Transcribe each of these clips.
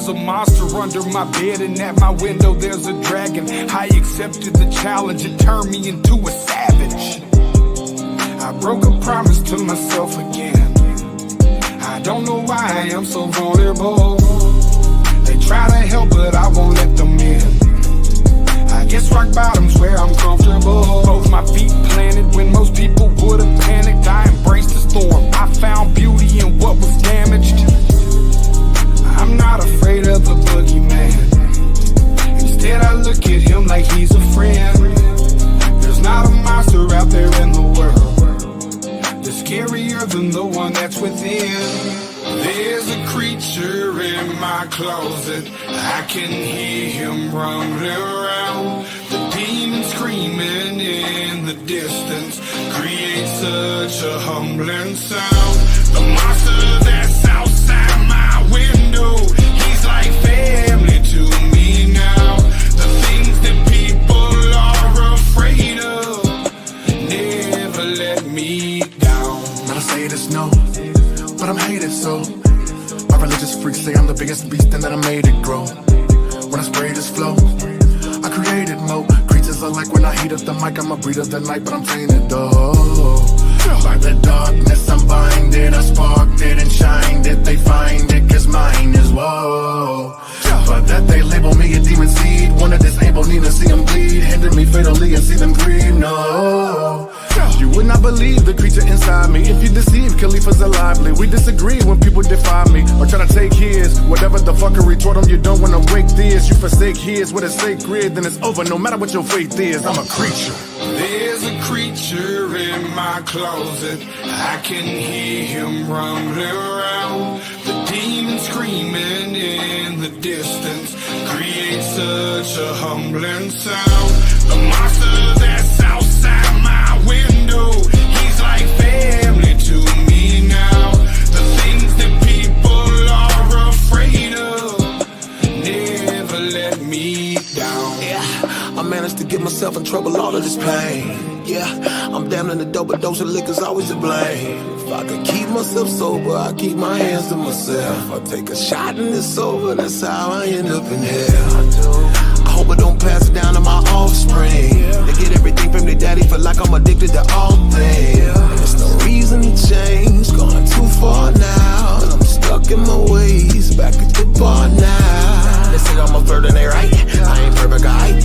There's a monster under my bed and at my window there's a dragon. I accepted the challenge, it turned me into a savage. I broke a promise to myself again. I don't know why I am so vulnerable. They try to help but I won't let them in. I guess rock bottom's where I'm comfortable. Both my feet planted when most people would have panicked. I embraced the storm, I found beauty in what was damaged. I'm not afraid of the boogeyman. Instead I look at him like he's a friend. There's not a monster out there in the world that's scarier than the one that's within. There's a creature in my closet, I can hear him rumbling around. The demon screaming in the distance creates such a humbling sound. The monster that's outside my window, he's like family to me now. The things that people are afraid of never let me down. Not to say this, no, but I'm hated so. My religious freaks say I'm the biggest beast and that I made it grow. When I spray this flow, I created more. Creatures are like when I heat up the mic, I'm a breed of the night, but I'm tainted though. By the darkness I'm binded, I sparked it and shined it. They find it cause mine is woe. For that they label me a demon seed. Wanna disable, need to see them bleed. Hinder me fatally and see them grieve, no. You would not believe the creature inside me. If you deceive, Khalifa's lively. We disagree when people defy me or try to take his. Whatever the fuckery toward them, you don't wanna break this. You forsake his, what is sacred, then it's over. No matter what your faith is, I'm a creature. There's a creature in my closet, I can hear him rumbling around. The demon screaming in the distance creates such a humbling sound. The monster that's outside my window, he's like family to me now. The things that people are afraid of never let me down. Yeah, I managed to get myself in trouble, all of this pain. Yeah, I'm down in the dope, but dose of liquor's always to blame. If I could keep myself sober, I keep my hands to myself. I take a shot and it's over, that's how I end up in hell. I hope I don't pass it down to my offspring. They get everything from their daddy, feel like I'm addicted to all things. There's no reason to change, gone too far now. And I'm stuck in my ways, back at the bar now. They say I'm a flirt and they right, I ain't perfect, alright.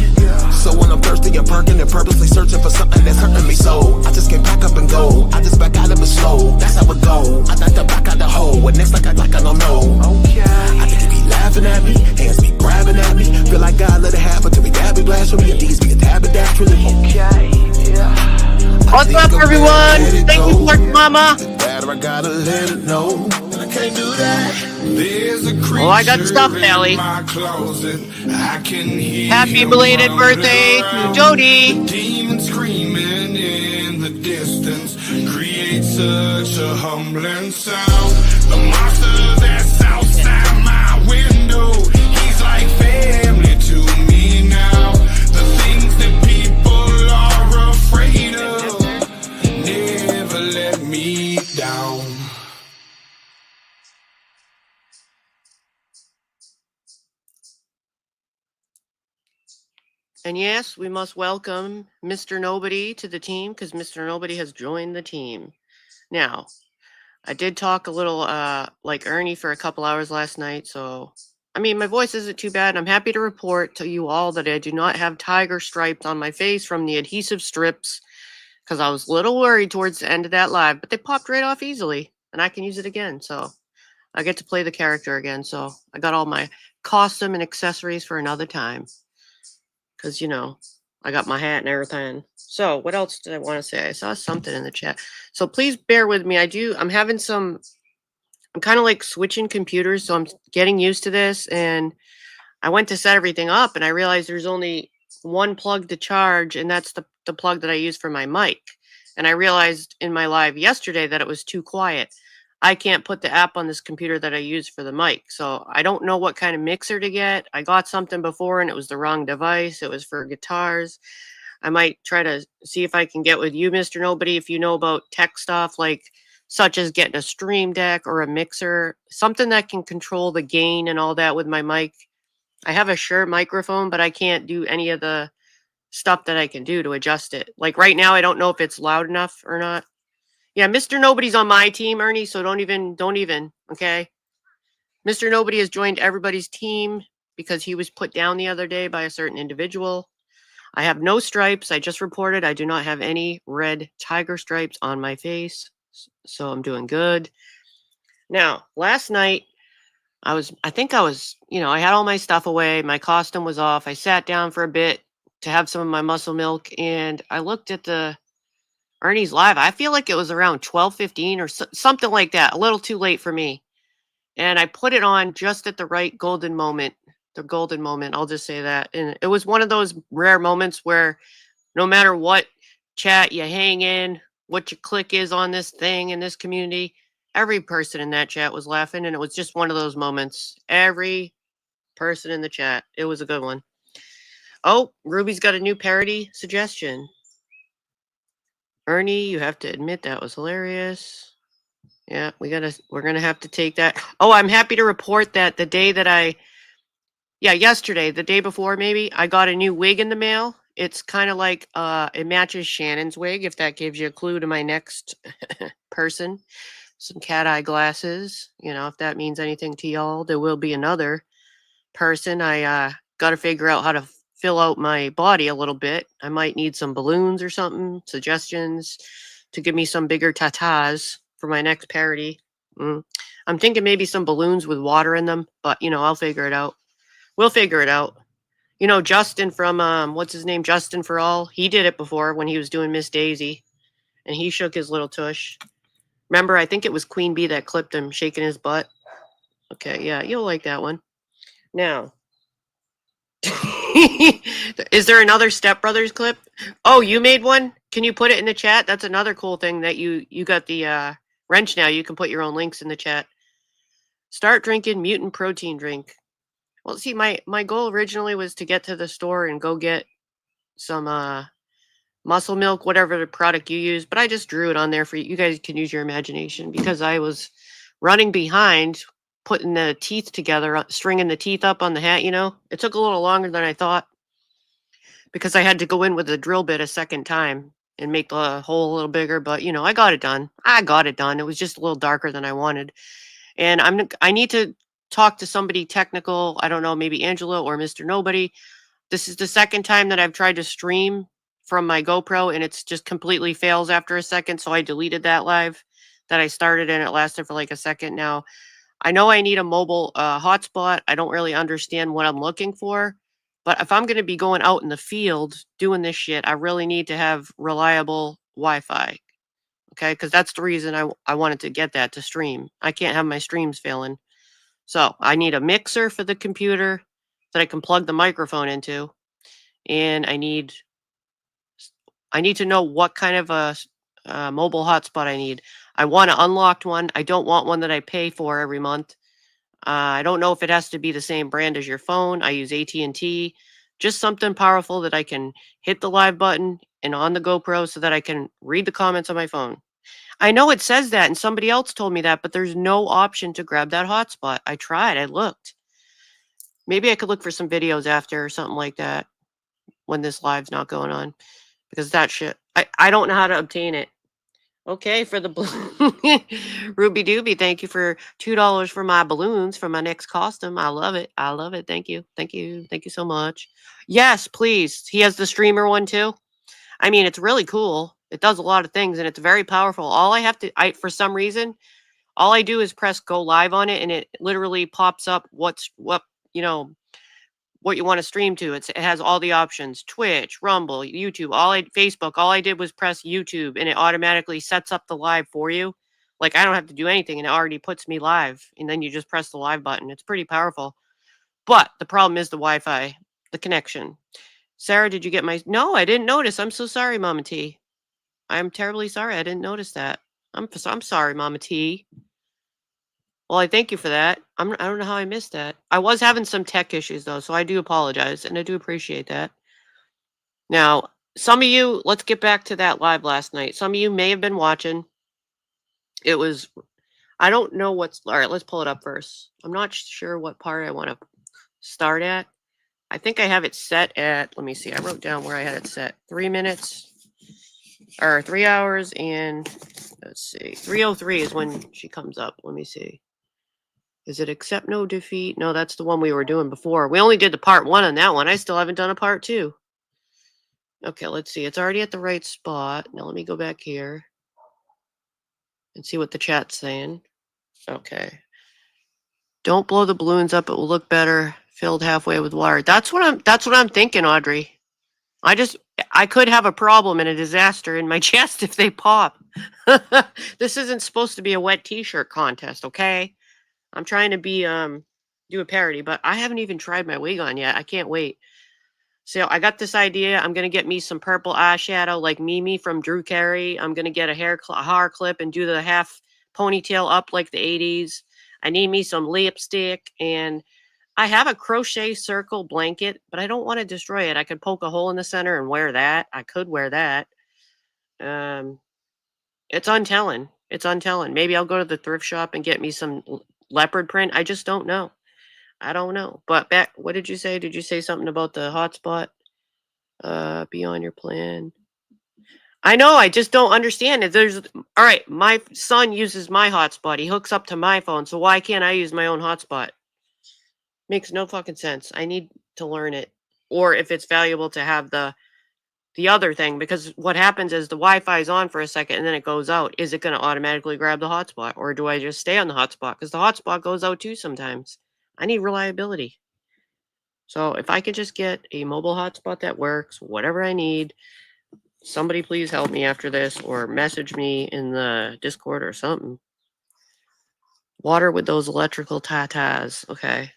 So when I'm thirsty and perking and purposely searching for something that's hurting me so I just can't pack up and go, I just back out of it slow. That's how it go, I like to back out the hole. What next like I don't know. Okay. I think they be laughing at me, hands be grabbing at me. Feel like God let it happen to me, dabby blasphemy. And these be a haberdashery. Okay, yeah. What's up, everyone? Thank you, Clark Mama. I gotta let it know that I can't do that. There's a creature I got stuff, Ellie. Happy belated birthday to Jody. Demon screaming in the distance creates such a humbling sound. The monster that's outside my window, he's like family to me now. The things that people are afraid of never let me down. And yes, we must welcome Mr. Nobody to the team because Mr. Nobody has joined the team. Now, I did talk a little like Ernie for a couple hours last night, so I mean, my voice isn't too bad. I'm happy to report to you all that I do not have tiger stripes on my face from the adhesive strips because I was a little worried towards the end of that live, but they popped right off easily and I can use it again. So I get to play the character again. So I got all my costume and accessories for another time. Because, you know, I got my hat and everything. So what else did I want to say? I saw something in the chat. So please bear with me. I'm having some, I'm kind of like switching computers. So I'm getting used to this. And I went to set everything up and I realized there's only one plug to charge. And that's the plug that I use for my mic. And I realized in my live yesterday that it was too quiet. I can't put the app on this computer that I use for the mic. So I don't know what kind of mixer to get. I got something before and it was the wrong device. It was for guitars. I might try to see if I can get with you, Mr. Nobody, if you know about tech stuff like such as getting a stream deck or a mixer, something that can control the gain and all that with my mic. I have a Shure microphone, but I can't do any of the stuff that I can do to adjust it. Like right now, I don't know if it's loud enough or not. Yeah, Mr. Nobody's on my team, Ernie, so don't even, okay? Mr. Nobody has joined everybody's team because he was put down the other day by a certain individual. I have no stripes. I just reported I do not have any red tiger stripes on my face, so I'm doing good. Now, last night, I think I was, I had all my stuff away. My costume was off. I sat down for a bit to have some of my muscle milk, and I looked at the Ernie's live. I feel like it was around 12:15 or something like that. A little too late for me. And I put it on just at the right golden moment. The golden moment. I'll just say that. And it was one of those rare moments where no matter what chat you hang in, what your click is on this thing in this community, every person in that chat was laughing. And it was just one of those moments. Every person in the chat. It was a good one. Oh, Ruby's got a new parody suggestion. Ernie, you have to admit that was hilarious. Yeah, we're gonna have to take that. Oh, I'm happy to report that the day that yesterday, the day before maybe, I got a new wig in the mail. It's kind of like it matches Shannon's wig, if that gives you a clue to my next person. Some cat eye glasses, if that means anything to y'all. There will be another person. I got to figure out how to fill out my body a little bit. I might need some balloons or something, suggestions to give me some bigger tatas for my next parody. I'm thinking maybe some balloons with water in them, but I'll figure it out. We'll figure it out. Justin from what's his name? Justin for All. He did it before when he was doing Miss Daisy, and he shook his little tush. Remember, I think it was Queen Bee that clipped him shaking his butt. Okay, yeah, you'll like that one. Now, is there another Step Brothers clip? Oh, you made one? Can you put it in the chat? That's another cool thing that you got the wrench now. You can put your own links in the chat. Start drinking mutant protein drink. Well, see, my goal originally was to get to the store and go get some muscle milk, whatever the product you use, but I just drew it on there for you. You guys can use your imagination because I was running behind, putting the teeth together, stringing the teeth up on the hat, It took a little longer than I thought because I had to go in with a drill bit a second time and make the hole a little bigger, but I got it done. It was just a little darker than I wanted. And I need to talk to somebody technical. I don't know, maybe Angela or Mr. Nobody. This is the second time that I've tried to stream from my GoPro and it's just completely fails after a second. So I deleted that live that I started and it lasted for like a second. Now, I know I need a mobile hotspot. I don't really understand what I'm looking for. But if I'm going to be going out in the field doing this shit, I really need to have reliable Wi-Fi. Okay, because that's the reason I wanted to get that to stream. I can't have my streams failing. So I need a mixer for the computer that I can plug the microphone into. And I need to know what kind of a mobile hotspot I need. I want an unlocked one. I don't want one that I pay for every month. I don't know if it has to be the same brand as your phone. I use AT&T. Just something powerful that I can hit the live button and on the GoPro so that I can read the comments on my phone. I know it says that and somebody else told me that, but there's no option to grab that hotspot. I tried. I looked. Maybe I could look for some videos after or something like that when this live's not going on. Because that shit, I don't know how to obtain it. Okay, for the Ruby Dooby, thank you for $2 for my balloons for my next costume. I love it. I love it. Thank you. Thank you. Thank you so much. Yes, please. He has the streamer one too. I mean, it's really cool. It does a lot of things and it's very powerful. All I have to, for some reason, all I do is press go live on it and it literally pops up what you want to stream to. It has all the options: Twitch, Rumble, YouTube, Facebook. All I did was press YouTube and it automatically sets up the live for you. Like I don't have to do anything and it already puts me live. And then you just press the live button. It's pretty powerful. But the problem is the Wi-Fi, the connection. Sarah, did you get my... No, I didn't notice. I'm so sorry, Mama T. I'm terribly sorry. I didn't notice that. I'm sorry, Mama T. Well, I thank you for that. I don't know how I missed that. I was having some tech issues, though, so I do apologize, and I do appreciate that. Now, some of you, let's get back to that live last night. Some of you may have been watching, It was, I don't know what's, all right, let's pull it up first. I'm not sure what part I want to start at. I think I have it set at, let me see, I wrote down where I had it set. 3 minutes, or 3 hours, and let's see, 3:03 is when she comes up. Let me see. Is it accept no defeat? No, that's the one we were doing before. We only did the part 1 on that one. I still haven't done a part 2. Okay, let's see. It's already at the right spot. Now let me go back here and see what the chat's saying. Okay. Don't blow the balloons up. It will look better filled halfway with water. That's what I'm thinking, Audrey. I could have a problem and a disaster in my chest if they pop. This isn't supposed to be a wet t-shirt contest, okay? I'm trying to be do a parody, but I haven't even tried my wig on yet. I can't wait. So I got this idea. I'm gonna get me some purple eyeshadow like Mimi from Drew Carey. I'm gonna get a hair clip and do the half ponytail up like the 80s. I need me some lipstick, and I have a crochet circle blanket, but I don't want to destroy it. I could poke a hole in the center and wear that. I could wear that. It's untelling. It's untelling. Maybe I'll go to the thrift shop and get me some leopard print. I just don't know. I don't know. But back, what did you say? Did you say something about the hotspot? Be on your plan. I know. I just don't understand it. There's all right. My son uses my hotspot. He hooks up to my phone. So why can't I use my own hotspot? Makes no fucking sense. I need to learn it, or if it's valuable to have the other thing, because what happens is the Wi-Fi is on for a second and then it goes out. Is it going to automatically grab the hotspot, or do I just stay on the hotspot? Because the hotspot goes out too sometimes. I need reliability. So if I could just get a mobile hotspot that works, whatever I need, somebody please help me after this, or message me in the Discord or something. Water with those electrical tatas. Okay.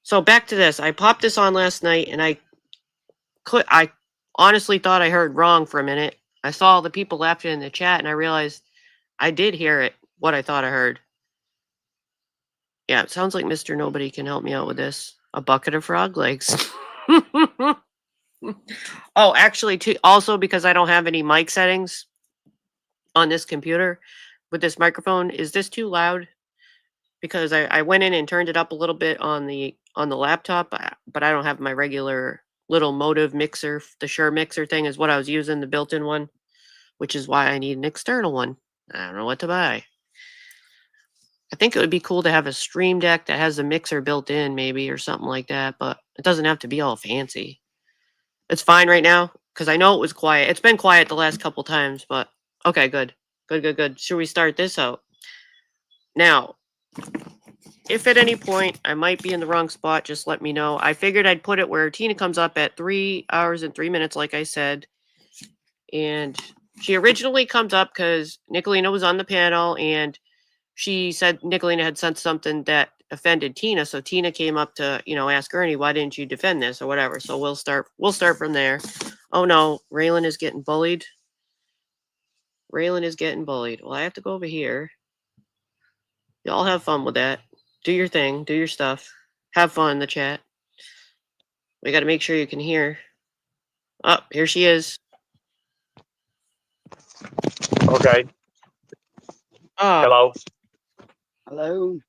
So back to this. I popped this on last night, and I honestly thought I heard wrong for a minute. I saw all the people laughing in the chat, and I realized I did hear it, what I thought I heard. Yeah, it sounds like Mr. Nobody can help me out with this. A bucket of frog legs. Oh, actually, too, also because I don't have any mic settings on this computer with this microphone. Is this too loud? Because I went in and turned it up a little bit on the laptop, but I don't have my regular little Motive mixer. The Shure mixer thing is what I was using, the built-in one, which is why I need an external one. I don't know what to buy. I think it would be cool to have a Stream Deck that has a mixer built in, maybe, or something like that, but it doesn't have to be all fancy. It's fine right now, because I know it was quiet. It's been quiet the last couple times, but okay, good. Good. Should we start this out? Now, if at any point I might be in the wrong spot, just let me know. I figured I'd put it where Tina comes up at 3 hours and 3 minutes, like I said. And she originally comes up because Nicolina was on the panel, and she said Nicolina had sent something that offended Tina. So Tina came up to, ask Ernie, why didn't you defend this or whatever? So we'll start from there. Oh no, Raylan is getting bullied. Well, I have to go over here. Y'all have fun with that. Do your thing. Do your stuff. Have fun in the chat. We got to make sure you can hear. Oh, here she is. Okay. Hello. Hello.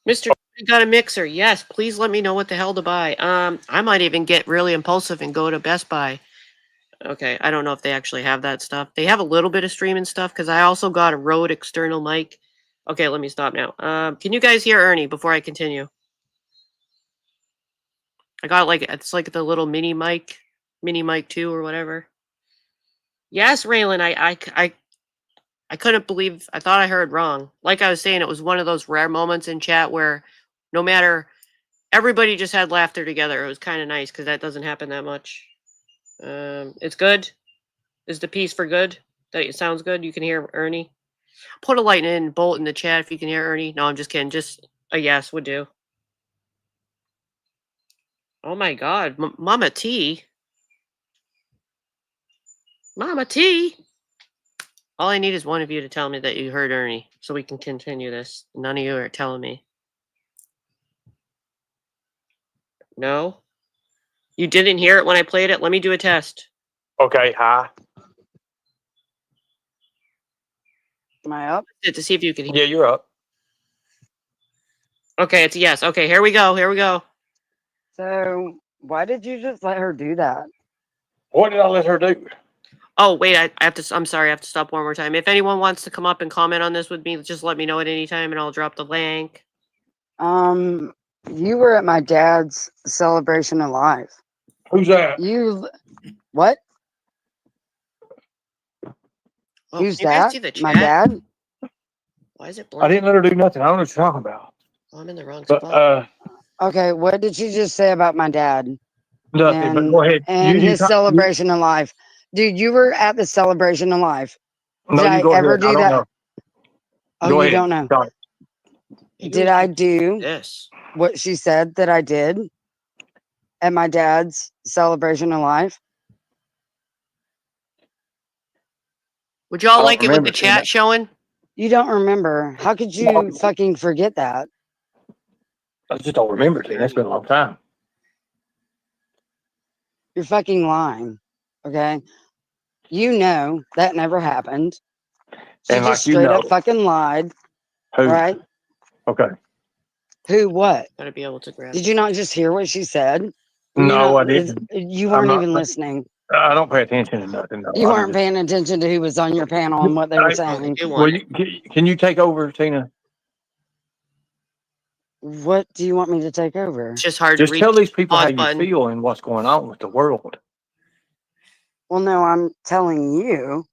Mr. You got a mixer. Yes, please let me know what the hell to buy. I might even get really impulsive and go to Best Buy. Okay, I don't know if they actually have that stuff. They have a little bit of streaming stuff, because I also got a Rode external mic. Okay, let me stop now. Can you guys hear Ernie before I continue? I got it's like the little mini mic 2 or whatever. Yes, Raylan, I couldn't believe, I thought I heard wrong. Like I was saying, it was one of those rare moments in chat where no matter, everybody just had laughter together. It was kind of nice, because that doesn't happen that much. It's good. Is the piece for good? That it sounds good? You can hear Ernie? Put a lightning bolt in the chat if you can hear Ernie. No, I'm just kidding. Just a yes would do. Oh my God, Mama T. Mama T. All I need is one of you to tell me that you heard Ernie, so we can continue this. None of you are telling me. No? You didn't hear it when I played it? Let me do a test. Okay. Hi. Am I up? To see if you can hear. Yeah, you're up. Okay, it's a yes. Okay, here we go. Here we go. So, why did you just let her do that? What did I let her do? Oh, wait, I have to. I'm sorry, I have to stop one more time. If anyone wants to come up and comment on this with me, just let me know at any time, and I'll drop the link. You were at my dad's celebration of life. Who's that? What? Oh, Who's can you guys that? see the My chat? dad? Why is it I blank? didn't let her do nothing. I don't know what you're talking about. Oh, I'm in the wrong But spot. Okay, what did you just say about my dad nothing. But go ahead. and his celebration of life? Dude, you were at the celebration of life. No, Did you I go ever ahead. do I don't that? know. Oh, Go you ahead. don't know. Got it. Did I do This? what she said that I did at my dad's celebration of life? Would y'all don't like it with remember the seeing chat that. showing? You don't remember. How could you fucking forget that? I just don't remember seeing. That's been a long time. You're fucking lying. Okay? You know that never happened. She And just like you straight know, up fucking lied. who? All right? Okay. Who, what? Gotta be able to grab. Did you not just hear what she said? No, I didn't. You I'm weren't not. even listening. I don't pay attention to nothing. No, You I'm weren't just. paying attention to who was on your panel and what they were Oh, they saying. do Well, want. can you take over, Tina? What do you want me to take over? It's just hard Just to reach tell these people how pause you button. feel and what's going on with the world. Well, no, I'm telling you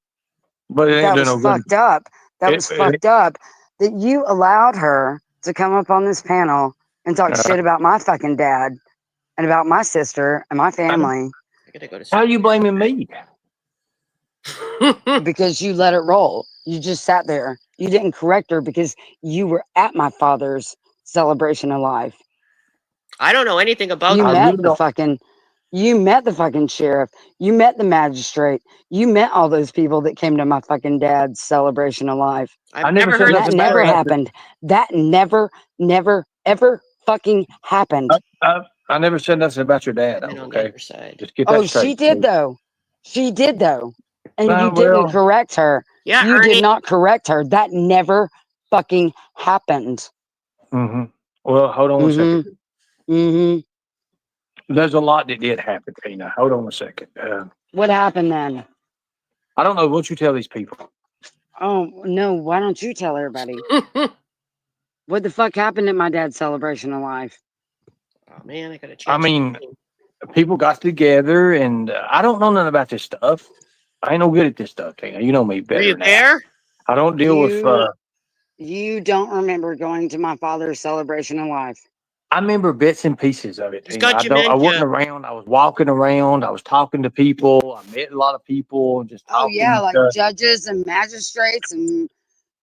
But it ain't that doing was no good. fucked up. That was It, fucked up that you allowed her to come up on this panel and talk shit about my fucking dad and about my sister and my family I gotta go to how sleep. you blaming me? because you let it roll. You just sat there. You didn't correct her because you were at my father's celebration of life. I don't know anything about You I that. met really the don't. fucking you met the fucking sheriff. You met the magistrate. You met all those people that came to my fucking dad's celebration of life. I've I never never said heard That nothing never bad about happened. That never, ever fucking happened. I never said nothing about your dad. and on the Okay, other side. just get Oh, that she straight. did though. She did though. And you didn't Well, correct her. Yeah, You did Ernie. not correct her. That never fucking happened. mm-hmm. Well, hold on a second. There's a lot that did happen, Tina. Hold on a second. What happened then? I don't know what you tell these people. Oh no, why don't you tell everybody? What the fuck happened at my dad's celebration of life? Oh man, I gotta change. I mean, people got together, and I don't know nothing about this stuff. I ain't no good at this stuff, Tina. You know me Were better you now. there? I don't deal with. You don't remember going to my father's celebration of life. I remember bits and pieces of it, He's Tina. got I don't. I wasn't dementia. around. I was walking around. I was talking to people. I met a lot of people. Just Oh talking yeah, and like stuff. judges and magistrates and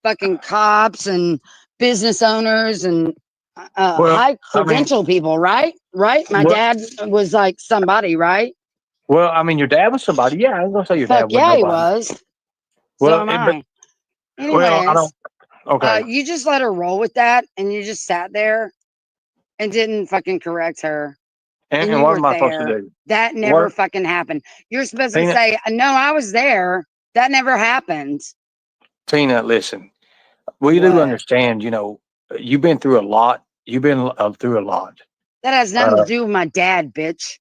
fucking cops and business owners and Well, high I mean, credential people, right? Right? My well, dad was like somebody, right? well, I mean, your dad was somebody. Yeah, I ain't gonna say your dad Fuck was yeah, he nobody. was. So Well, am but I. well, I don't. Anyways, Okay, you just let her roll with that and you just sat there and didn't fucking correct her. And and you what were am I supposed to there. do? That never What, fucking happened. You're supposed to Tina? say, no, I was there. That never happened. Tina, listen. We do What? understand. You know, you've been through a lot. You've been through a lot. That has nothing to do with my dad, bitch.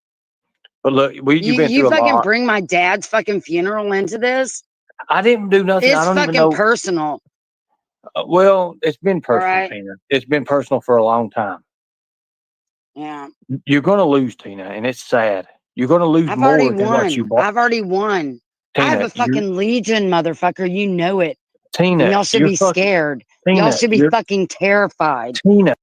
But look, you've been You through a fucking lot. bring my dad's fucking funeral into this. I didn't do nothing. I It's don't even fucking know. personal. Well, it's been All personal, right. Tina. It's been personal for a long time. Yeah. You're going to lose, Tina, and it's sad. You're going to lose I've already more than what you won. bought. I've already won. I have Tina, a fucking legion, motherfucker. You know it. And Tina, y'all should you're be fucking scared. Y'all Tina. should be You're fucking terrified. Tina.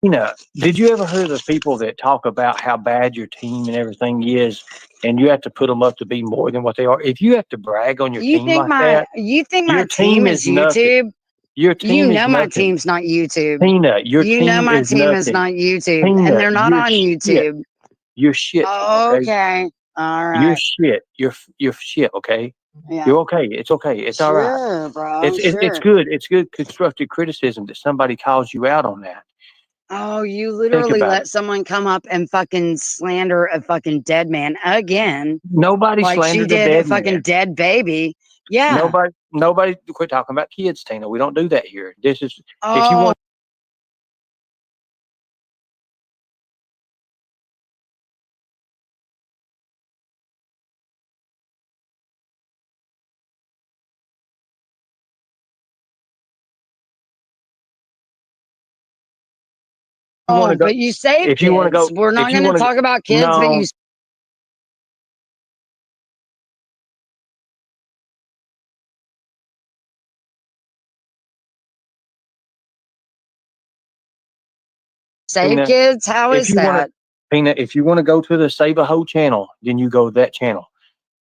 Tina, did you ever hear the people that talk about how bad your team and everything is, and you have to put them up to be more than what they are? If you have to brag on your team like that, You think your my team team is is nothing. YouTube? Your You team is know my nothing. team's not YouTube. Tina, your You know team my is team is nothing. not YouTube. And Tina, they're not you're on shit. YouTube. You're shit. Okay. All right. You're shit. You're shit. Okay. Yeah. You're okay. It's okay. It's all right. Sure, bro. It's good. It's good constructive criticism that somebody calls you out on that. Oh, you literally about let it. someone come up and fucking slander a fucking dead man again, Nobody like she slandered the did a dead fucking man. dead baby. Yeah. Nobody quit talking about kids, Tina. We don't do that here. This is Oh, if you want. oh, Go, but you save if you want to kids. go, We're not if you going to want to, talk about kids, but no, you save Tina, kids. How if is you want to, that? Tina, if you want to go to the Save a Hoe channel, then you go to that channel.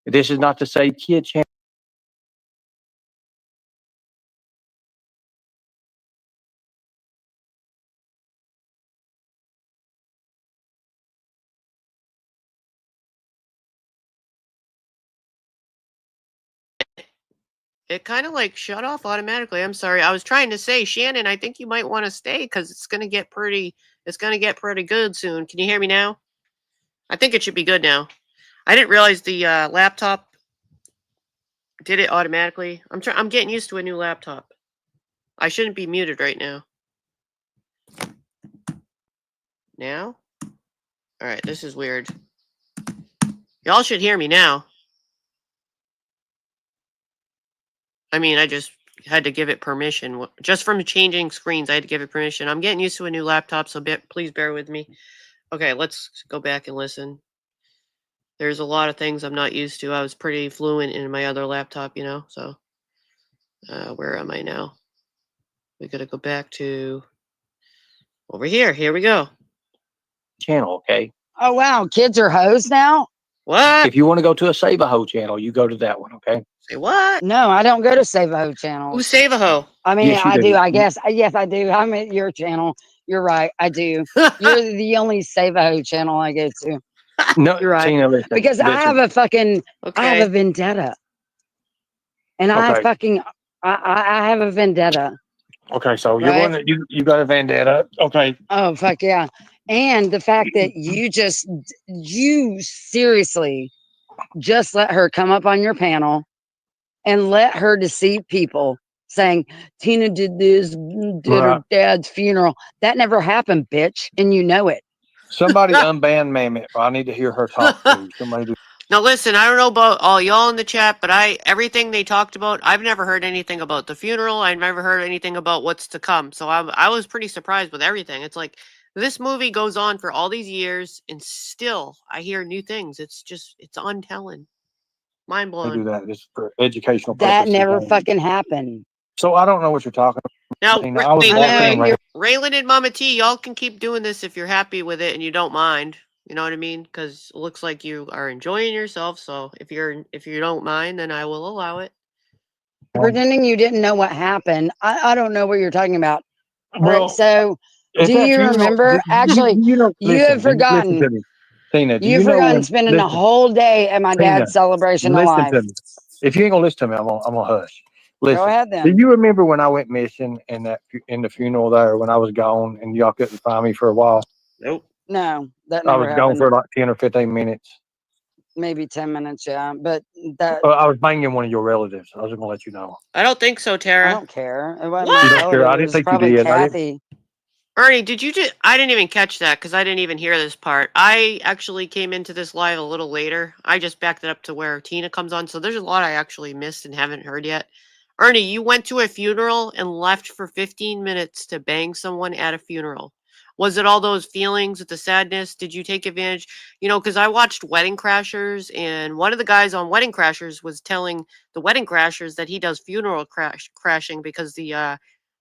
This is not the Save Kid channel. It kind of like shut off automatically. I'm sorry. I was trying to say, Shannon, I think you might want to stay because it's going to get pretty good soon. Can you hear me now? I think it should be good now. I didn't realize the laptop did it automatically. I'm getting used to a new laptop. I shouldn't be muted right now. Now? All right, this is weird. Y'all should hear me now. I mean, I just had to give it permission. Just from changing screens, I had to give it permission. I'm getting used to a new laptop, so please bear with me. Okay, let's go back and listen. There's a lot of things I'm not used to. I was pretty fluent in my other laptop, so where am I now? We got to go back to over here. Here we go. Channel, okay? Oh, wow. Kids are hoes now? What? If you want to go to a Save a Hoe channel, you go to that one, okay? Say what? No, I don't go to Save a Hoe channel. Who's Save a Hoe? I mean, Yes, you I do. do, I guess. Yes, I do. I'm at your channel. You're right. I do. You're the only Save a Hoe channel I go to. No, You're right. Tina, listen. Because I have a fucking, I have a vendetta. And I have a vendetta. Okay, so right? you got a vendetta. Okay. Oh, fuck yeah. And the fact that you seriously just let her come up on your panel and let her deceive people saying Tina did this, did her dad's funeral. That never happened, bitch. And you know it. Somebody unban Mammoth. I need to hear her talk too. Somebody do. Now listen, I don't know about all y'all in the chat, but everything they talked about, I've never heard anything about the funeral. I've never heard anything about what's to come. So I was pretty surprised with everything. It's like this movie goes on for all these years, and still I hear new things. It's untelling, mind They do blowing. that. It's for educational That purposes. never fucking happened. So I don't know what you're talking about. Now, I was walking around. Raylan and Mama T, y'all can keep doing this if you're happy with it and you don't mind. You know what I mean? Because it looks like you are enjoying yourself. So if you don't mind, then I will allow it. Pretending you didn't know what happened. I don't know what you're talking about. Well, right, so do you remember? Actually, you have forgotten. Listen to me. Tina, You've forgotten spending a whole day at my dad's celebration of life. To me. If you ain't gonna listen to me, I'm gonna hush. Listen, go ahead then. Do you remember when I went missing in the funeral there when I was gone and y'all couldn't find me for a while? Nope. No, that I never was happened. gone for like 10 or 15 minutes. Maybe 10 minutes, yeah. But that I was banging one of your relatives. I was gonna let you know. I don't think so, Tara. I don't care. It wasn't What? my You don't care? relative. I It didn't was think probably you did. Kathy. Ernie, did you just? I didn't even catch that because I didn't even hear this part. I actually came into this live a little later. I just backed it up to where Tina comes on. So there's a lot I actually missed and haven't heard yet. Ernie, you went to a funeral and left for 15 minutes to bang someone at a funeral. Was it all those feelings with the sadness? Did you take advantage? Because I watched Wedding Crashers, and one of the guys on Wedding Crashers was telling the Wedding Crashers that he does funeral crashing because the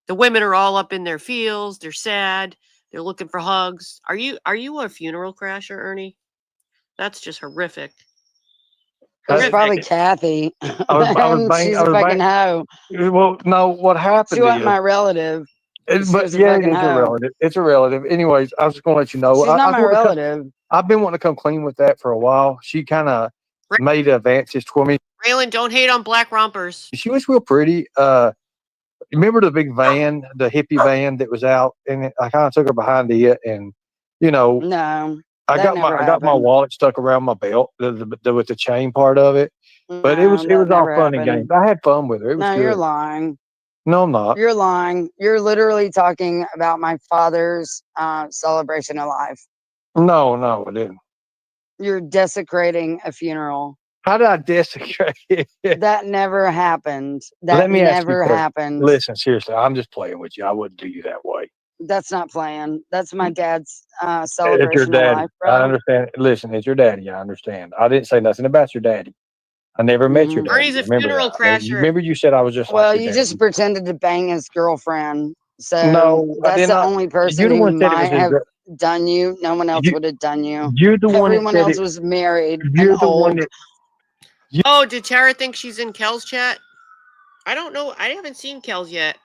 women are all up in their feels. They're sad. They're looking for hugs. Are you a funeral crasher, Ernie? That's just horrific. It's probably Kathy. She's a fucking hoe. Well, no, what happened? She wasn't my relative. But yeah, it's a relative. It's a relative. Anyways, I was just gonna let you know. She's not my relative. I've been wanting to come clean with that for a while. She kind of Right. made advances for me. Raylan, don't hate on black rompers. She was real pretty. Remember the big van, the hippie van that was out, and I kind of took her behind it, and you know, No, I that got my never my happened. wallet stuck around my belt with the chain part of it, but No, it that was all never fun and happened. games. I had fun with her. It was No, you're good. lying. No, I'm not. You're lying. You're literally talking about my father's celebration of life. No, I didn't. You're desecrating a funeral. How did I desecrate it? That never happened. That Let me ask you a never question. happened. Listen, seriously, I'm just playing with you. I wouldn't do you that way. That's not playing. That's my dad's It's your celebration of daddy. life, I bro. understand. Listen, it's your daddy. I understand. I didn't say nothing about your daddy. I never met your Mhm. daddy. Ernie's a Remember funeral that. crasher. You remember you said I was just Well, like your you daddy. just pretended to bang his girlfriend. So No, I that's did the not. only person You're the who one said it was might his have girl. done you. No one else You, would have done you. you're the one that Everyone said else it. was married and You're the one old. that. Oh, did Tara think she's in Kel's chat? I don't know. I haven't seen Kel's yet.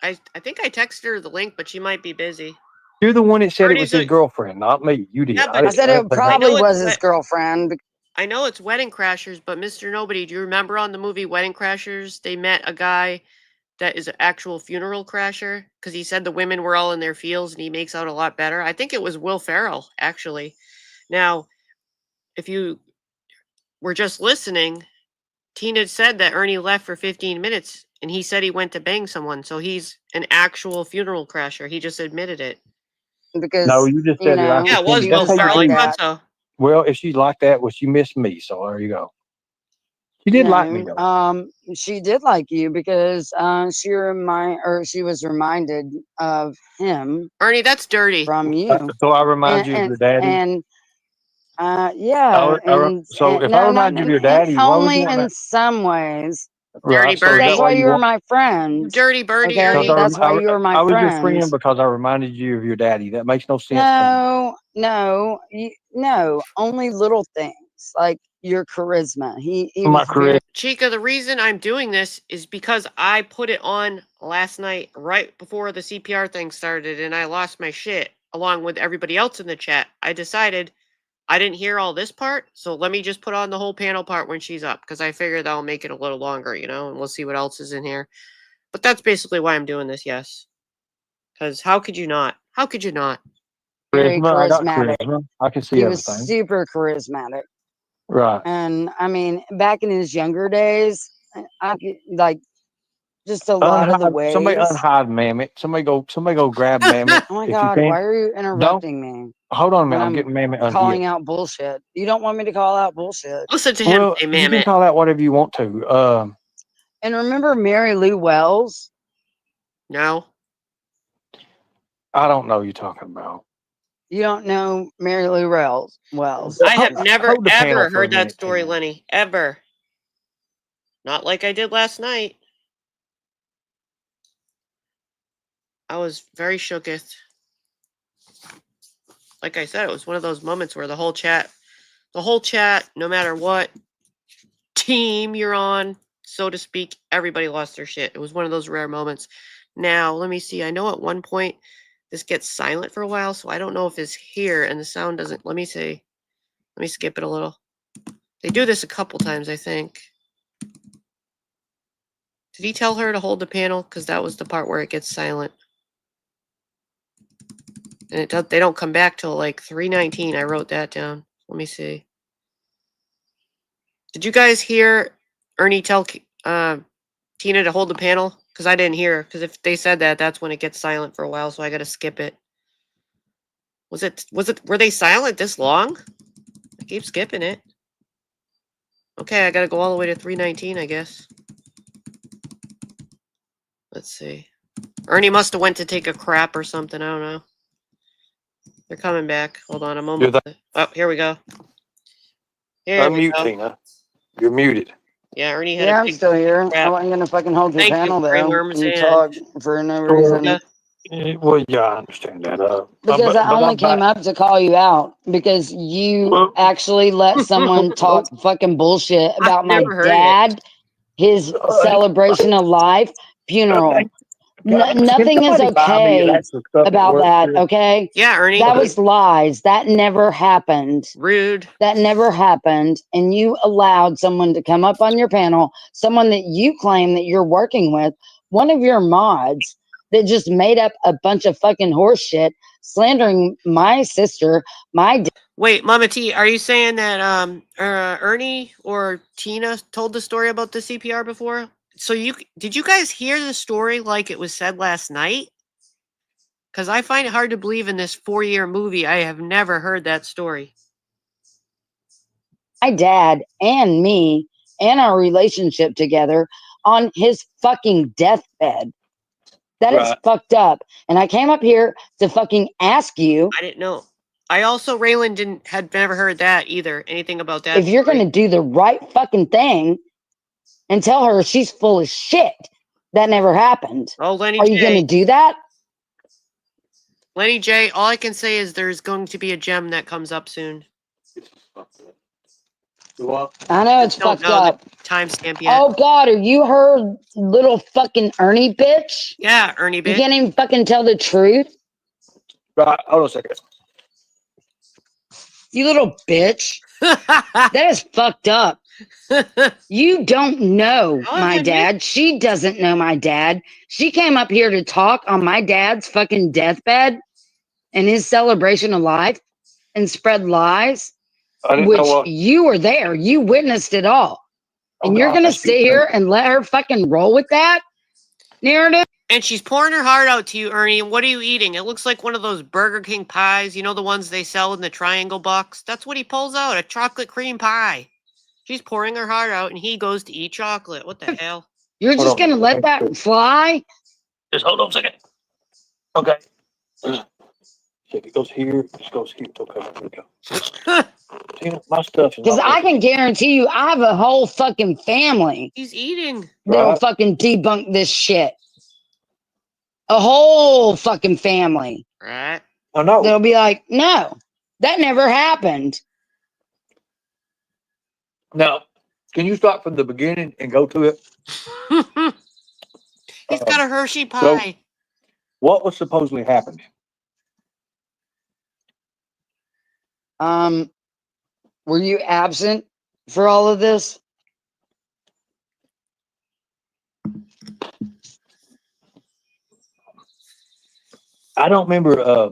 I think I texted her the link, but she might be busy. You're the one that said it was Ernie's his girlfriend, not me. You did. Yeah, but I said it probably was his girlfriend. I know it's Wedding Crashers, but Mr. Nobody, do you remember on the movie Wedding Crashers, they met a guy that is an actual funeral crasher? Because he said the women were all in their fields and he makes out a lot better. I think it was Will Ferrell, actually. Now, if you were just listening, Tina said that Ernie left for 15 minutes and he said he went to bang someone. So he's an actual funeral crasher. He just admitted it. Because No, you just said it. I Yeah, it was she Will was Ferrell. like I that. thought so. Well, if she's like that, well, she missed me. So there you go. She did like me though. She did like you because she was reminded of him. Ernie, that's dirty. From you. So I remind you of your daddy. And yeah, so if no, I remind you of your not daddy, why would you only want in that? some ways. Dirty Right. So is birdie. that That's why why you were want? my friend. You dirty birdie, Okay, Ernie. that's why you were my I was your friend. friend because I reminded you of your daddy. That makes no sense. No, only little things like your charisma. He My was charisma. Chica, the reason I'm doing this is because I put it on last night right before the CPR thing started and I lost my shit along with everybody else in the chat. I decided I didn't hear all this part, so let me just put on the whole panel part when she's up because I figure that'll make it a little longer, and we'll see what else is in here. But that's basically why I'm doing this, yes. Because how could you not? How could you not? very I got charismatic. charisma. I can see He everything. was super charismatic. Right. And I mean, back in his younger days, I like just a lot of the ways. Somebody unhide Mammoth. Somebody go grab Mammoth. Oh my God, why are you interrupting me? Hold on a minute. I'm getting Mammoth unhid. Calling out bullshit. You don't want me to call out bullshit. Listen to him say You Mammoth. can call out whatever you want to. And remember Mary Lou Wells? No. I don't know what you're talking about. You don't know Mary Lou Wells? I have never, hold the panel ever for a heard that minute, story, Tina. Lenny. Ever. Not like I did last night. I was very shooketh. Like I said, it was one of those moments where the whole chat, no matter what team you're on, so to speak, everybody lost their shit. It was one of those rare moments. Now, let me see. I know at one point this gets silent for a while, so I don't know if it's here and the sound doesn't. Let me see. Let me skip it a little. They do this a couple times, I think. Did he tell her to hold the panel? Because that was the part where it gets silent. And they don't come back till like 3:19. I wrote that down. Let me see. Did you guys hear Ernie tell Tina to hold the panel? Because I didn't hear. Because if they said that, that's when it gets silent for a while. So I got to skip it. Were they silent this long? I keep skipping it. Okay, I got to go all the way to 3:19, I guess. Let's see. Ernie must have went to take a crap or something. I don't know. They're coming back. Hold on, I'm almost. Oh, here we go. Here we Unmute, go. Tina. You're muted. Yeah, Ernie had Yeah, a I'm big still here. crap. I wasn't gonna fucking hold your Thank you, panel though. Brainworms, You and talk for no reason. Well, yeah, I understand that. Because I only came up to call you out because you actually let someone talk fucking bullshit about my never heard it. dad, his celebration of life funeral. Nothing is okay about that, okay? Yeah, Ernie. That was lies. That never happened. Rude. That never happened. And you allowed someone to come up on your panel, someone that you claim that you're working with, one of your mods that just made up a bunch of fucking horse shit, slandering my sister, Wait, Mama T, are you saying that Ernie or Tina told the story about the CPR before? So did you guys hear the story like it was said last night? Because I find it hard to believe in this 4-year movie. I have never heard that story. my dad and me and our relationship together on his fucking deathbed. That is fucked up. And I came up here to fucking ask you. I didn't know. I also, Raylan had never heard that either. Anything about that. If you're going to do the right fucking thing and tell her she's full of shit, that never happened. Oh, Lenny Are you going to do that? Lenny J, all I can say is there's going to be a gem that comes up soon. I know it's fucked up. Timestamp yet. Oh God, are you her little fucking Ernie bitch? Yeah, Ernie bitch. You can't even fucking tell the truth. Right, hold on a second. You little bitch. That is fucked up. You don't know my dad. She doesn't know my dad. She came up here to talk on my dad's fucking deathbed and his celebration of life and spread lies, which you were there. You witnessed it all. And you're going to sit here and let her fucking roll with that narrative? And she's pouring her heart out to you, Ernie. And what are you eating? It looks like one of those Burger King pies. You know, the ones they sell in the triangle box? That's what he pulls out, a chocolate cream pie. She's pouring her heart out, and he goes to eat chocolate. What the hell? You're just going to let that fly? Just hold on a second. Okay. If it goes here, it goes here. Okay, there we go. See, my stuff is because I can guarantee you, I have a whole fucking family. He's eating. That'll fucking debunk this shit. A whole fucking family. Right. I know. They'll be like, no, that never happened. Now, can you start from the beginning and go to it? He's got a Hershey pie. So what was supposedly happening? Were you absent for all of this? I don't remember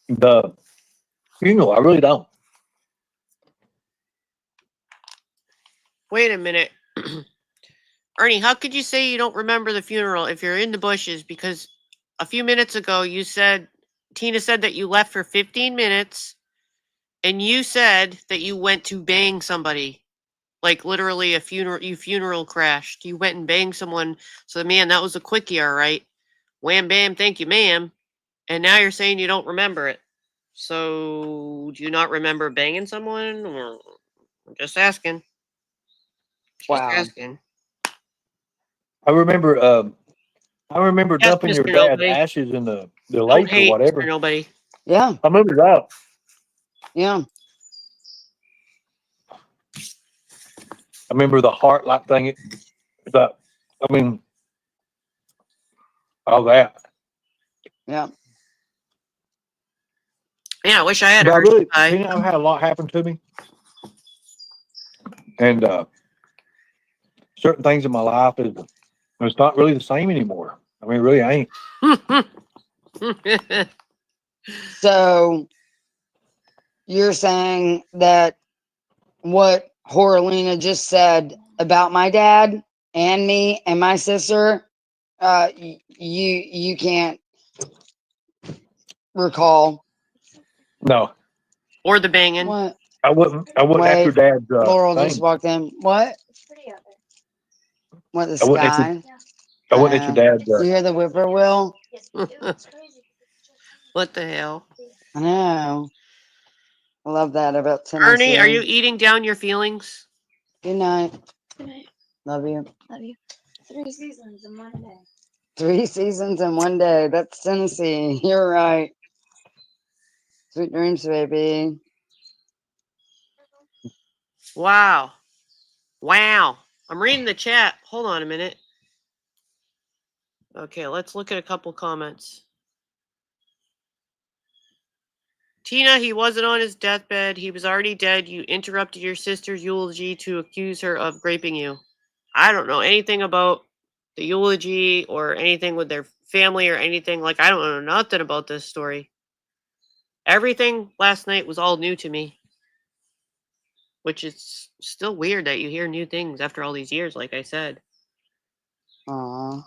the funeral. I really don't. Wait a minute. Ernie, how could you say you don't remember the funeral if you're in the bushes? Because a few minutes ago you said, Tina said that you left for 15 minutes and you said that you went to bang somebody. Like literally you funeral crashed. You went and banged someone. So man, that was a quickie, all right. Wham bam, thank you, ma'am. And now you're saying you don't remember it. So do you not remember banging someone? Or I'm just asking. Wow. Asking. I remember dumping Mr. your dad's Nobody. ashes in the lake or whatever. Mr. Nobody. Yeah. I remember that. Yeah. I remember the heart like thing. All that. Yeah. Yeah, I wish I had But I I've had a lot happen to me. And certain things in my life it's not really the same anymore. I mean, it really ain't. So you're saying that what Horalina just said about my dad and me and my sister, you can't recall. No. Or the banging. What? I wouldn't after Dad's Laurel thing. just walked in. What? What, the I wouldn't sky? I wouldn't at your dad's. You hear the whippoorwill? What the hell? I know. I love that about Tennessee. Ernie, are you eating down your feelings? Good night. Good night. Love you. Love you. 3 seasons in 1 day. 3 seasons in 1 day. That's Tennessee. You're right. Sweet dreams, baby. Wow. Wow. I'm reading the chat. Hold on a minute. Okay, let's look at a couple comments. Tina, he wasn't on his deathbed. He was already dead. You interrupted your sister's eulogy to accuse her of raping you. I don't know anything about the eulogy or anything with their family or anything. Like, I don't know nothing about this story. Everything last night was all new to me, which is still weird that you hear new things after all these years, like I said. Aw,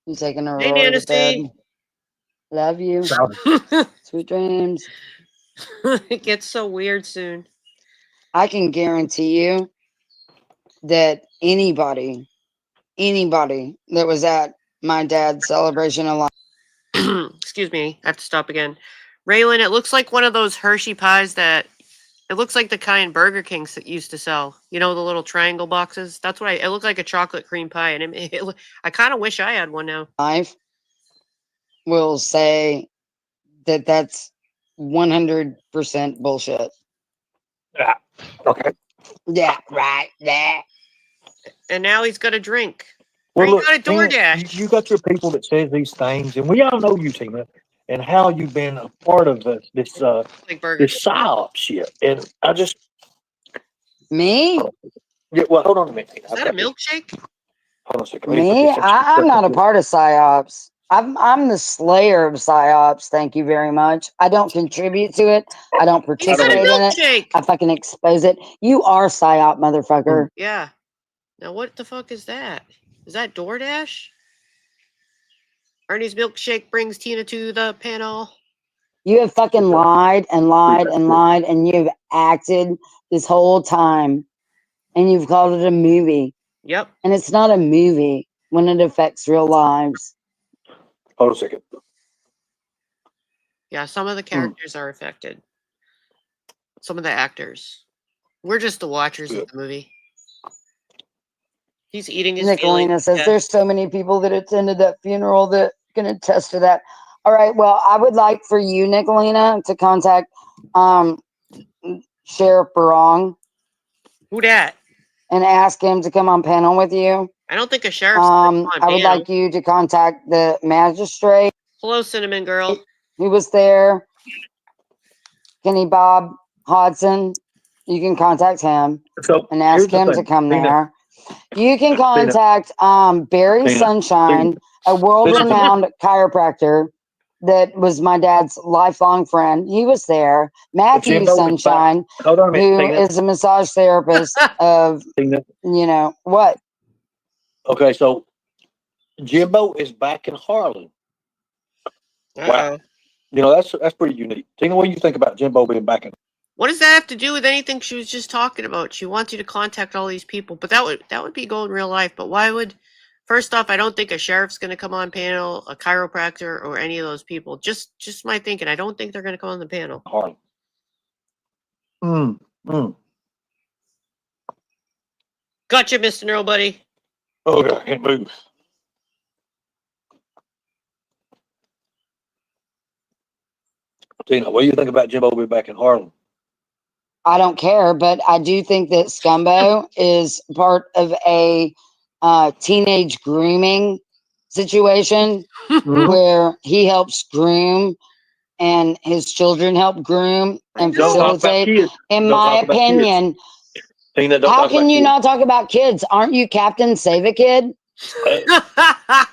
you taking a Hey, roll to bed? Nancy. Love you. Sweet dreams. It gets so weird soon. I can guarantee you that anybody that was at my dad's celebration of life. Excuse me, I have to stop again. Raylan, it looks like one of those Hershey pies that it looks like the kind Burger King used to sell. You know, the little triangle boxes. That's what it looked like, a chocolate cream pie, and I kind of wish I had one now. Life will say that that's 100% bullshit. Yeah. Okay. Yeah, right. Yeah. And now he's got a drink. Well, You look, got a Tina, DoorDash. you got your people that says these things, and we all know you, Tina, and how you've been a part of this Like Burger King. psyop shit. And I just Me? yeah. Well, hold on a minute. Tina. Is that a milkshake? Hold on a second. Let me put Me? this extra I'm stuff not a up part of psyops. I'm the slayer of psyops. Thank you very much. I don't contribute to it. I don't He's got a participate in it. milkshake. I fucking expose it. You are psyop, motherfucker. Yeah. Now what the fuck is that? Is that DoorDash? Ernie's milkshake brings Tina to the panel. You have fucking lied and lied and lied, and you've acted this whole time, and you've called it a movie. Yep. And it's not a movie when it affects real lives. Hold on a second. Yeah, some of the characters are affected. Some of the actors. We're just the watchers of the movie. He's eating his Nicolina says yeah. there's so many people that attended that funeral that can attest to that. All right, well, I would like for you, Nicolina, to contact Sheriff Barong. Who dat? And ask him to come on panel with you. I don't think a sheriff's I would like you to contact the magistrate. Hello, Cinnamon Girl. Who was there? Kenny Bob Hodson. You can contact him and ask him to come there. You can contact Barry Sunshine, a world-renowned chiropractor that was my dad's lifelong friend. He was there. Matthew Sunshine, who is a massage therapist of, you know, what? Okay, so Jimbo is back in Harlan. Wow. You know, that's pretty unique. Tina, what do you think about Jimbo being back in? What does that have to do with anything she was just talking about? She wants you to contact all these people, but that would be going real life. But why would? First off, I don't think a sheriff's going to come on panel, a chiropractor, or any of those people. Just my thinking. I don't think they're going to come on the panel. Harlan. Gotcha, Mr. Nobody. Okay, I can't move. Tina, what do you think about Jimbo being back in Harlan? I don't care, but I do think that Scumbo is part of a teenage grooming situation where he helps groom and his children help groom and facilitate. In my opinion, Tina, how can you not talk about kids? Aren't you Captain Save a Kid? I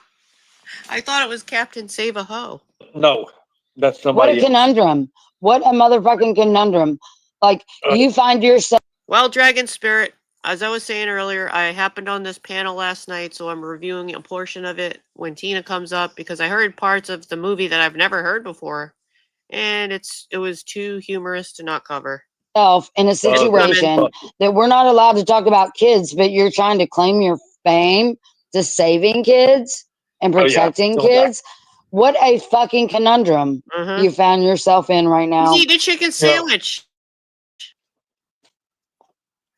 thought it was Captain Save a Ho. No, that's somebody else. What a conundrum. What a motherfucking conundrum. Like, you find yourself. Well, Dragon Spirit, as I was saying earlier, I happened on this panel last night, so I'm reviewing a portion of it when Tina comes up because I heard parts of the movie that I've never heard before, and it was too humorous to not cover. In a situation that we're not allowed to talk about kids, but you're trying to claim your fame to saving kids and protecting kids. What a fucking conundrum you found yourself in right now. Eat a chicken sandwich.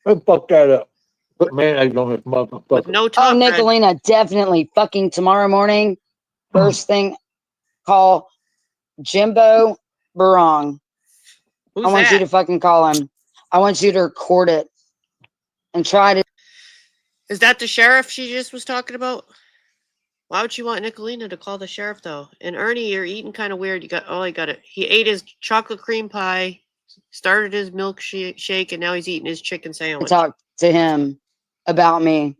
Fuck that up. Put mayonnaise on this motherfucker. With no top Nicolina, definitely fucking tomorrow morning, first thing, call Jimbo Barong. Who's I want you to fucking call him. I want you to record it and try to. Is that the sheriff she just was talking about? Why would she want Nicolina to call the sheriff though? And Ernie, you're eating kind of weird. I got it. He ate his chocolate cream pie, started his milkshake, and now he's eating his chicken sandwich. Talk to him about me.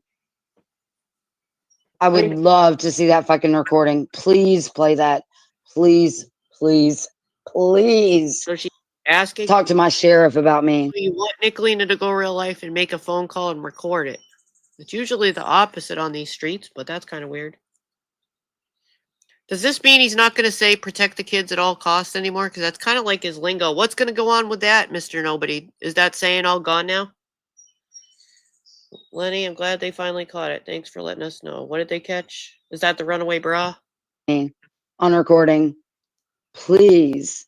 I would love to see that fucking recording. Please play that. Please, please, please. So she's asking. Talk to my sheriff about me. You want Nicolina to go real life and make a phone call and record it. It's usually the opposite on these streets, but that's kind of weird. Does this mean he's not going to say protect the kids at all costs anymore? Because that's kind of like his lingo. What's going to go on with that, Mr. Nobody? Is that saying all gone now? Lenny, I'm glad they finally caught it. Thanks for letting us know. What did they catch? Is that the runaway bra? On recording. Please.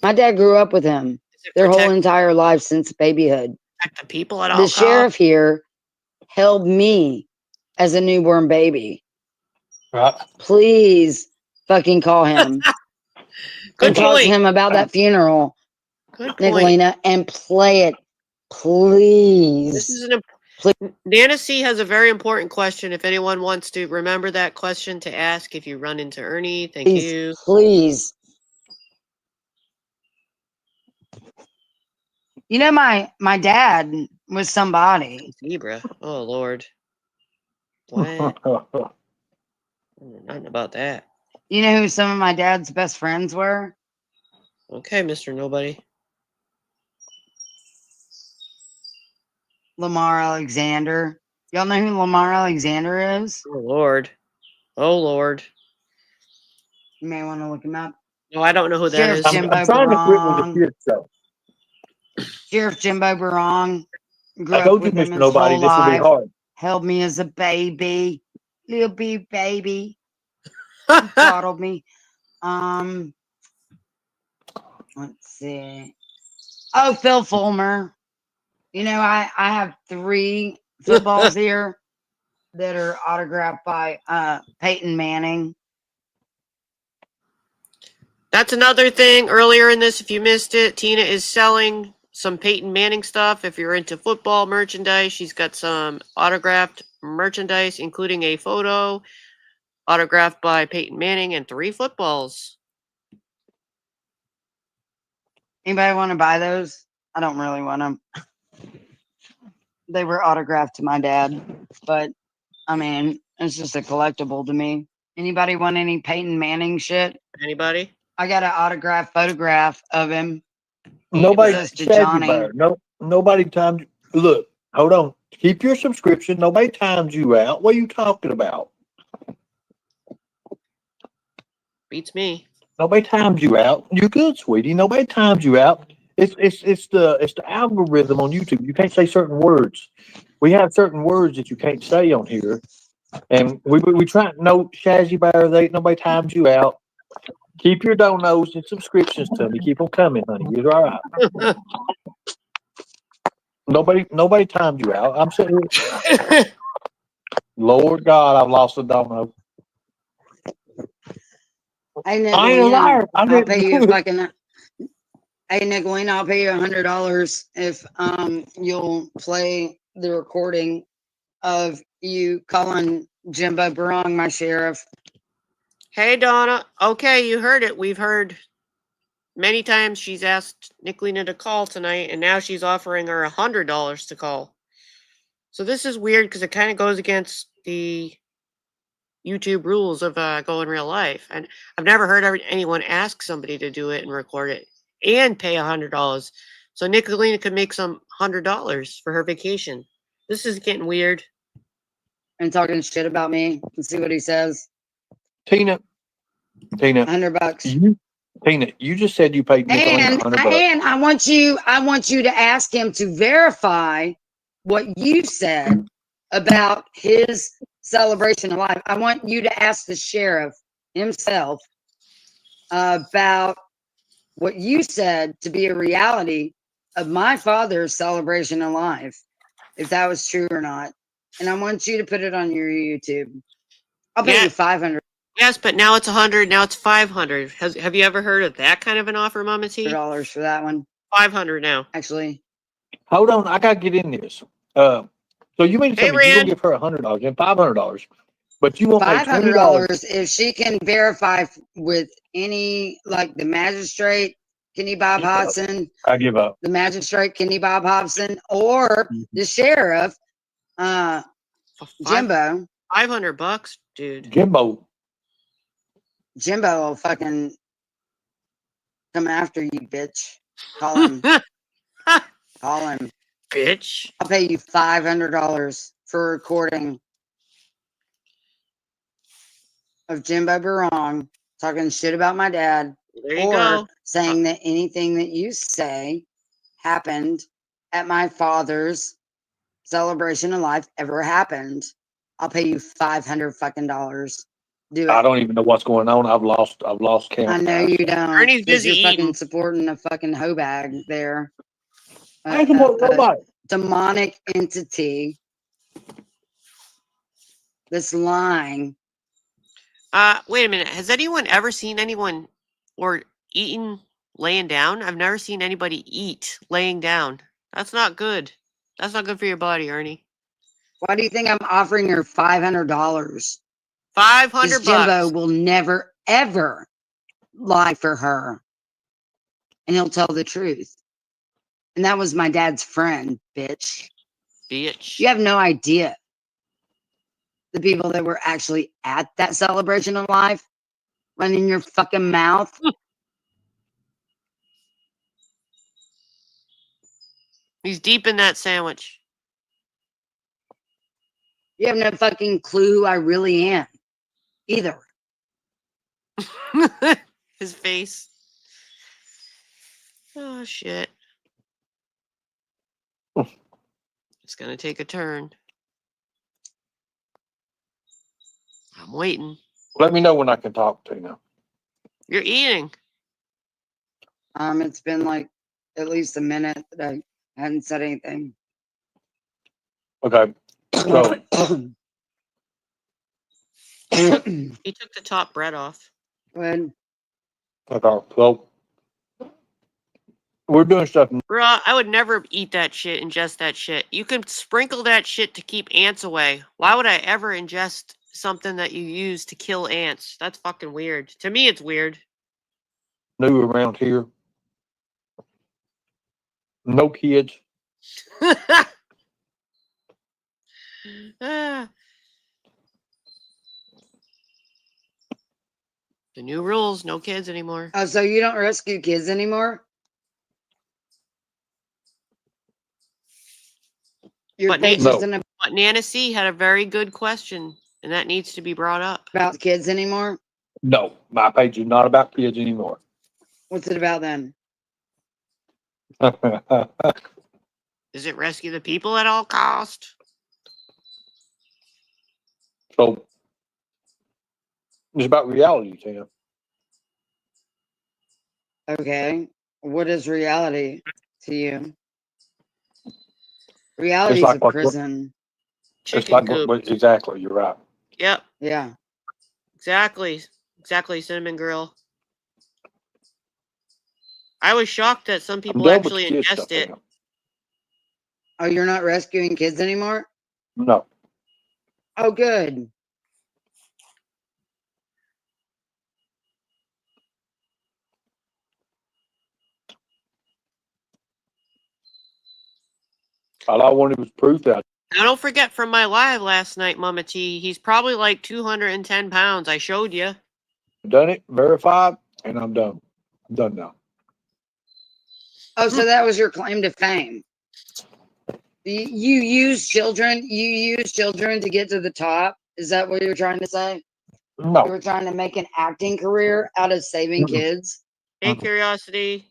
My dad grew up with him their whole entire life since babyhood. Protect the people at all The costs? sheriff here held me as a newborn baby. Right. Please fucking call him. Good Talk to point. him about that funeral, Good point. Nicolina, and play it, please. This is Nana C has a very important question. If anyone wants to remember that question to ask if you run into Ernie, thank you. Please. You know, my dad was somebody. Zebra. Oh Lord. What? Nothing about that. You know who some of my dad's best friends were? Okay, Mr. Nobody. Lamar Alexander. Y'all know who Lamar Alexander is? Oh Lord. Oh Lord. You may want to look him up. No, I don't know who that Sheriff is. Jimbo I'm trying to quit with Barong. the shit show. Sheriff Jimbo Barong. Grew I up told you, with him Mr. his Nobody, whole this will be life. hard. Held me as a baby. Little baby. Coddled me. Let's see. Oh, Phil Fulmer. You know, I have 3 footballs here that are autographed by Peyton Manning. That's another thing earlier in this. If you missed it, Tina is selling some Peyton Manning stuff. If you're into football merchandise, she's got some autographed merchandise, including a photo autographed by Peyton Manning and 3 footballs. Anybody want to buy those? I don't really want them. They were autographed to my dad, but I mean, it's just a collectible to me. Anybody want any Peyton Manning shit? Anybody? I got an autographed photograph of him. Nobody It says to said you Johnny. better. No, nobody timed. Look, hold on. Keep your subscription. Nobody times you out. What are you talking about? Beats me. Nobody times you out. You're good, sweetie. Nobody times you out. It's the algorithm on YouTube. You can't say certain words. We have certain words that you can't say on here, and we try. No, Shazzy Bear, they nobody times you out. Keep your donos and subscriptions to me. Keep them coming, honey. You're all right. Nobody timed you out. I'm sitting here. Lord God, I've lost a dono. Hey, Nicolina, I ain't a liar. I'll pay you fucking. Hey, Nicolina, I'll pay you $100 if you'll play the recording of you calling Jimbo Barong my sheriff. Hey, Donna. Okay, you heard it. We've heard many times she's asked Nicolina to call tonight, and now she's offering her $100 to call. So this is weird because it kind of goes against the YouTube rules of go in real life. And I've never heard anyone ask somebody to do it and record it and pay $100. So Nicolina could make some $100 for her vacation. This is getting weird. And talking shit about me. And see what he says. Tina, $100. Tina, you just said you paid Nicolina $100. And I want you to ask him to verify what you said about his celebration of life. I want you to ask the sheriff himself about what you said to be a reality of my father's celebration of life, if that was true or not. And I want you to put it on your YouTube. I'll pay you $500. Yes, but now it's 100. Now it's 500. Have you ever heard of that kind of an offer, Mama T? $100 for that one. 500 now. Actually, hold on, I gotta get in this. So you mean to tell me you're gonna give her $100 and $500, But you won't pay $20. $500 if she can verify with any, like the magistrate, Kenny Bob Hodson, I give up. the magistrate, Kenny Bob Hobson, or the sheriff, Jimbo. $500, dude. Jimbo. Jimbo will fucking come after you, bitch. Call him. Call him. Bitch. I'll pay you $500 for a recording of Jimbo Barong talking shit about my dad, There you or go. saying that anything that you say happened at my father's celebration of life ever happened. I'll pay you $500 fucking dollars. Do it. I don't even know what's going on. I've lost count. I know you don't. Ernie's 'cause busy you're fucking eating. supporting a fucking hoe bag there. I ain't supporting nobody. Demonic entity that's lying. Wait a minute. Has anyone ever seen anyone or eaten laying down? I've never seen anybody eat laying down. That's not good. That's not good for your body, Ernie. Why do you think I'm offering her $500? $500 Because Jimbo will never, ever lie for her. And he'll tell the truth. And that was my dad's friend, bitch. Bitch. You have no idea the people that were actually at that celebration of life running your fucking mouth. He's deep in that sandwich. You have no fucking clue who I really am either. His face. Oh, shit. It's going to take a turn. I'm waiting. Let me know when I can talk to you. You're eating. It's been like at least a minute that I hadn't said anything. Okay. So He took the top bread off. When okay. So we're doing stuff. Bruh, I would never eat that shit, ingest that shit. You can sprinkle that shit to keep ants away. Why would I ever ingest something that you use to kill ants? That's fucking weird. To me, it's weird. New around here. No kids. Ah. The new rules, no kids anymore. oh, so you don't rescue kids anymore? Your But page No. isn't But Nana C had a very good question, and that needs to be brought up. about kids anymore. No. My page is not about kids anymore. What's it about then? Does it rescue the people at all cost? So it's about reality, Tim. Okay. What is reality to you? Reality is like a what- prison. It's Chicken like coop. exactly. You're right. Yep, Yeah. exactly. Exactly, Cinnamon Girl. I was shocked that some I'm people done with the actually kids ingest stuff. it. Tim. Oh, you're not rescuing kids anymore? No. Oh, good. All I wanted was proof that Now, don't forget from my live last night, Mama T, he's probably like 210 pounds. I showed you. I've done it, verified, and I'm done. I'm done now. Oh, so that was your claim to fame. You use children. You use children to get to the top. Is that what you're trying to say? You No. were trying to make an acting career out of saving Mm-mm. kids. Hey, Curiosity.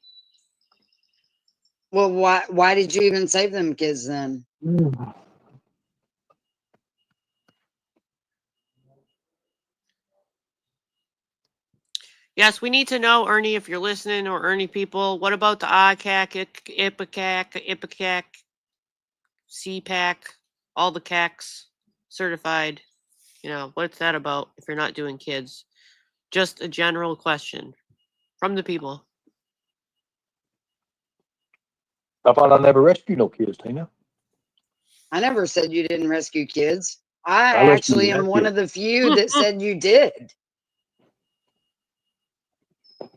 Well, why did you even save them kids then? Yes, we need to know, Ernie, if you're listening, or Ernie people, what about the ICAC, IPAC, CPAC, all the CACs certified? You know, what's that about if you're not doing kids? Just a general question from the people. I thought I never rescued no kids, Tina. I never said you didn't rescue kids. I I'll let actually you am ask one you. of the few that said you did. But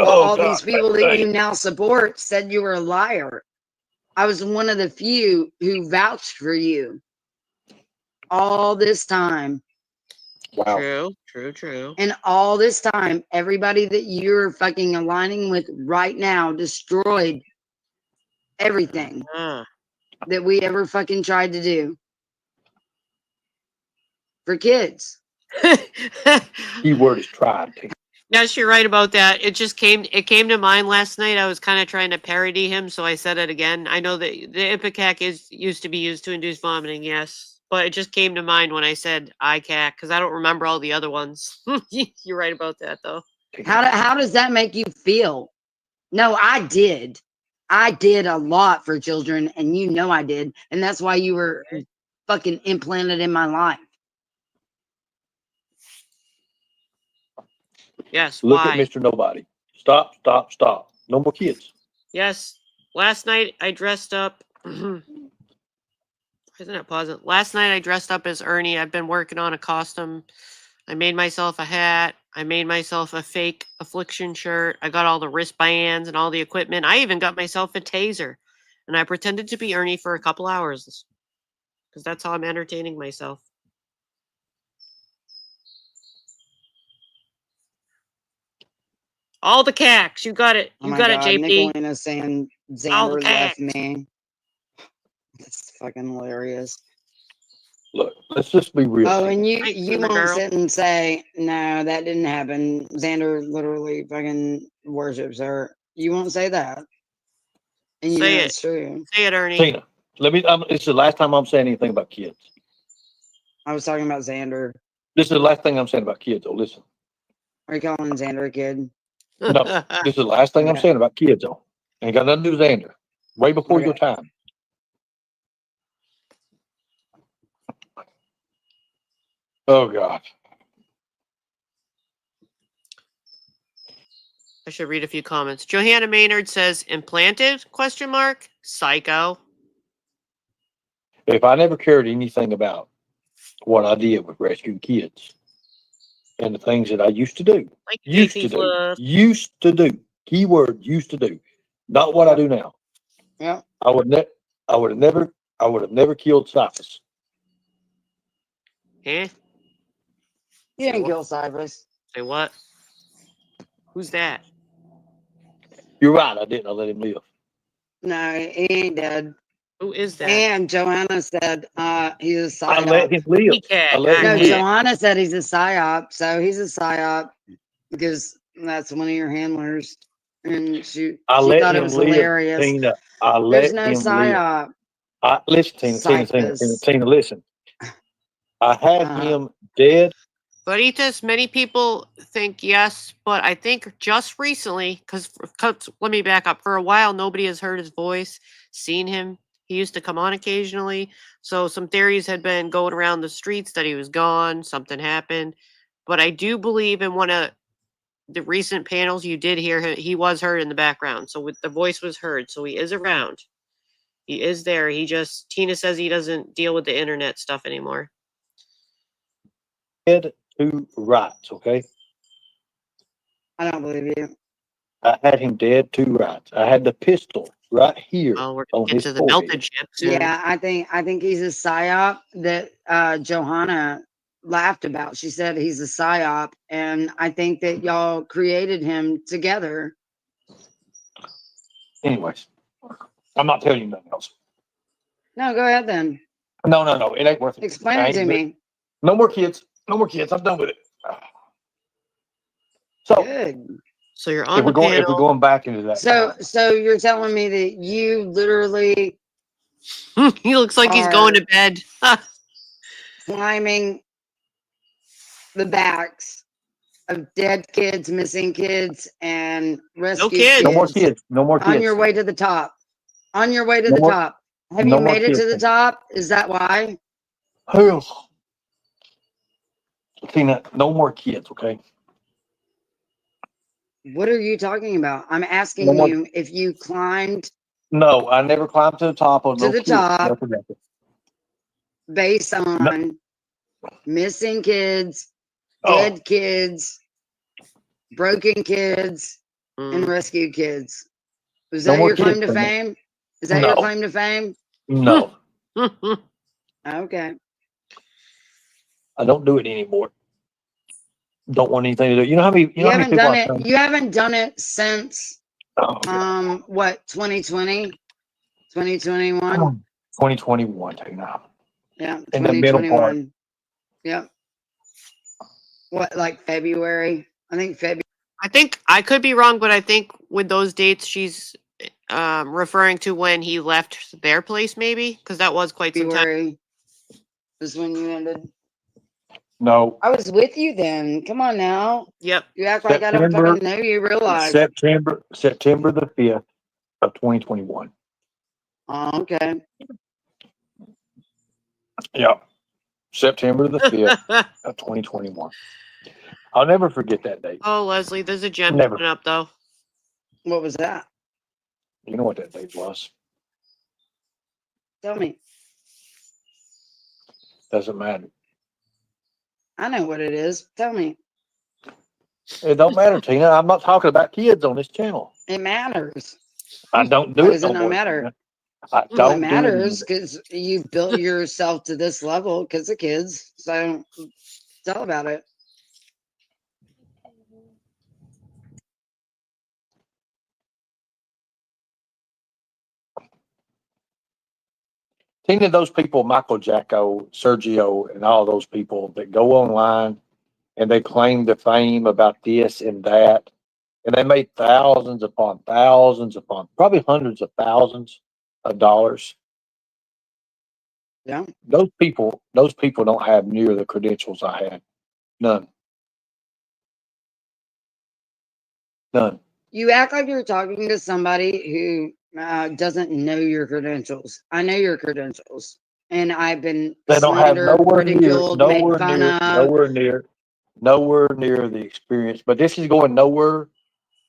Oh all God, these people that dang. you now support said you were a liar. I was one of the few who vouched for you all this time. Wow. True. And all this time, everybody that you're fucking aligning with right now destroyed everything Ah. that we ever fucking tried to do for kids. Keyword is tried. Yes, you're right about that. It came to mind last night. I was kind of trying to parody him, so I said it again. I know that the ipecac used to be used to induce vomiting, yes. But it just came to mind when I said ICAC because I don't remember all the other ones. You're right about that though. How does that make you feel? No, I did. I did a lot for children, and you know I did. And that's why you were fucking implanted in my life. Yes, Look why? at Mr. Nobody. Stop. No more kids. Yes. Last night I dressed up. Isn't it pleasant? Last night I dressed up as Ernie. I've been working on a costume. I made myself a hat. I made myself a fake affliction shirt. I got all the wristbands and all the equipment. I even got myself a taser. And I pretended to be Ernie for a couple hours because that's how I'm entertaining myself. All the cacks. You got it. Oh You my got it, God. JP. Nicolina's saying All the Xander left cacks. me. That's fucking hilarious. Look, let's just be real. Oh, and Hi, you Cougar won't girl. sit and say, no, that didn't happen. Xander literally fucking worships her. You won't say that. And you Say know it. it's true. Say it, Ernie. Tina, it's the last time I'm saying anything about kids. I was talking about Xander. This is the last thing I'm saying about kids. Oh, listen. Are you calling Xander a kid? No, this is the last thing I'm Okay. saying about kids. Oh, ain't got nothing to do with Xander. Way before your Okay. time. Oh God. I should read a few comments. Johanna Maynard says, implanted? ? Psycho. If I never cared anything about what I did with rescuing kids and the things that I used to do, Like JP's love. keyword used to do, not what I do now. Yep. I would have never killed Cyphus. Eh? You didn't what? kill Cyrus. Say what? Who's that? You're right, I didn't. I let him live. No, he ain't dead. Who is that? And Johanna said he's a I let psyop. him live. Cat. I let him No, live. Johanna said he's a psyop. So he's a psyop because that's one of your handlers. And she I let thought it him was live, hilarious. Tina. I There's let no him live. psyop. Listen, Tina, listen. I had Uh-huh. him dead. Baritas, many people think yes, but I think just recently, because let me back up. For a while, nobody has heard his voice, seen him. He used to come on occasionally. So some theories had been going around the streets that he was gone, something happened. But I do believe in one of the recent panels you did hear him, he was heard in the background. So the voice was heard. So he is around. He is there. Tina says he doesn't deal with the internet stuff anymore. Dead to rights, okay? I don't believe you. I had him dead to rights. I had the pistol right here Oh, we're going on to get his to the forehead. melted chip soon. Yeah, I think he's a psyop that Johanna laughed about. She said he's a psyop, and I think that y'all created him together. Anyways, I'm not telling you nothing else. No, go ahead then. No. It ain't worth it. Explain it to me. No more kids. No more kids. I'm done with it. So Good. So you're on if the we're panel. going back into that time, So you're telling me that you literally He looks like he's going to bed. climbing the backs of dead kids, missing kids, and rescued kids. no more kids. No more kids. on your way to the top. On your way to No the more- top. Have no you more made it to kids. the top? Is that why? Tina, no more kids, okay? What are you talking about? I'm asking No more- you if you climbed No, I never climbed to the top of to no the kids. top Never did that. based on Missing kids, Oh, dead kids, broken kids, and Mm. rescued kids. Is no that more your kids claim to for me. fame? Is that your No, claim to fame? no, Okay. I don't do it anymore. Don't want anything to do. You know how many? You You know how many haven't people done I it. come? You haven't done it since Oh, God. what, 2020? 2021? 2021, Tina. Yeah, In the middle part. 2021. Yep. What, like February? I think February. I think I could be wrong, but I think with those dates, she's referring to when he left their place, maybe, because that was quite some time. Is when you ended. No, I was with you then. Come on now. Yep. You act like I don't September, fucking know you real life. September the 5th of 2021. Oh, okay. Yeah, September the 5th of 2021. I'll never forget that date. Oh, Leslie, there's a gem Never. coming up though. What was that? You know what that date was. Tell me. Doesn't matter. I know what it is. Tell me. It don't matter, Tina. I'm not talking about kids on this channel. It matters. I don't Why do it does it no not more, matter? Tina. I Well, it don't do it matters anymore. because you built yourself to this level because of kids. So tell about it. Tina, those people, Michael Jacko, Sergio, and all those people that go online and they claim the fame about this and that, and they made thousands upon thousands upon probably hundreds of thousands of dollars. Yeah. Those people don't have near the credentials I had. None. None. You act like you're talking to somebody who doesn't know your credentials. I know your credentials, and I've been They don't have slandered, ridiculed, made fun of. nowhere near the experience. But this is going nowhere.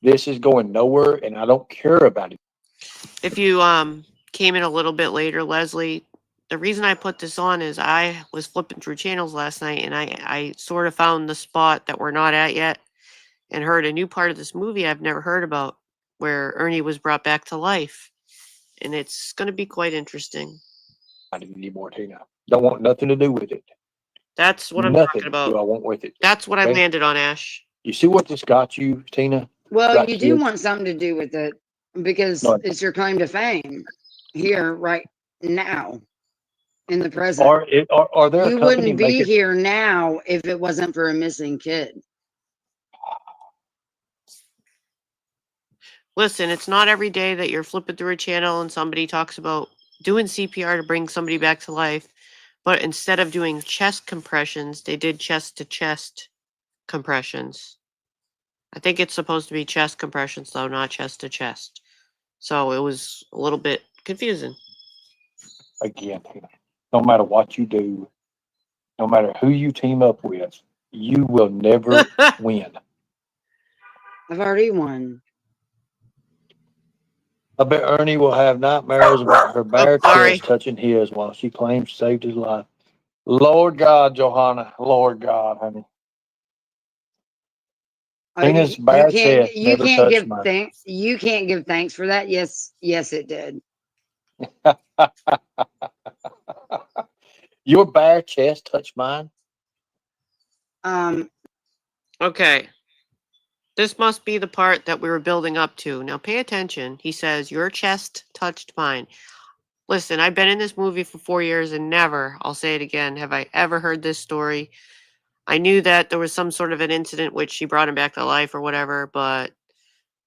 This is going nowhere, and I don't care about it. If you came in a little bit later, Leslie, the reason I put this on is I was flipping through channels last night and I sort of found the spot that we're not at yet and heard a new part of this movie I've never heard about where Ernie was brought back to life. And it's going to be quite interesting. Anymore, Tina. Don't want nothing to do with it. That's what I'm talking Nothing about. do I want with it. That's what I Okay? landed on, Ash. You see what this got you, Tina? Well, Got you do kids? want something to do with it because No. it's your claim to fame here, right now, in the present. Are there a You company wouldn't be making? here now if it wasn't for a missing kid. Listen, it's not every day that you're flipping through a channel and somebody talks about doing CPR to bring somebody back to life. But instead of doing chest compressions, they did chest to chest compressions. I think it's supposed to be chest compressions, though, not chest to chest. So it was a little bit confusing. Again, Tina, no matter what you do, no matter who you team up with, you will never win. I've already won. I bet Ernie will have nightmares about her bare sorry. chest touching his while she claims saved his life. Lord God, Johanna. Lord God, honey. Tina's bare chest You never can't touched give mine. thanks. You can't give thanks for that. Yes, it did. Your bare chest touched mine? Okay. This must be the part that we were building up to. Now pay attention. He says, your chest touched mine. Listen, I've been in this movie for 4 years and never, I'll say it again, have I ever heard this story. I knew that there was some sort of an incident which she brought him back to life or whatever, but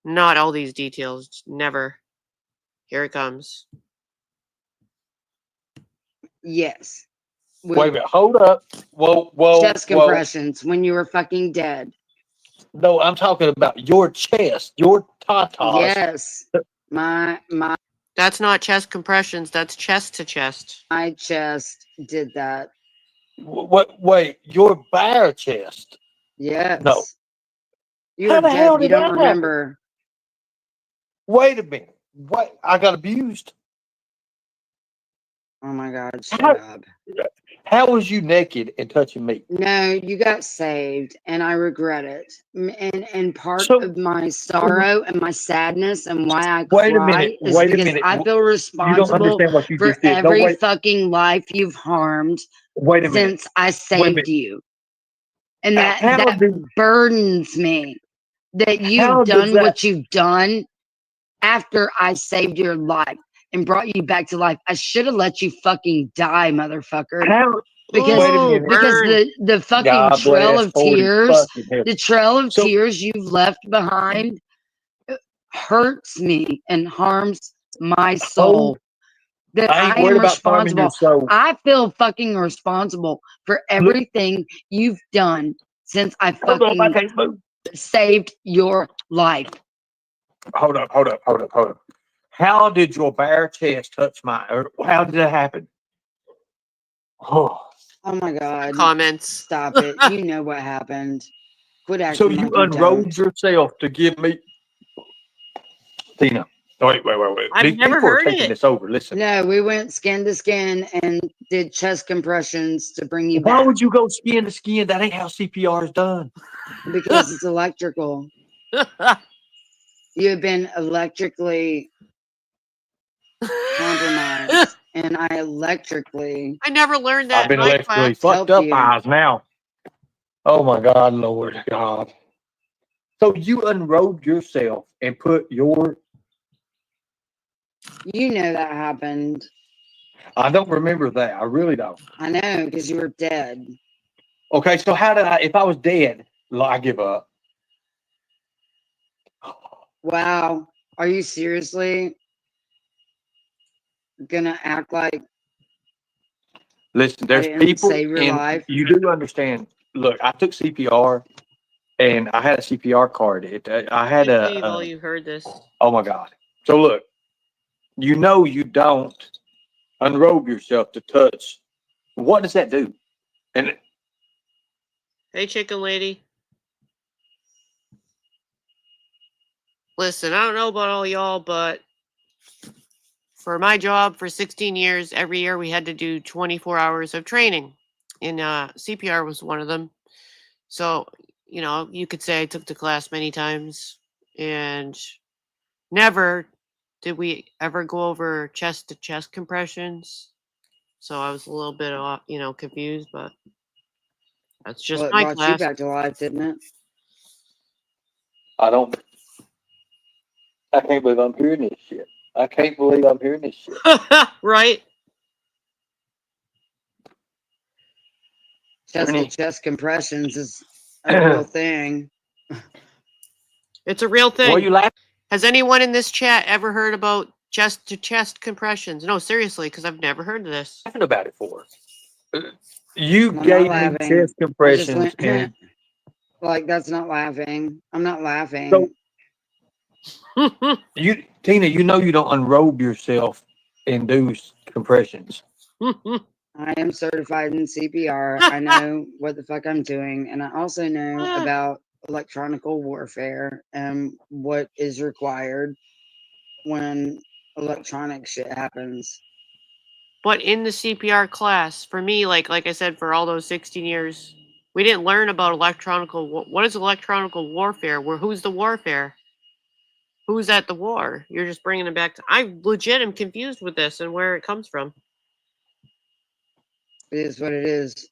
not all these details. Never. Here it comes. Yes. Wait a minute. Hold up. Whoa. Chest compressions when you were fucking dead. No, I'm talking about your chest, your tatas. Yes. My That's not chest compressions. That's chest to chest. my chest did that. Wait, your bare chest? Yes. No. You How were the dead. hell You did that don't happen? remember. Wait a minute. What? I got abused? Oh my God, shut How, up. how was you naked and touching me? No, you got saved, and I regret it. And part So of my sorrow and my sadness and why I wait a cry minute. is Wait a because minute. I feel You don't responsible understand what you for just did. No, every wait. fucking life you've harmed Wait a minute. since I Wait a saved minute. you. And that How did burdens me that you've how does done that? what you've done after I saved your life and brought you back to life. I should have let you fucking die, motherfucker. How? Because Wait a Ooh, minute. burn. the fucking God trail bless of 40 tears, fucking heaven. the trail of So tears you've left behind hurts me and harms my oh, soul. That I ain't I worried am about harming your responsible. soul. I feel fucking responsible for Look, everything you've done since I hold up. I fucking can't move. saved your life. Hold up. Hold up. Hold up. Hold up. How did your bare chest touch my? Or how did that happen? Oh, Oh my God. Comments. Stop it. You know what happened. Quit so acting you like you unrobed don't. yourself to give me, Tina. Wait. I've These never people are heard taking it. this over. Listen. No, we went skin to skin and did chest compressions to bring you Why back would you go skin to skin? That ain't how CPR is done. because it's electrical. You have been electrically compromised, and I electrically I never learned I've that in been my electrically class. fucked help up you. eyes now. Oh my God, Lord God. So you unrobed yourself and put your. You know that happened. I don't remember that. I really don't. I know because you were dead. Okay, so how did I? If I was dead, I give up. Wow. Are you seriously gonna act like Listen, I there's didn't people, save your and life? you do understand. Look, I took CPR, and I had a CPR card. I had Can't a. believe all you heard this. Oh my God. So look, you know you don't unrobe yourself to touch. What does that do? And Hey, chicken lady. Listen, I don't know about all y'all, but for my job for 16 years, every year we had to do 24 hours of training. And CPR was one of them. So, you could say I took the class many times, and never did we ever go over chest to chest compressions. So I was a little bit, confused, but that's just Well, it my brought you class. back to life, didn't it? I don't. I can't believe I'm hearing this shit. I can't believe I'm hearing this shit. Right? Chest to Ernie, chest compressions is a real thing. It's a real what thing. you laughing Has anyone in this chat ever heard about chest to chest compressions? No, seriously, because I've never heard of this. about it for? You I'm not gave me laughing. chest I just compressions, went and like that's not laughing. I'm not so laughing. you, Tina, you know you don't unrobe yourself and do compressions. I am certified in CPR. I know what the fuck I'm doing, and I also know about electronical warfare and what is required when electronic shit happens. But in the CPR class, for me, like I said, for all those 16 years, we didn't learn about what is electronical warfare? Who's the warfare? Who's at the war? You're just bringing it back to. I legit am confused with this and where it comes from. It is what it is.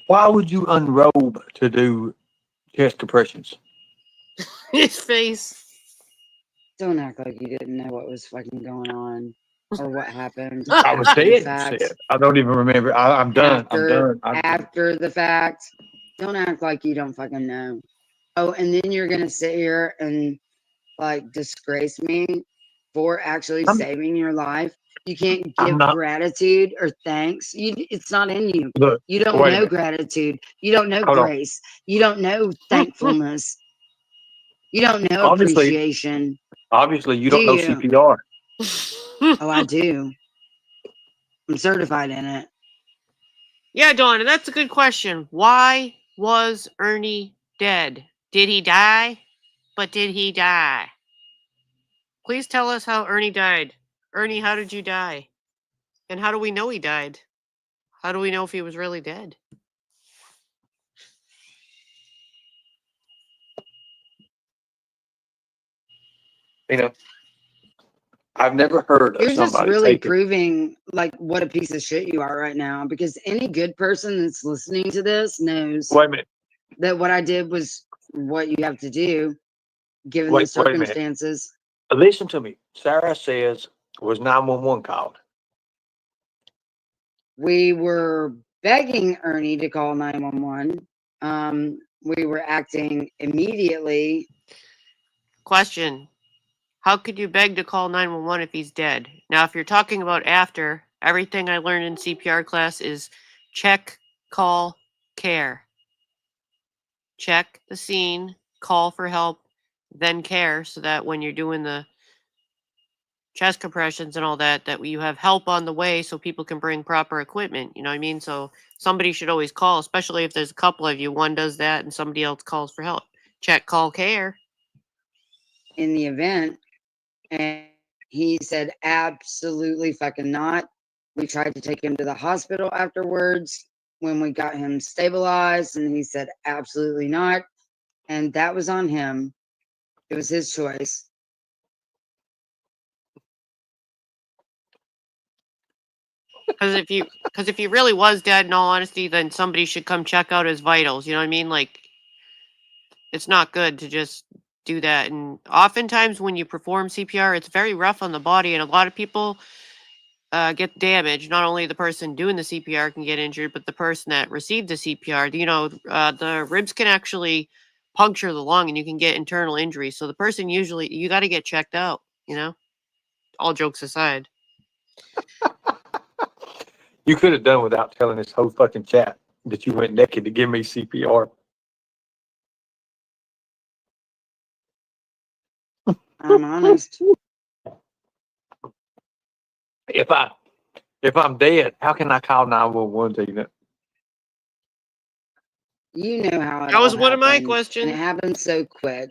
Why would you unrobe to do chest compressions? His face. Don't act like you didn't know what was fucking going on or what happened I was after the dead. fact. Said. I don't even remember. I'm done. I'm done. After the fact, don't act like you don't fucking know. Oh, and then you're gonna sit here and like disgrace me for actually I'm, saving your life. You can't I'm give not. gratitude or thanks. It's not in you. Look, You don't wait a know minute. gratitude. You don't know Hold on. grace. You don't know thankfulness. You don't know Obviously, appreciation. you Do don't know you? CPR. Oh, I do. I'm certified in it. Yeah, Dawn, and that's a good question. Why was Ernie dead? Did he die? But did he die? Please tell us how Ernie died. Ernie, how did you die? And how do we know he died? How do we know if he was really dead? You know, I've never heard of You're just somebody really taking. proving like what a piece of shit you are right now, because any good person that's listening to this knows Wait a minute. that what I did was what you have to do given the Wait a minute. circumstances. Listen to me. Sarah says, was 911 called? We were begging Ernie to call 911. We were acting immediately. Question. How could you beg to call 911 if he's dead? Now, if you're talking about after, everything I learned in CPR class is check, call, care. Check the scene, call for help, then care, so that when you're doing the chest compressions and all that, that you have help on the way so people can bring proper equipment. You know what I mean? So somebody should always call, especially if there's a couple of you. One does that and somebody else calls for help. Check, call, care. In the event, and he said absolutely fucking not. We tried to take him to the hospital afterwards when we got him stabilized, and he said absolutely not, and that was on him. It was his choice. Because if he really was dead, in all honesty, then somebody should come check out his vitals. You know what I mean? Like, it's not good to just do that. And oftentimes when you perform CPR, it's very rough on the body, and a lot of people get damaged. Not only the person doing the CPR can get injured, but the person that received the CPR. You know, the ribs can actually puncture the lung, and you can get internal injuries. So the person usually, you got to get checked out. You know, all jokes aside. You could have done without telling this whole fucking chat that you went naked to give me CPR. I'm honest. If I'm dead, how can I call 911 to you? You know how it That was all one of my happened, and questions. it happened so quick.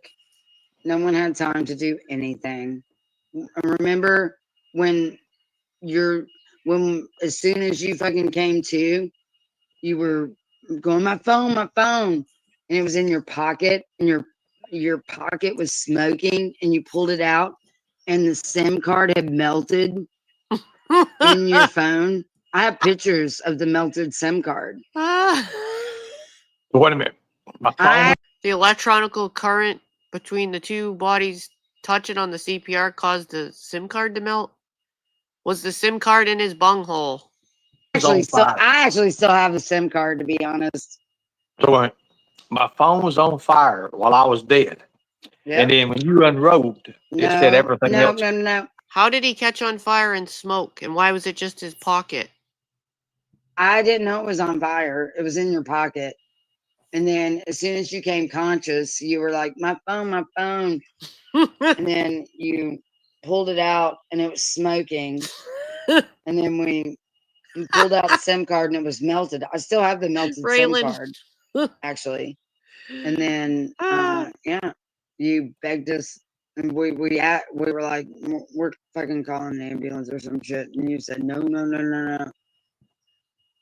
No one had time to do anything. Remember when as soon as you fucking came to, you were going, my phone, and it was in your pocket, and your pocket was smoking, and you pulled it out, and the SIM card had melted in your phone. I have pictures of the melted SIM card. Wait a minute. My phone. The electronical current between the two bodies touching on the CPR caused the SIM card to melt? Was the SIM card in his bunghole? I actually still have the SIM card, to be honest. So my phone was on fire while I was dead. Yep. And then when you unrobed, it said everything else. No. How did he catch on fire and smoke? And why was it just his pocket? I didn't know it was on fire. It was in your pocket. And then as soon as you came conscious, you were like, my phone. And then you pulled it out and it was smoking. And then we pulled out the SIM card and it was melted. I still have the melted Raylan. SIM card, actually. And then, yeah, you begged us, and we were like, we're fucking calling the ambulance or some shit. And you said, no.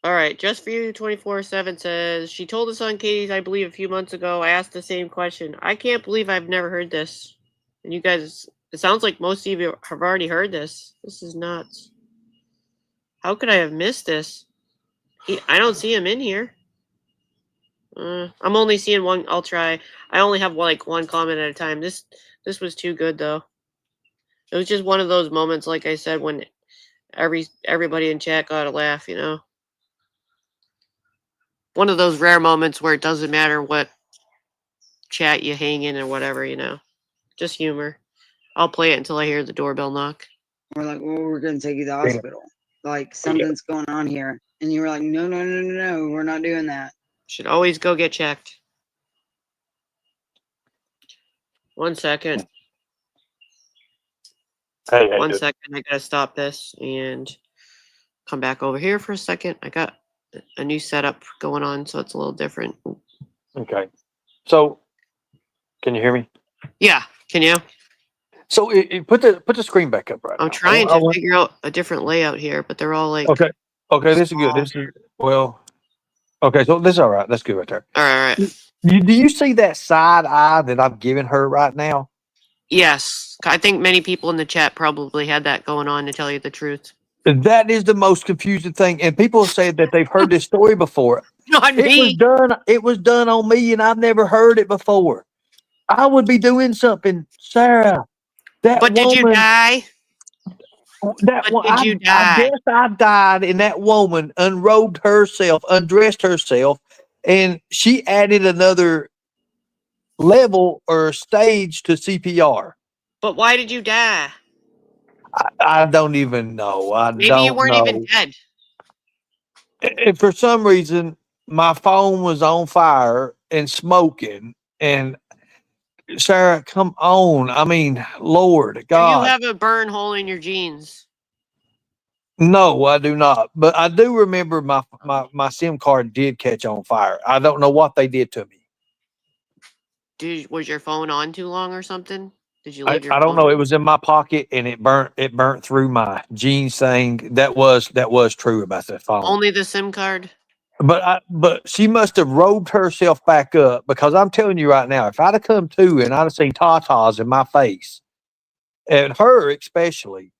All right, just for you, 24/7 says, she told us on Katie's, I believe, a few months ago. I asked the same question. I can't believe I've never heard this. And you guys, it sounds like most of you have already heard this. This is nuts. How could I have missed this? I don't see him in here. I'm only seeing one. I'll try. I only have one comment at a time. This was too good, though. It was just one of those moments, like I said, when everybody in chat got a laugh, you know? One of those rare moments where it doesn't matter what chat you hang in or whatever, you know? Just humor. I'll play it until I hear the doorbell knock. We're like, well, we're going to take you to the hospital. Like, something's going on here. And you were like, no, we're not doing that. Should always go get checked. 1 second. Hey, 1 second. I gotta stop this and come back over here for a second. I got a new setup going on, so it's a little different. Okay. So, can you hear me? Yeah. Can you? So put the screen back up right I'm now. trying to figure out a different layout here, but they're all like. Okay. Okay, this is good. This is well. Okay, so this is all right. That's good right there. All right. Do you see that side eye that I'm giving her right now? Yes, I think many people in the chat probably had that going on. To tell you the truth, That is the most confusing thing, and people said that they've heard this story before. not me. It was done on me, and I've never heard it before. I would be doing something, Sarah. That But did you woman, die? that But one, did you I die? guess I died, and that woman unrobed herself, undressed herself, and she added another level or stage to CPR. But why did you die? I don't even know. I Maybe you don't weren't even know. dead. And for some reason, my phone was on fire and smoking. And Sarah, come on. I mean, Lord Do you God. have a burn hole in your jeans? No, I do not. But I do remember my SIM card did catch on fire. I don't know what they did to me. Was your phone on too long or something? Did you I, leave your I don't phone? know. It was in my pocket and it burnt through my jeans thing. That was true about that phone. Only the SIM card? But she must have robed herself back up, because I'm telling you right now, if I'd have come to and I'd have seen tatas in my face, and her especially,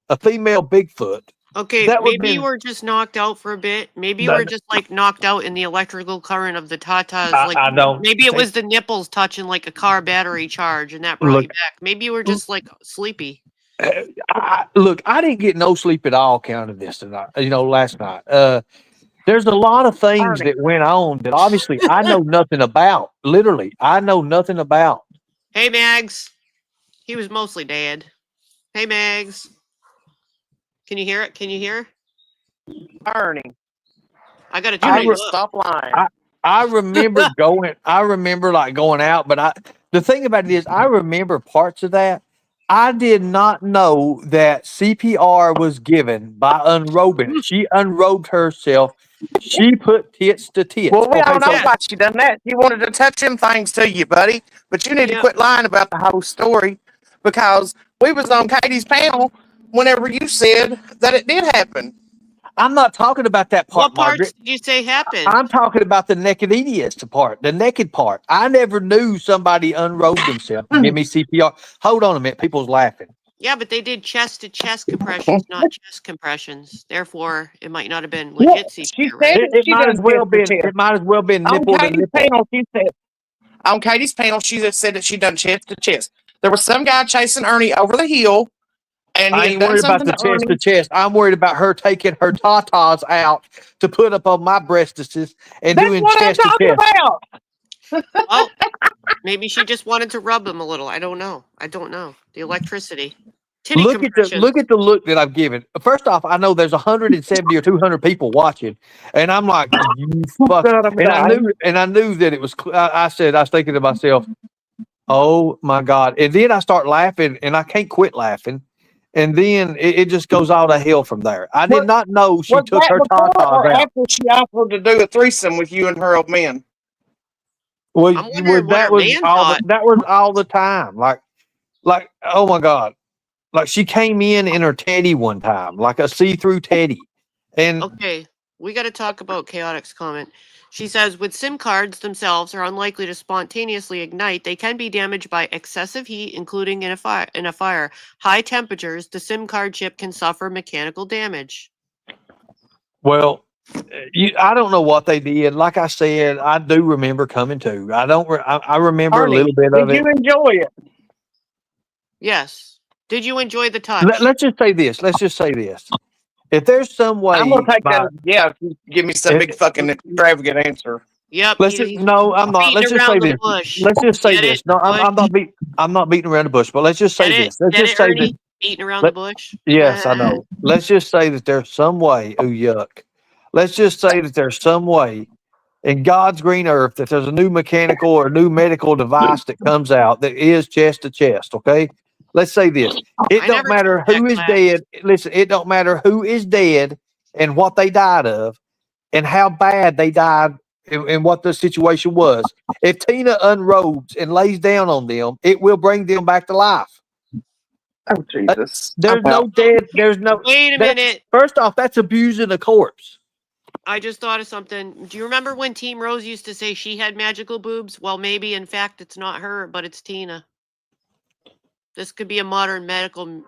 a female Bigfoot, Okay, that would maybe you been were just knocked out for a bit. Maybe you that, were just like knocked out in the electrical current of the tatas. I, Like I don't maybe it see, was the nipples touching like a car battery charge and that brought look. you back. Maybe you were just like sleepy. Look, I didn't get no sleep at all counting this tonight. Last night. There's a lot of things Parody. that went on that obviously I know nothing about. Literally, I know nothing about. Hey Mags. He was mostly dead. Hey Mags. Can you hear it? Can you hear? Ernie, I gotta I turn you you need re- to up. stop lying. I remember going. I remember like going out, but the thing about it is, I remember parts of that. I did not know that CPR was given by unrobing. She unrobed herself. She put tits to tits. Well, we all know So Yeah. why she done that. She wanted to touch them things to you, buddy. But you need to Yep. quit lying about the whole story, because we was on Katie's panel whenever you said that it did happen. I'm not talking about that part, What parts Margaret. did you say happened? I'm talking about the nakedest part, the naked part. I never knew somebody unrobed themselves to give me CPR. Hold on a minute. People's laughing. Yeah, but they did chest to chest compressions, not chest compressions. Therefore, it might not have been legit She CPR, said right? that It she might done as well chest to been. chest. It might as well been On nipple to Katie's nipple. panel, she said. On Katie's panel, she just said that she done chest to chest. There was some guy chasing Ernie over the hill, and he I had ain't done worried about something the to chest to Ernie. chest. I'm worried about her taking her tatas out to put up on my breastises and That's doing what I'm chest to talking chest. about. Well, maybe she just wanted to rub him a little. I don't know. The electricity. Titty compressions. Look at the look that I've given. First off, I know there's 170 or 200 people watching, and I'm like, you fuck. Son of a And gun. I knew that it was. I said, I was thinking to myself, oh my god! And then I start laughing, and I can't quit laughing. And then it just goes all to hell from there. I did Was, not know she was took that her before tatas or out. after she offered to do a threesome with you and her old man? Well, I'm wondering what that her was man all. thought. That was all the time. Like, oh my god! Like she came in her teddy one time, like a see-through teddy, and Okay, we got to talk about Chaotic's comment. She says, with SIM cards themselves are unlikely to spontaneously ignite. They can be damaged by excessive heat, including in a fire. High temperatures, the SIM card chip can suffer mechanical damage. well, I don't know what they did. Like I said, I do remember coming to. I remember a Ernie, little bit did of it. you enjoy it? Yes. Did you enjoy the touch? Let's just say this. Let's just say this. If there's some I'm way, gonna take that. Yeah, if you give me some if, big fucking extravagant answer. Yep. no, I'm not. Let's Beating just say around the this. bush. Let's just say Get it? this. No, I'm Bush? not I'm not beating around the bush. But let's just say Get it? this. Let's Get just it, say that. Ernie? Beating around the bush? Yes, I know. Let's just say that there's some way. Oh, yuck. Let's just say that there's some way in God's green earth that there's a new mechanical or a new medical device that comes out that is chest to chest. Okay. Let's say this. It I don't never took matter that who is class. dead. Listen, it don't matter who is dead and what they died of and how bad they died and what the situation was. If Tina unrobes and lays down on them, it will bring them back to life. Oh, Jesus. There's I'm no out. dead. There's no. Wait a minute. First off, that's abusing a corpse. I just thought of something. Do you remember when Team Rose used to say she had magical boobs? Well, maybe in fact it's not her, but it's Tina. This could be a modern medical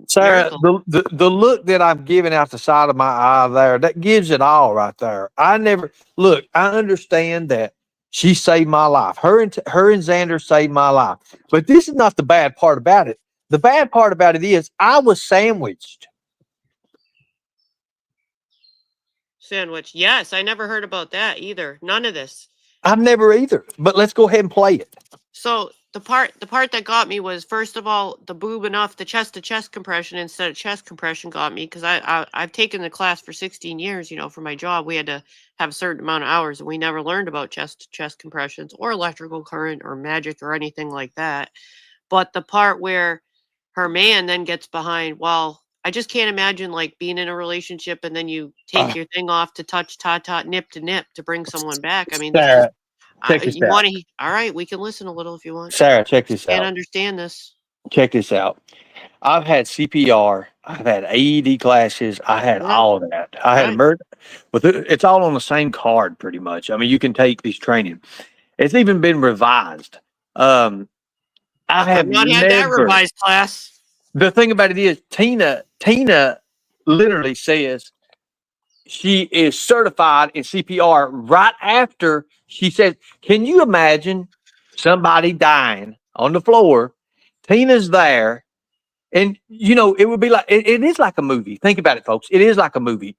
Sarah, miracle. the look that I'm giving out the side of my eye there, that gives it all right there. I understand that she saved my life. Her and Xander saved my life. But this is not the bad part about it. The bad part about it is I was sandwiched. Sandwich. Yes, I never heard about that either. None of this. I've never either. But let's go ahead and play it. So the part that got me was, first of all, the boob enough, the chest to chest compression instead of chest compression got me, because I've taken the class for 16 years. For my job we had to have a certain amount of hours, and we never learned about chest to chest compressions or electrical current or magic or anything like that. But the part where her man then gets behind, well, I just can't imagine like being in a relationship and then you take your thing off to touch, nip to nip to bring someone back. I mean, this Sarah, is, check this you out. want to, all right, we can listen a little if you want. Sarah, check this Can't out. understand this. Check this out. I've had CPR. I've had AED classes. I had Yeah. all of that. I had Right. but it's all on the same card, pretty much. I mean, you can take these training. It's even been revised. I have I've not had that never. revised class. The thing about it is, Tina literally says she is certified in CPR right after she said, "Can you imagine somebody dying on the floor? Tina's there." And it would be like it is like a movie. Think about it, folks. It is like a movie.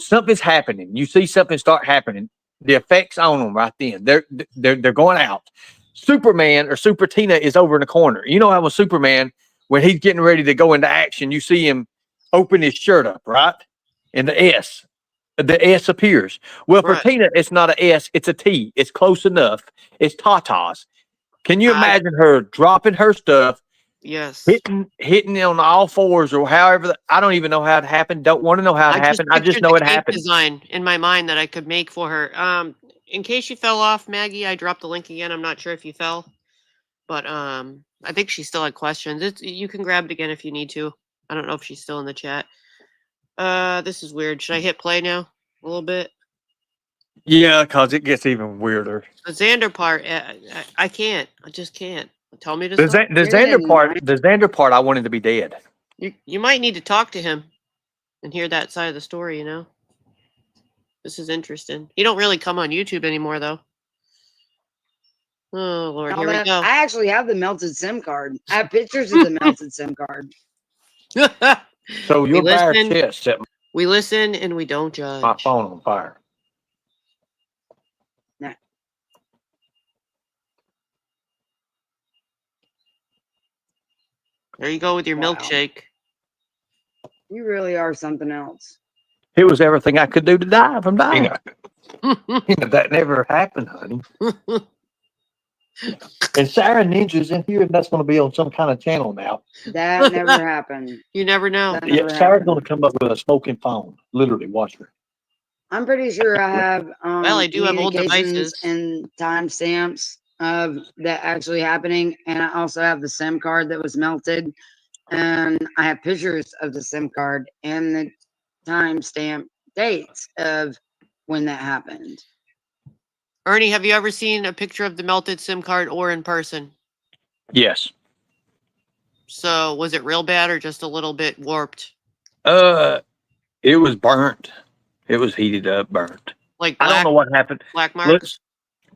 Something's happening. You see something start happening. The effects on them right then. They're going out. Superman or Super Tina is over in the corner. You know how with Superman, when he's getting ready to go into action, you see him open his shirt up, right? And the S appears. Well, for Right. Tina, it's not a S, it's a T. It's close enough. It's Tata's. Can you imagine her dropping her stuff? Yes. Hitting on all fours or however. I don't even know how it happened. Don't want to know how it happened. I just pictured know the it cape happened. design in my mind that I could make for her. In case you fell off, Maggie, I dropped the link again. I'm not sure if you fell, but I think she still had questions. You can grab it again if you need to. I don't know if she's still in the chat. This is weird. Should I hit play now? A little bit. Yeah, because it gets even weirder. The Xander part, I can't. I just can't. Tell me to The stop. Xander part, I wanted to be dead. You might need to talk to him and hear that side of the story. This is interesting. You don't really come on YouTube anymore, though. Oh Lord, here we go. I actually have the melted SIM card. I have pictures of the melted SIM card. So your bare chest set We listen and we don't judge. my phone on fire. Nah. There you go with your Wow. milkshake. You really are something else. It was everything I could do to die from dying. That never happened, honey. And Sarah Ninja's in here, and that's going to be on some kind of channel now. That never happened. You never know. That Yeah, never Sarah's happened. going to come up with a smoking phone. Literally, watch her. I'm pretty sure I have Well, I do have old communications devices. and timestamps of that actually happening, and I also have the SIM card that was melted, and I have pictures of the SIM card and the timestamp dates of when that happened. Ernie, have you ever seen a picture of the melted SIM card or in person? Yes. So was it real bad or just a little bit warped? It was burnt. It was heated up, burnt. Like I don't know what happened. black marks?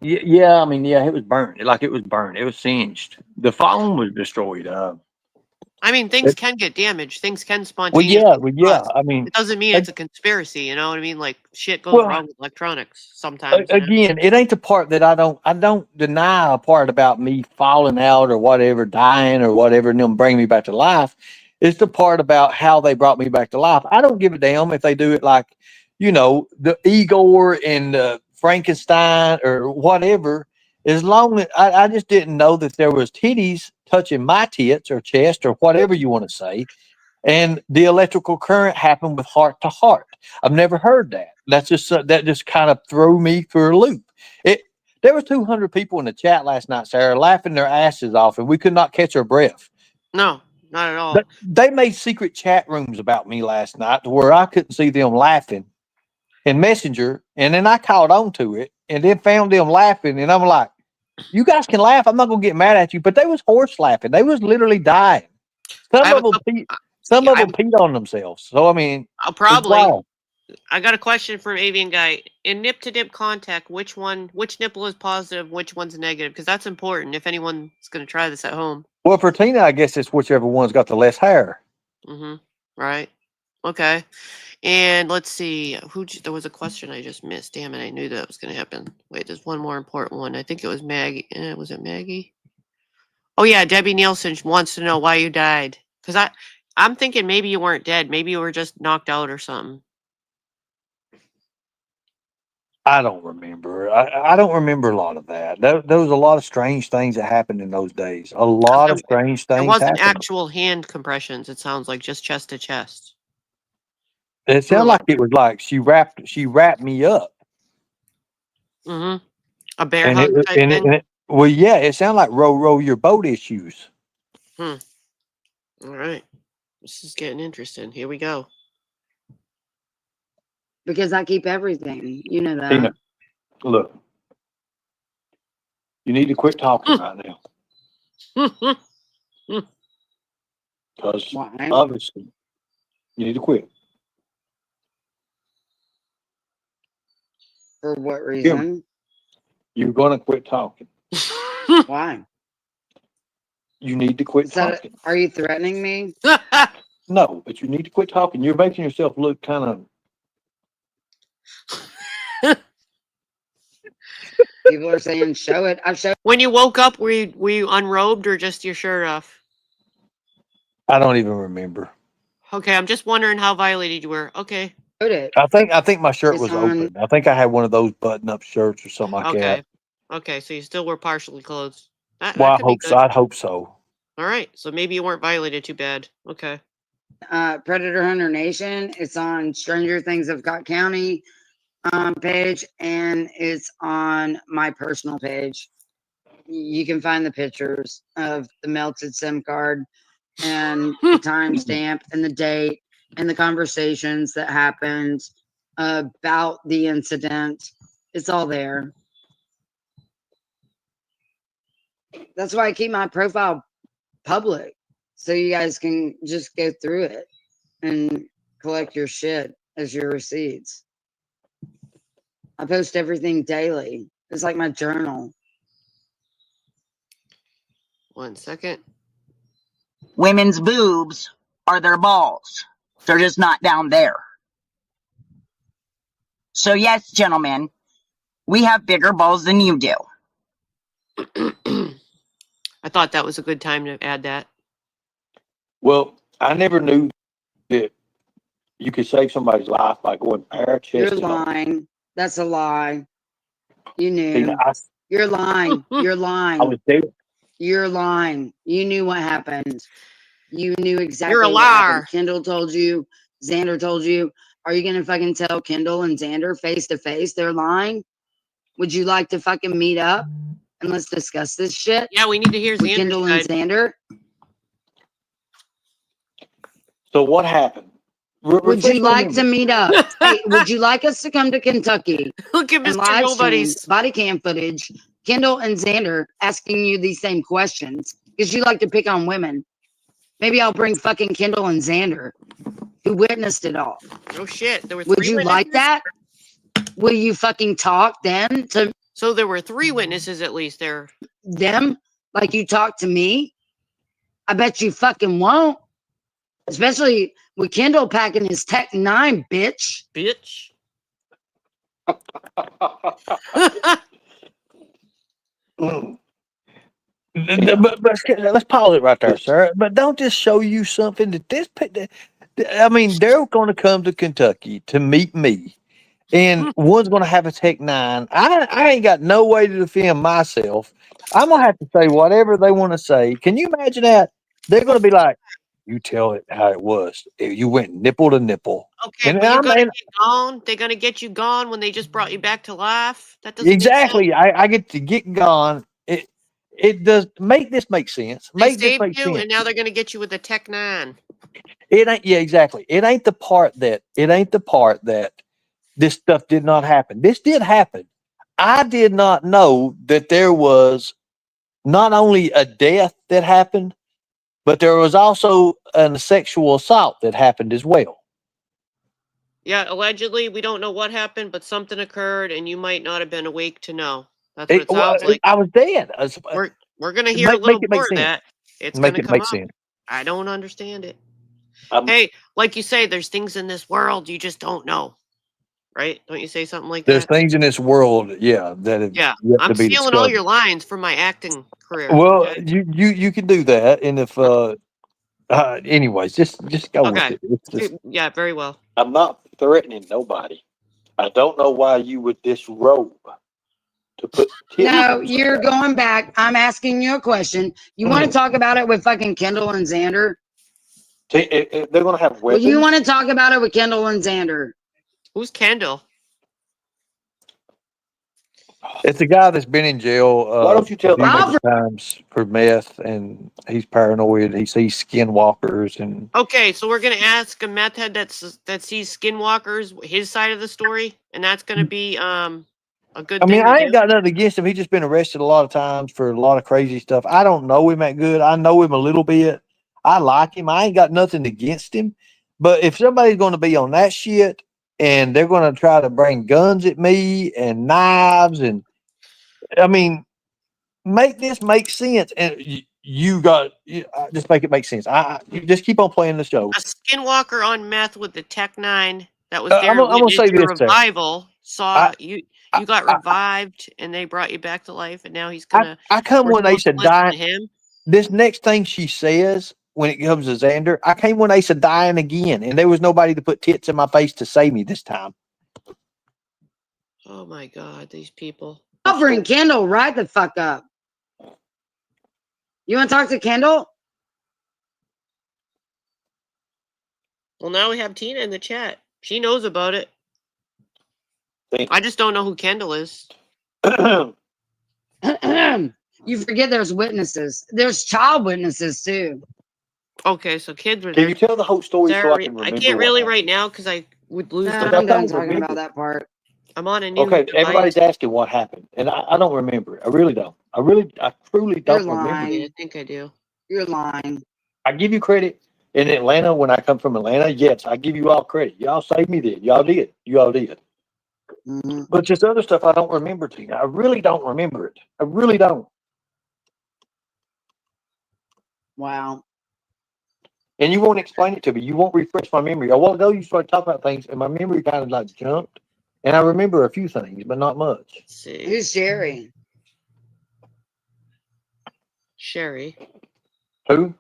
Yeah, I mean, yeah, it was burnt. It was burnt. It was singed. The phone was destroyed. I mean, things can get damaged. Things can spontaneously. Yeah. I mean, it doesn't mean it's a conspiracy. You know what I mean? Like shit goes wrong with electronics sometimes. again, it ain't the part that I don't deny a part about me falling out or whatever, dying or whatever, and them bring me back to life. It's the part about how they brought me back to life. I don't give a damn if they do it like, the Igor and Frankenstein or whatever. As long as I just didn't know that there was titties touching my tits or chest or whatever you want to say, and the electrical current happened with heart to heart. I've never heard that. That just kind of threw me for a loop. There were 200 people in the chat last night, Sarah, laughing their asses off, and we could not catch our breath. No, not at all. They made secret chat rooms about me last night to where I couldn't see them laughing in Messenger, and then I caught on to it, and then found them laughing, and I'm like, "You guys can laugh. I'm not gonna get mad at you." But they was horse laughing. They was literally dying. I Some have of a them, couple, some yeah, of them peed on themselves. So I mean, I'll it's probably. wild. I got a question from Avian Guy. In nip to nip contact, which nipple is positive, which one's negative? Because that's important if anyone's going to try this at home. Well, for Tina, I guess it's whichever one's got the less hair. Mm-hmm. Right. Okay. And let's see. There was a question I just missed. Damn it! I knew that was going to happen. Wait, there's one more important one. I think it was Maggie. Was it Maggie? Oh yeah, Debbie Nielsen wants to know why you died. Because I'm thinking maybe you weren't dead. Maybe you were just knocked out or something. I don't remember. I don't remember a lot of that. There was a lot of strange things that happened in those days. A lot of strange It things wasn't happened. actual hand compressions. It sounds like just chest to chest. It sounded like it was like she wrapped me up. Mm-hmm. A bear hug type thing. Well, yeah, it sounded like row your boat issues. All right. This is getting interesting. Here we go. Because I keep everything. You know that. Tina, look, you need to quit talking right now because Why? obviously you need to quit. For what reason? You're going to quit talking. Why? You need to quit talking. Are you threatening me? No, but you need to quit talking. You're making yourself look kind of. People are saying, show it. I've showed. When you woke up, were you unrobed or just your shirt off? I don't even remember. Okay, I'm just wondering how violated you were. Okay. It. I think my shirt was open. I think I had one of those button-up shirts or something like that. Okay, so you still were partially clothed. Well, I hope so. I'd hope so. All right, so maybe you weren't violated too bad. Okay. Predator Hunter Nation. It's on Stranger Things of Cott County page, and it's on my personal page. You can find the pictures of the melted SIM card and the timestamp and the date and the conversations that happened about the incident. It's all there. That's why I keep my profile public, so you guys can just go through it and collect your shit as your receipts. I post everything daily. It's like my journal. 1 second. Women's boobs are their balls. They're just not down there. So yes, gentlemen, we have bigger balls than you do. I thought that was a good time to add that. Well, I never knew that you could save somebody's life by going bare chest. You're lying. That's a lie. You knew. Tina, You're lying. You're lying. I was there. You're lying. You knew what happened. You knew exactly. You're a what liar. happened. Kendall told you. Xander told you. Are you gonna fucking tell Kendall and Xander face to face they're lying? Would you like to fucking meet up and let's discuss this shit? Yeah, we need to hear Xander's Kendall and Xander. So what happened? Would you like to meet up? Hey, would you like us to come to Kentucky? Look at and Mr. live Nobody's stream body cam footage? Kendall and Xander asking you these same questions because you like to pick on women. Maybe I'll bring fucking Kendall and Xander, who witnessed it all. Oh shit! There were. Would you like that? Will you fucking talk then to? So there were 3 witnesses at least there. Them like you talk to me? I bet you fucking won't. Especially with Kendall packing his Tech 9, bitch. Bitch. But let's pause it right there, sir. But don't just show you something that I mean, they're going to come to Kentucky to meet me, and one's going to have a Tech 9. I ain't got no way to defend myself. I'm going to have to say whatever they want to say. Can you imagine that? They're going to be like, you tell it how it was. You went nipple to nipple. Okay, and but you're going to get gone. They're going to get you gone when they just brought you back to life. That doesn't exactly. I get to get gone. It does make this make sense. They Make this saved make you, sense. and now they're going to get you with the Tech 9. It ain't, yeah, exactly. It ain't the part that this stuff did not happen. This did happen. I did not know that there was not only a death that happened, but there was also a sexual assault that happened as well. Yeah, allegedly, we don't know what happened, but something occurred, and you might not have been awake to know. That's what it sounds like. I was dead. We're going to hear a little Make it make more of sense. that. It's going Make to it come make up. sense. I don't understand it. Um, Hey, like you say, there's things in this world you just don't know, right? Don't you say something like There's that? things in this world, yeah, that have Yeah, yet I'm to be stealing all discovered. your lines from my acting career. Well, Okay. you can do that, and if anyways, just go with Okay. it. It's just Yeah, very well. I'm not threatening nobody. I don't know why you would disrobe to put tips No, on you're somebody. going back. I'm asking you a question. You want to talk about it with fucking Kendall and Xander? See, if they're gonna have Well, you weapons. want to talk about it with Kendall and Xander? Who's Kendall? It's a guy that's been in jail. Why don't you tell few the different times for meth, and he's paranoid. He sees skinwalkers, and Okay, so we're gonna ask a meth head that sees skinwalkers his side of the story, and that's gonna be a good I mean, thing to I do. ain't got nothing against him. He's just been arrested a lot of times for a lot of crazy stuff. I don't know him that good. I know him a little bit. I like him. I ain't got nothing against him. But if somebody's going to be on that shit and they're going to try to bring guns at me and knives, and I mean, make this make sense. And just make it make sense. You just keep on playing the show. A skinwalker on meth with the Tech 9 that was there I'm and gonna say witnessed your this, Sarah. revival saw you. I, You got I, revived, and they brought you back to life, and now he's I, gonna. I come We're when they supposed to said listen die. to him. This next thing she says when it comes to Xander, I came when they said dying again, and there was nobody to put tits in my face to save me this time. Oh my God, these people. offering Kendall right the fuck up. You want to talk to Kendall? Well, now we have Tina in the chat. She knows about it. See? I just don't know who Kendall is. You forget there's witnesses. There's child witnesses too. Okay, so kids were Can there. you tell the whole story so I Sorry, can I remember? can't what really happened? right now because I would lose No, the. I'm done don't talking remember. about that part. I'm on a new Okay, device. everybody's asking what happened, and I don't remember. I really don't. I truly You're don't remember. lying. Yeah, I think I do. You're lying. I give you credit. In Atlanta, when I come from Atlanta, yes, I give you all credit. Y'all saved me then. Y'all did. You all did. Mm-hmm. But just other stuff I don't remember, Tina. I really don't remember it. I really don't. Wow. And you won't explain it to me. You won't refresh my memory. A while ago, you started talking about things, and my memory kind of like jumped. And I remember a few things, but not much. Let's see. Who's Jerry? Sherry. Who?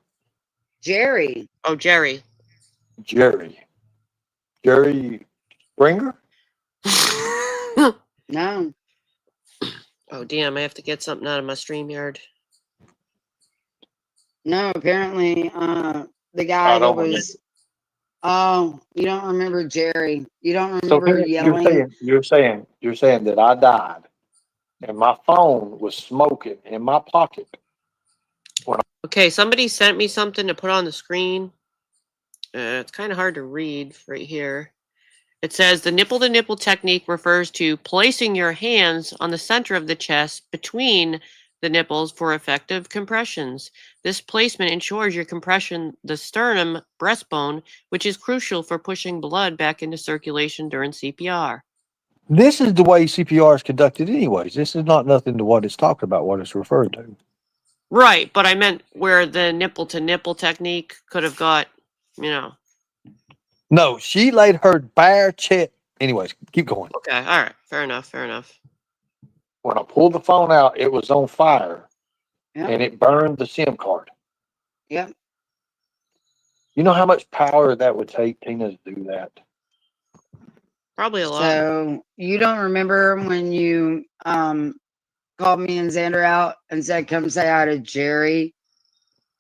Jerry. Oh, Jerry. Jerry. Jerry Springer? No. Oh, damn. I have to get something out of my StreamYard. No, apparently the guy I that don't was you don't remember Jerry. You don't So remember yelling. you're saying that I died, and my phone was smoking in my pocket. Okay, somebody sent me something to put on the screen. It's kind of hard to read right here. It says the nipple to nipple technique refers to placing your hands on the center of the chest between the nipples for effective compressions. This placement ensures your compression the sternum breastbone, which is crucial for pushing blood back into circulation during CPR. This is the way CPR is conducted, anyways. This is not nothing to what it's talking about, what it's referred to. Right, but I meant where the nipple to nipple technique could have got, you know. No, she laid her bare chest. Anyways, keep going. Okay, all right, fair enough, fair enough. When I pulled the phone out, it was on fire, Yep. and it burned the SIM card. Yep. You know how much power that would take, Tina, to do that? Probably a lot. So you don't remember when you called me and Xander out and said, come say hi to Jerry.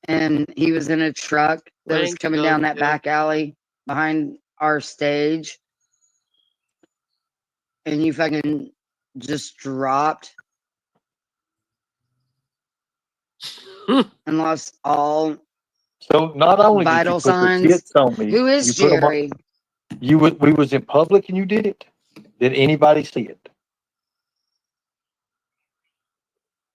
And he was in a truck that was Wanting to coming go down that to- back alley behind our stage. And you fucking just dropped. and lost all So not only did you vital put the signs. tits on me, Who is you put them on. Jerry? We was in public and you did it. Did anybody see it?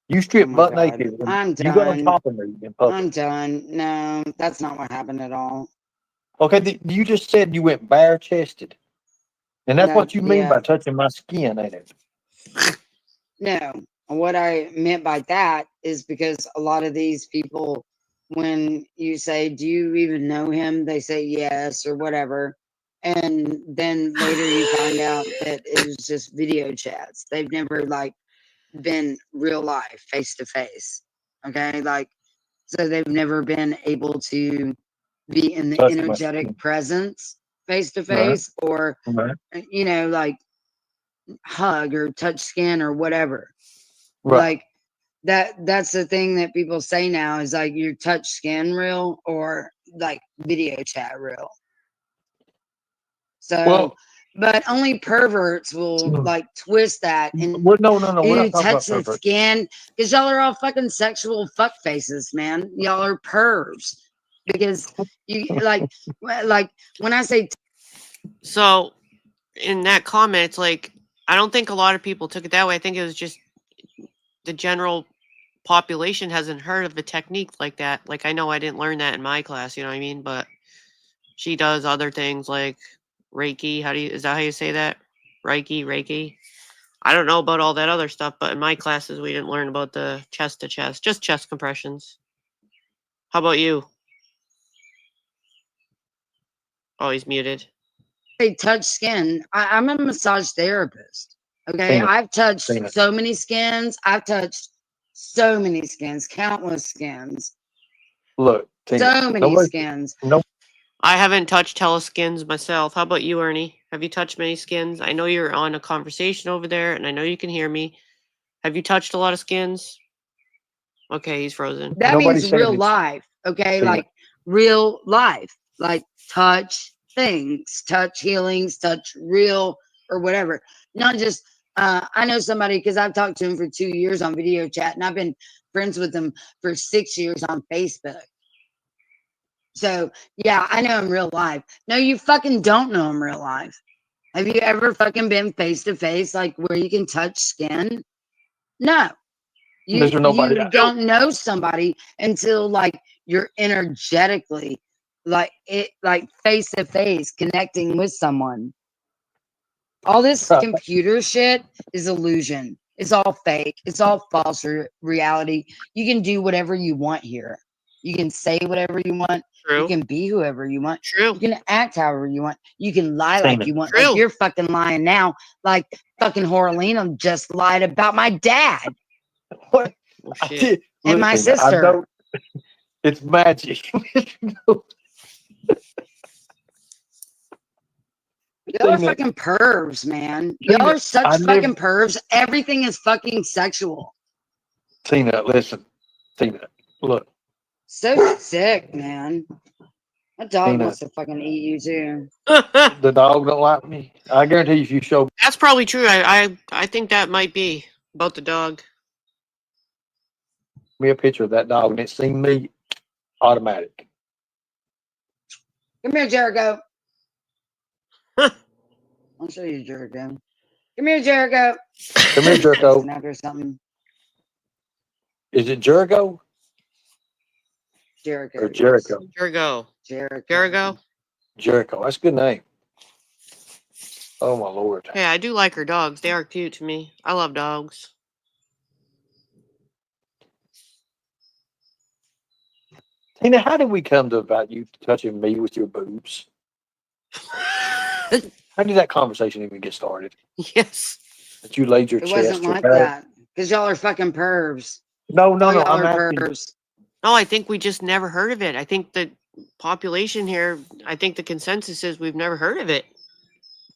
You Oh stripped my butt God. naked and I'm you got on done. top of me in public. I'm done. No, that's not what happened at all. Okay, you just said you went bare chested, and that's No, what you mean yeah. by touching my skin, ain't it? No, what I meant by that is because a lot of these people, when you say, "Do you even know him?" they say yes or whatever. And then later you find out that it was just video chats. They've never like been real life, face to face. Okay. Like, so they've never been able to be in the Touch my energetic skin. presence face to Right, face or, right, like hug or touch skin or whatever. right. Like that's the thing that people say now is like you touch skin real or like video chat real. So, Well, but only perverts will like twist that and no, we're ooh, not talking touch about the perverts. skin because y'all are all fucking sexual fuck faces, man. Y'all are pervs because you like when I say So in that comment, it's like I don't think a lot of people took it that way. I think it was just the general population hasn't heard of a technique like that. Like I know I didn't learn that in my class, you know what I mean? But she does other things like Reiki. Is that how you say that? Reiki. I don't know about all that other stuff, but in my classes we didn't learn about the chest to chest, just chest compressions. How about you? Oh, he's muted. they touch skin, I'm a massage therapist. Okay, Tina, I've touched Tina, so many skins. I've touched so many skins, countless skins, look, Tina. so many Nobody, skins. no, I haven't touched teleskins myself. How about you, Ernie? Have you touched many skins? I know you're on a conversation over there, and I know you can hear me. Have you touched a lot of skins? Okay, he's frozen. That nobody means said real it's life. Okay, Tina. like real life, like touch things, touch healings, touch real or whatever. Not just. I know somebody because I've talked to him for 2 years on video chat, and I've been friends with him for 6 years on Facebook. So yeah, I know him real life. No, you fucking don't know him real life. Have you ever fucking been face to face, like where you can touch skin? No. There's nobody. You don't know somebody until like you're energetically like face to face connecting with someone. All this computer shit is illusion. It's all fake. It's all false reality. You can do whatever you want here. You can say whatever you want. You True. can be whoever you want. True. You can act however you want. You can lie like Tina. you want. True. Like you're fucking lying now. Like fucking Horalina just lied about my dad What? Oh, I shit. did. and my Listen, I sister. don't. It's magic. Y'all are Tina, fucking pervs, man. Y'all Tina, are such I never. fucking pervs. Everything is fucking sexual. Tina, listen. Tina, look. So sick, man. That dog Tina, wants to fucking eat you too. the dog don't like me. I guarantee you, if you show That's probably true. I think that might be about the dog. me a picture of that dog and it seen me, automatic. Come here, Jericho. I'll show you, Jericho. Come here, Jericho. Come here, Jerko. Chasing after something. Is it Jericho Jericho. or Yes. Jericho? Jericho. Jericho. Jericho. Jericho. That's a good name. Oh my lord. Hey, I do like her dogs. They are cute to me. I love dogs. Tina, how did we come to about you touching me with your boobs? How did that conversation even get started? Yes. That you laid your It chest, wasn't your like back? that. Because y'all are fucking pervs. No, All y'all I'm are asking. pervs. No, I think we just never heard of it. I think the population here, I think the consensus is we've never heard of it.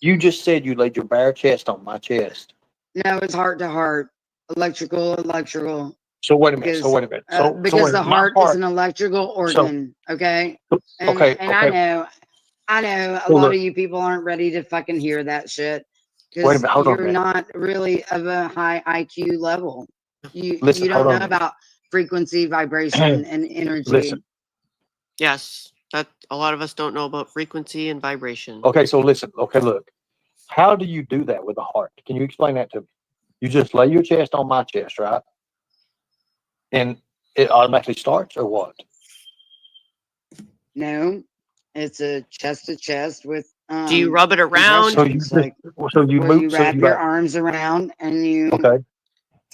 You just said you laid your bare chest on my chest. No, it's heart to heart. Electrical. So wait a minute. Because, So wait a minute. So because wait a the minute. My heart is heart. an electrical organ. Okay. And Okay. I Okay. know a So lot look. of you people aren't ready to fucking hear that shit. Wait a Because minute. Hold on a you're minute. not really of a high IQ level. Listen. You don't Hold on know a minute. about frequency, vibration, and energy. Listen. Yes, that a lot of us don't know about frequency and vibration. Okay, so listen. Okay, look. How do you do that with the heart? Can you explain that to me? You just lay your chest on my chest, right? And it automatically starts, or what? No, it's a chest to chest with. Do you rub it around? So you compressions, like so you where move. you So wrap you your like, arms around and you. okay.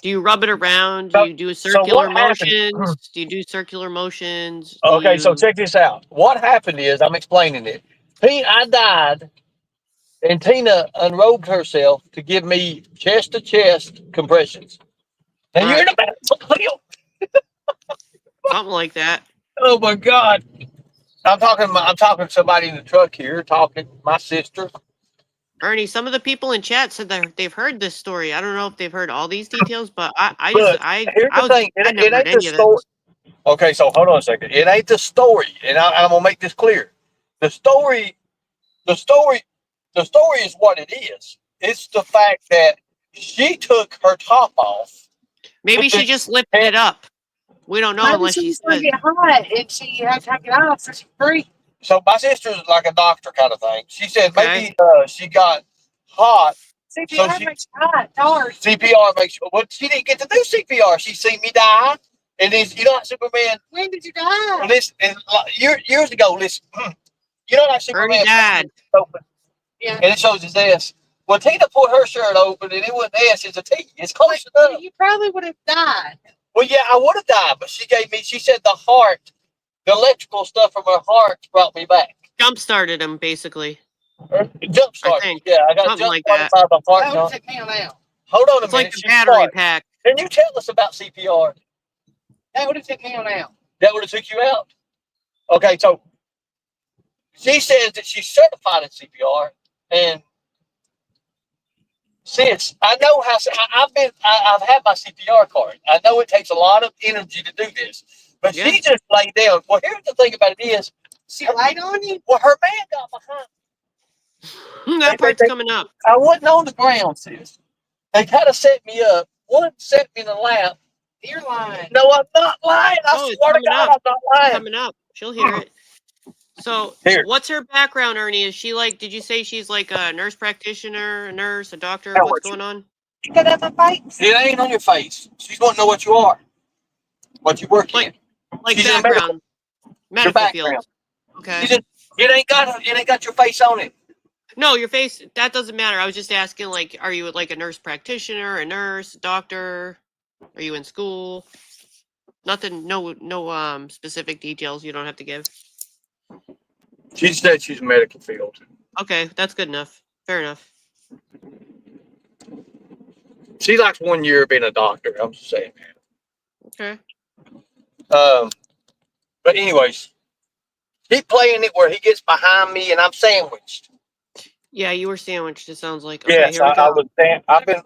Do you rub it around? Do So- you do so circular what happened- motions? Do you do circular motions? Do Okay, so you- check this out. What happened is, I'm explaining it. I died, and Tina unrobed herself to give me chest to chest compressions. Now you're in a battlefield. something like that. Oh my God! I'm talking to somebody in the truck here. Talking my sister. Ernie, some of the people in chat said that they've heard this story. I don't know if they've heard all these details, but I Look, here's the thing. I never heard It ain't the any of story. this. Okay, so hold on a second. It ain't the story, and I'm gonna make this clear. The story is what it is. It's the fact that she took her top off. Maybe she just lifted it up. We don't know Maybe unless she she's gonna said. get hot and she had to take it off so she's free. So my sister's like a doctor kind of thing. She said Okay. maybe she got hot. CPR she- makes you hot, hard. CPR makes sure. Well, she didn't get to do CPR. She seen me die, and then you know how Superman. When did you die? Listen, years ago. Listen, you know how Superman. Ernie died. Open, Yeah. and it shows his ass. Well, Tina pulled her shirt open, and it wasn't S, it's a T. It's close enough. You probably would have died. Well, yeah, I would have died, but she said the heart, the electrical stuff from her heart brought me back. Jump started him basically. Jump started. think. Yeah, I got Something jump like started that. by the heart. That would have took me out. Hold on a It's minute. like the She's battery smart. pack. Can you tell us about CPR? That would have took me out. That would have took you out. Okay, so she says that she's certified in CPR, and sis, I know how. I've had my CPR card. I know it takes a lot of energy to do this, but Yeah. she just laid down. Well, here's the thing about it is, She laid on you? well, her man got behind. That part's coming up. I wasn't on the ground, sis. They kind of set me up. One set me in the lap. You're lying. No, I'm not lying. I No, it's swear to coming God, up. I'm not lying. Coming up. She'll hear it. So, Here. what's her background, Ernie? Is she like? Did you say she's like a nurse practitioner, a nurse, a doctor? Now, What's what going on? You got that my face? It ain't on your face. She's want to know what you are, what you work in. Like She's in background, medical background. field. Okay. It ain't got your face on it. No, your face. That doesn't matter. I was just asking. Like, are you like a nurse practitioner, a nurse, doctor? Are you in school? Nothing. No. Specific details. You don't have to give. She said she's a medical field. Okay, that's good enough. Fair enough. She likes 1 year being a doctor. I'm just saying. Okay. But anyways, keep playing it where he gets behind me and I'm sandwiched. Yeah, you were sandwiched. It sounds like. Okay, Yes, here we go. I've been.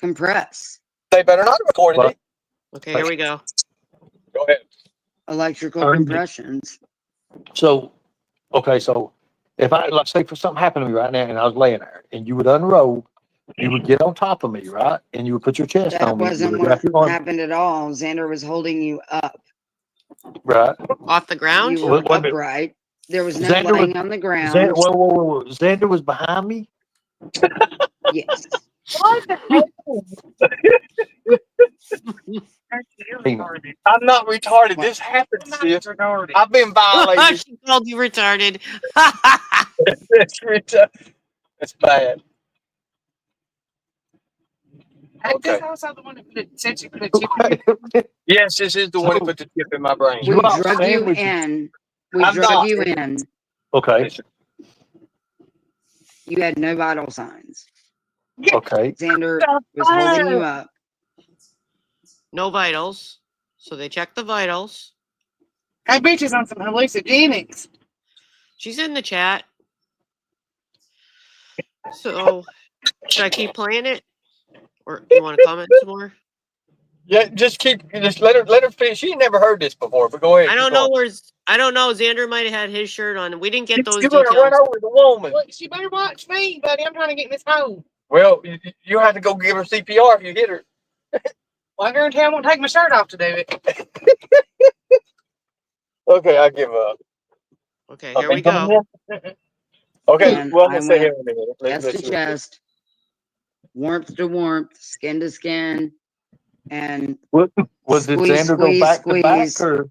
Compress. They better not record it. Okay, here we go. Go ahead. Electrical Ernie. compressions. So, okay, so if I, let's say for something happened to me right now and I was laying there and you would unrobe, you would get on top of me, right? And you would put your chest That on me. You wasn't would what wrap your arm, happened at all. Xander was holding you up. right? Off the ground. You were Wait a minute. upright. There was no Xander laying on the ground. Whoa. Xander was behind me? Yes. What the hell? I'm not retarded. What? This happens, I'm sis. not retarded. I've been violated. She called you retarded. It's bad. Ain't this Okay. also the one that said you put a chip in you? Yes, this is the one that put the chip in my brain. We You are drug you sandwiched. in. We I'm drug not. you in. Okay. You had no vital signs. Okay. Xander was holding you up. No vitals. So they checked the vitals. That bitch is on some hallucinogenics. She's in the chat. So should I keep playing it? Or you want to comment some more? Yeah, just let her finish. She ain't never heard this before, but go ahead. I don't know I don't know. Xander might have had his shirt on. We didn't get those You're gonna run details. over the woman. Look, she better watch me, buddy. I'm trying to get in this hole. Well, you have to go give her CPR if you hit her. Well, I guarantee I won't take my shirt off to do it. Okay, I give up. Okay, here we go. Okay, And well, I let's sit went here a minute. chest to Let's chest, warmth to warmth, skin to skin, and was did squeeze, Xander go squeeze, back to back squeeze. or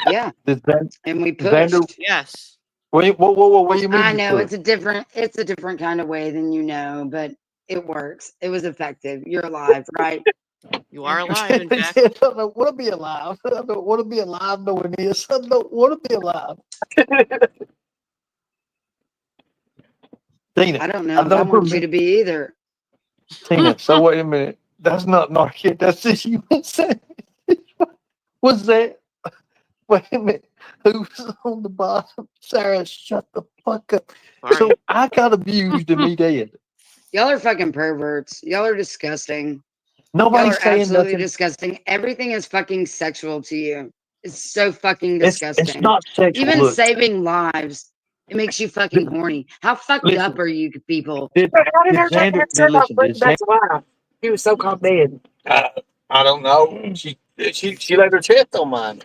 Yeah, did Xander? and we Xander pushed. Yes. whoa, what do you mean I you know put? it's a different kind of way than you know, but it works. It was effective. You're alive, right? You are alive, in fact. I don't want to be alive. I don't want to be alive knowing this. I don't want to be alive. Tina, I don't know if I want you to be either. Tina, so wait a minute. That's not narc. That's just you saying. What's that? Wait a minute. Who's on the bottom? Sarah, shut the fuck up. All So right. I got abused and me dead. Y'all are fucking perverts. Y'all are disgusting. Y'all Nobody's are saying absolutely nothing. disgusting. Everything is fucking sexual to you. It's so fucking It's disgusting. not sexual. Even Look, saving lives, it makes you fucking horny. How fucked listen. up are you people? Did Xander? Did listen? Did Xander? He was so calm dead. I don't know. She laid her chest on mine.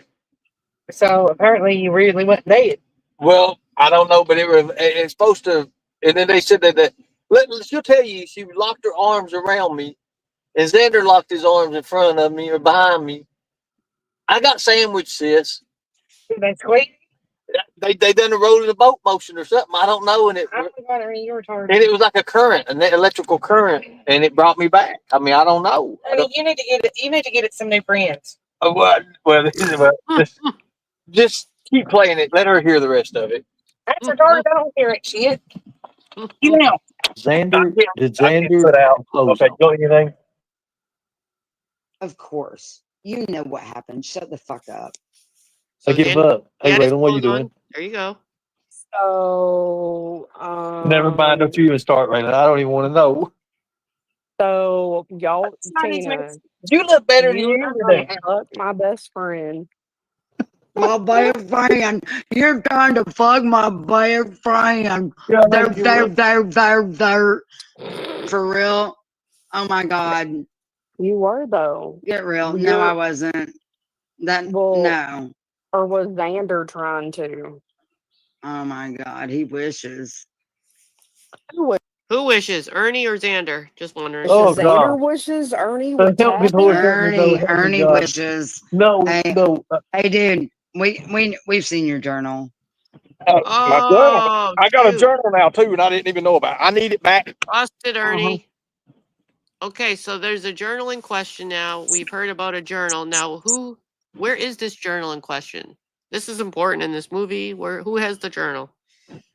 So apparently you really went dead. Well, I don't know, but it's supposed to. And then they said that she'll tell you she locked her arms around me, and Xander locked his arms in front of me or behind me. I got sandwiched, sis. That's sweet. They done a roll in the boat motion or something. I don't know, and I forgot you were retarded. it was like a current, an electrical current, and it brought me back. I mean, I don't know. Honey, you need to get it. You need to get it some new friends. Well, just keep playing it. Let her hear the rest of it. That's retarded. I don't hear it. Shit. You know. Xander, did Xander sit out? Okay, got anything? Of course. You know what happened. Shut the fuck up. I give up. Hey, Had his Raylan, what are you clothes on. doing? There you go. So, Never mind. Don't you even start, Raylan. I don't even want to know. so y'all, Tina, You look better than you you today. fuck my best friend. My boyfriend. You're trying to fuck my boyfriend. There. For real? Oh my God. You were though. Get real. No, You're I wasn't. well, No. or was Xander trying to? Oh my God. He wishes. Who wishes, Ernie or Xander? Just wondering. Oh, Xander God. wishes Ernie would Help me, tap Lord. in. Help me, no, help me, Ernie God. wishes. No, Hey, no. hey, dude. We've seen your journal. My journal. Oh, I got a dude. journal now, too, and I didn't even know about it. I need it back. Busted, Ernie. Okay, so there's a journal in question now. We've heard about a journal. Now, where is this journal in question? This is important in this movie. Who has the journal?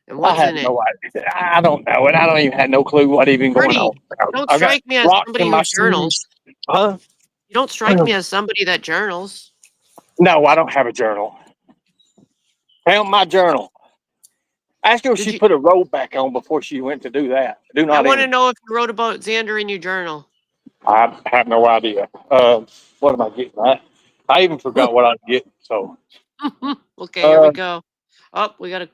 And I what's have in it? no idea. I don't know, and I don't even have no clue what even going Ernie, on. you don't I got strike me as rocks somebody in who my journals. shoes. Huh? You don't strike me as somebody that journals. No, I don't have a journal. Found my journal. Ask her if Did she you? put a robe back on before she went to do that. Do I not want to enter. know if you wrote about Xander in your journal. I have no idea. What am I getting? I even forgot what I'm getting. So Okay, here we go. Oh, we got to.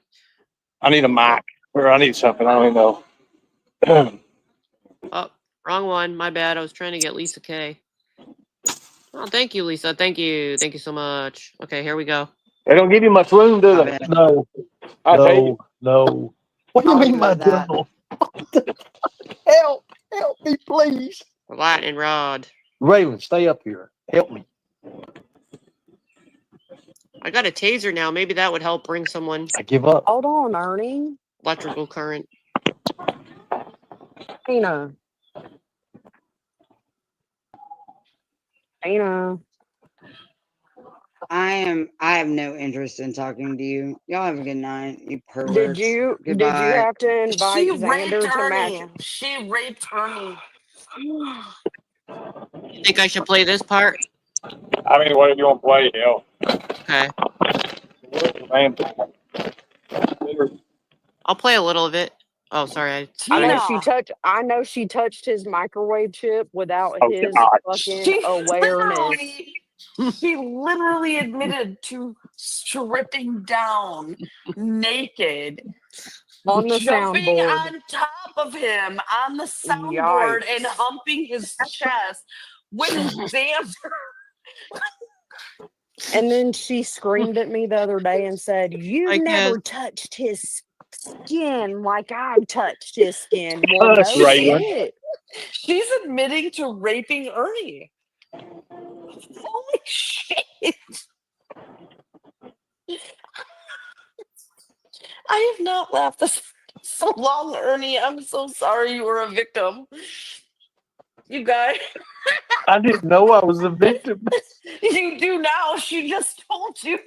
I need a mic or I need something. I don't even know. Oh, wrong one. My bad. I was trying to get Lisa K. Oh, thank you, Lisa. Thank you. Thank you so much. Okay, here we go. They don't give you much room, do they? No. No. What do you I'll mean, my admit that. journal? Help me, please. Lightning rod. Raylan, stay up here. Help me. I got a taser now. Maybe that would help bring someone. I give up. Hold on, Ernie. Electrical current. Tina. I have no interest in talking to you. Y'all have a good night, you perverts. Did you Goodbye. have to invite She Xander raped to match? Ernie. She raped Ernie. You think I should play this part? I mean, what do you want to play? Hell. Okay. I'll play a little of it. Oh, sorry. I know Tina. she touched his microwave chip without Oh, his God. fucking She awareness. literally admitted to stripping down naked, On the jumping soundboard. on top of him on the soundboard and Yikes. humping his chest when Xander And then she screamed at me the other day and said, "You I never guess. touched his skin like I've touched his skin." Well, Hush, no Raylan. shit. She's admitting to raping Ernie. Holy shit. I have not laughed this so long, Ernie. I'm so sorry you were a victim. You guys, I didn't know I was a victim. you do now. She just told you.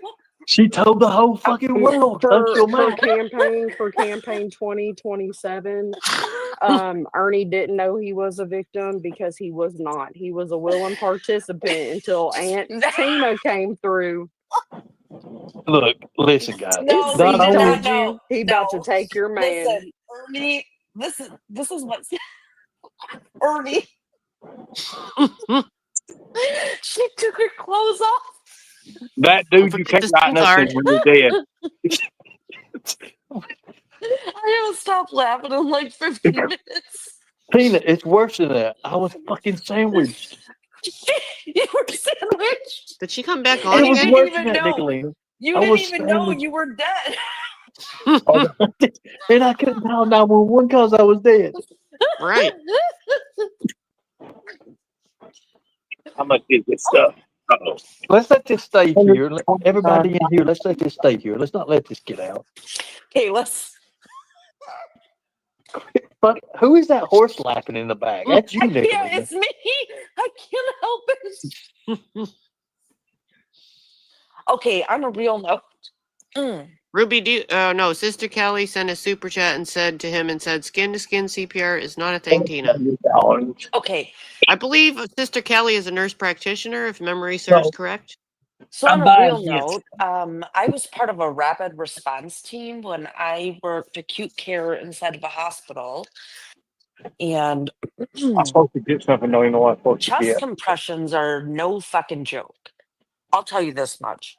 She told the whole fucking world. Hush your For mouth. campaign 2027, Ernie didn't know he was a victim because he was not. He was a willing participant until Aunt Tina came through. Look, listen, guys. No, Not he did only not Told know. you he about to No. take your man. Listen, Ernie, this is what Ernie. She took her clothes off. that Don't dude, you forget can't the write SIM nothing card. when you're dead. I haven't stopped laughing in like 15 minutes. Tina, it's worse than that. I was fucking sandwiched. You were sandwiched. Did she come back It on And you was again? didn't worse than even that, know. Nicolina. You I didn't was even know sandwiched. you were dead. And I couldn't dial 911 because I was dead. Right. How much is this stuff? Uh-oh. Let's let this stay here. Everybody in here, let's let this stay here. Let's not let this get out. Okay, let's. But who is that horse laughing in the back? That's you, Yeah, Nicolina. it's me. I can't help it. Okay, on a real note. Ruby, no, Sister Kelly sent a super chat and said to him skin to skin CPR is not a thing, Tina. Okay, I believe Sister Kelly is a nurse practitioner, if memory serves correct. so on I'm a buying real note, I was part of a rapid response team when I worked acute care inside of a hospital. And I'm supposed to get something, don't even know what I'm supposed to chest get. compressions are no fucking joke. I'll tell you this much.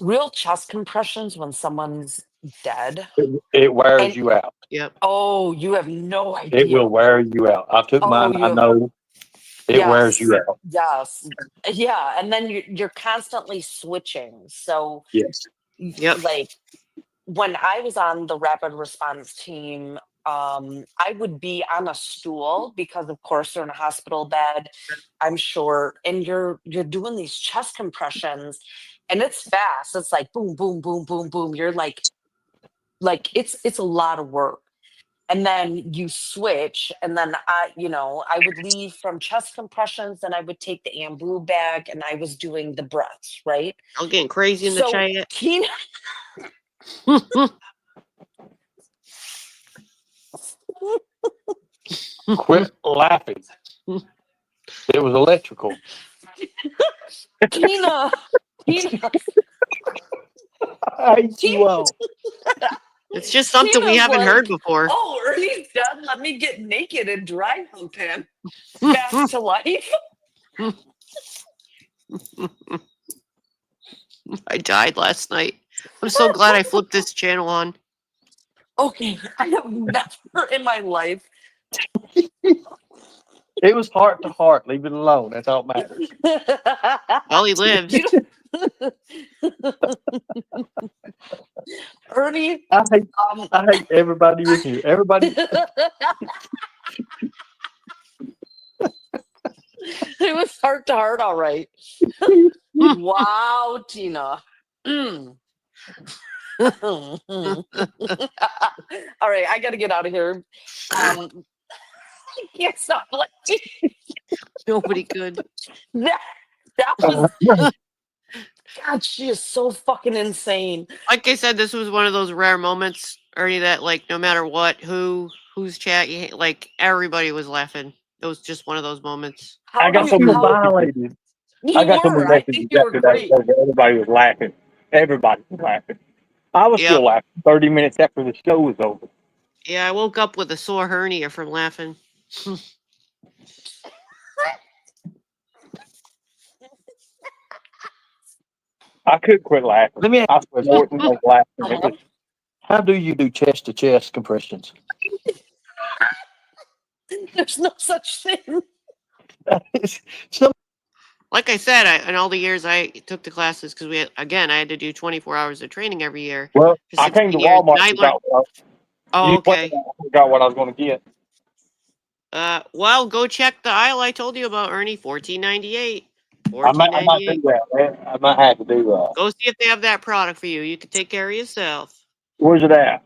Real chest compressions when someone's dead. It wears And you out. Yep. oh, you have no idea. It will wear you out. I took mine. you I have- know it wears you out. Yes. Yeah. And then you're constantly switching. So Yes. Yep. like when I was on the rapid response team, I would be on a stool because of course they're in a hospital bed, I'm short, and you're doing these chest compressions and it's fast. It's like boom, boom, boom, boom, boom. You're like it's a lot of work. And then you switch, and then I would leave from chest compressions, and I would take the Ambu bag, and I was doing the breaths, right? I'm getting crazy in the So chat. Tina, Quit laughing. It was electrical. Tina, I hate you all. It's just something we Tina's haven't heard like, before. oh, Ernie's dead. Let me get naked and dry hump him back to life. I died last night. I'm so glad I flipped this channel on. Okay, I have never in my life. It was heart to heart. Leave it alone. That's all that matters. Well, he lives. Ernie, I hate everybody in here. Everybody. it was heart to heart, all right. Wow, Tina. All right, I got to get out of here. I can't stop laughing. Nobody could. That was. God, she is so fucking insane. Like I said, this was one of those rare moments, Ernie, that like no matter what, whose chat, like everybody was laughing. It was just one of those moments. I got so many violated. I got so many messages after that. Everybody was laughing. Everybody was laughing. I was still laughing 30 minutes after the show was over. Yeah, I woke up with a sore hernia from laughing. I could quit laughing. Let me ask you, laughing. How do you do chest to chest compressions? There's no such thing. Like I said, in all the years I took the classes, because I had to do 24 hours of training every year Well, for I came 16 to years. And Walmart I and learned. Oh, you okay. got what I was going to get. Well, go check the aisle I told you about, Ernie. 14.98. I might do 14.98. that, man. I might have to do that. Go see if they have that product for you. You can take care of yourself. Where's it at?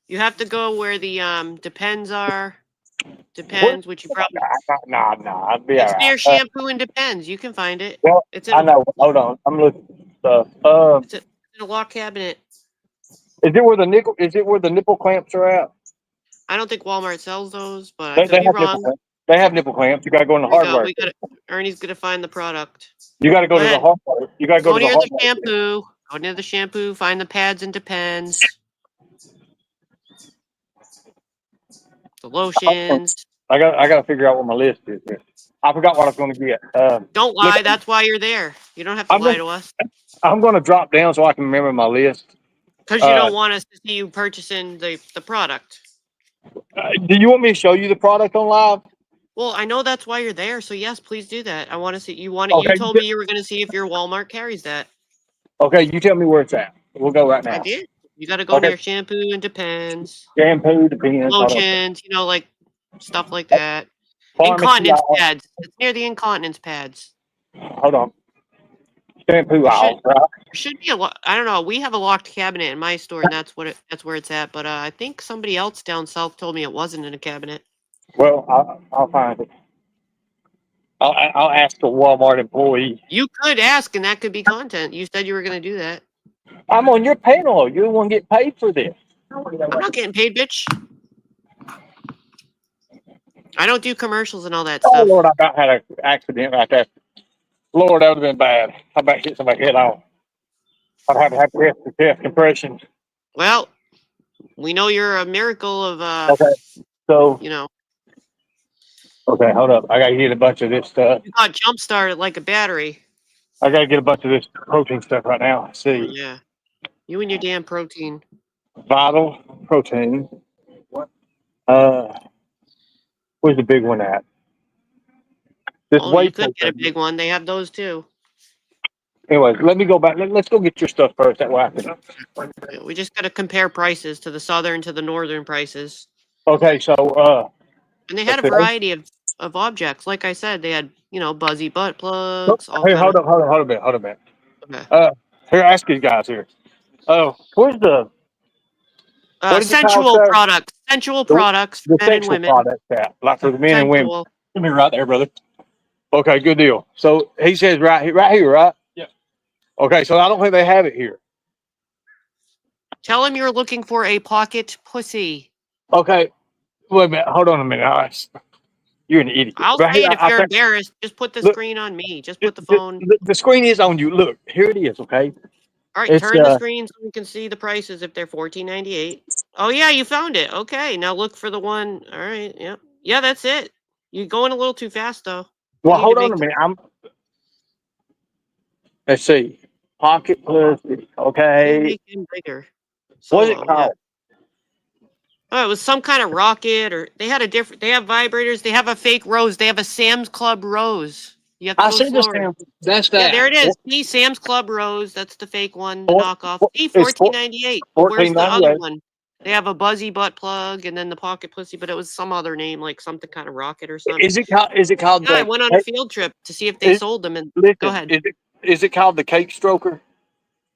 You have to go where the Depends are. Where? Depends, which you probably. Nah. I'd be all It's right. near Shampoo and Depends. You can find it. Well, It's in I a. know. Hold on. I'm looking at stuff. It's in a lock cabinet. Is it where the nickel? Is it where the nipple clamps are at? I don't think Walmart sells those, but I They could be have nipple wrong. clamps. They have nipple clamps. You got to go in the Here we go. hardware. We got it. Ernie's gonna find the product. You got to go Go to the ahead. hardware. You got to go Go to the near the hardware. shampoo. Go near the shampoo. Find the pads and Depends. The lotions. I got to figure out what my list is here. I forgot what I was going to get. Don't Look, lie. That's why you're there. You don't have to lie to us. I'm going to drop down so I can remember my list. Because you don't want us to see you purchasing the product. Do you want me to show you the product on live? Well, I know that's why you're there. So yes, please do that. I want to see. You want it. Okay. You told me you were going to see if your Walmart carries that. Okay, you tell me where it's at. We'll go right I now. did. You got to go Okay. near shampoo and Depends. Shampoo, Depends. Hold on. Lotions. Like stuff like that. Pharmacy. Incontinence pads. It's near the incontinence pads. Hold on. Shampoo There aisle. Right? should be a lot. I don't know. We have a locked cabinet in my store, and that's where it's at. But I think somebody else down south told me it wasn't in a cabinet. Well, I'll find it. I'll ask the Walmart employee. You could ask, and that could be content. You said you were going to do that. I'm on your panel. You're the one get paid for this. I'm not getting paid, bitch. I don't do commercials and all that Oh stuff. Lord, I about had an accident right there. Lord, that would have been bad. I about hit somebody head on. I'd have to have chest compression. Well, we know you're a miracle of Okay, so you okay, hold up. I gotta get a bunch of this stuff. got jump started like a battery. I gotta get a bunch of this protein stuff right now. Let's see. Yeah. You and your damn protein. Vital protein. Where's the big one at? This Oh, whey you could get a protein. big one. They have those too. Anyways, let me go back. Let's go get your stuff first. That way I can. We just got to compare prices to the southern to the northern prices. Okay, so And they had a let's see. variety of objects. Like I said, they had, buzzy butt plugs, all Hey, kind of. hold a minute. Okay. Here, ask these guys here. Where's the what did you call Sensual it, sir? products. Sensual products for The men and sexual women. products at, like for the men and women. Sensual. Come here, right there, brother. Okay, good deal. So he says right here, right? Yeah. Okay, so I don't think they have it here. Tell him you're looking for a pocket pussy. Okay, wait a minute. Hold on a minute. You're an idiot. I'll Right say here, it if I you're think- embarrassed. Just put the look, screen on me. Just put the phone. the screen is on you. Look, here it is. Okay, All right, it's turn the screen so we can see the prices if they're $14.98. Oh yeah, you found it. Okay, now look for the one. All right, yep. Yeah, that's it. You're going a little too fast though. well. You need to Hold on make a minute. Let's see. Pocket pussy. Okay. make them bigger. What's it Solo, yeah. called? Oh, it was some kind of rocket, or they had a different. They have vibrators. They have a fake rose. They have a Sam's Club rose. You have to I go see the slower. Sam. That's Yeah, that. there it is. See, Sam's Club rose. That's the fake one, the Four- knockoff. See, it's $14.98. But where's the other 14.98. one? They have a buzzy butt plug and then the pocket pussy, but it was some other name, like something kind of rocket or something. Is it called? Is it called Yeah, I the? went on a field trip to see if they sold them. And go Listen, ahead. is it called the cake stroker?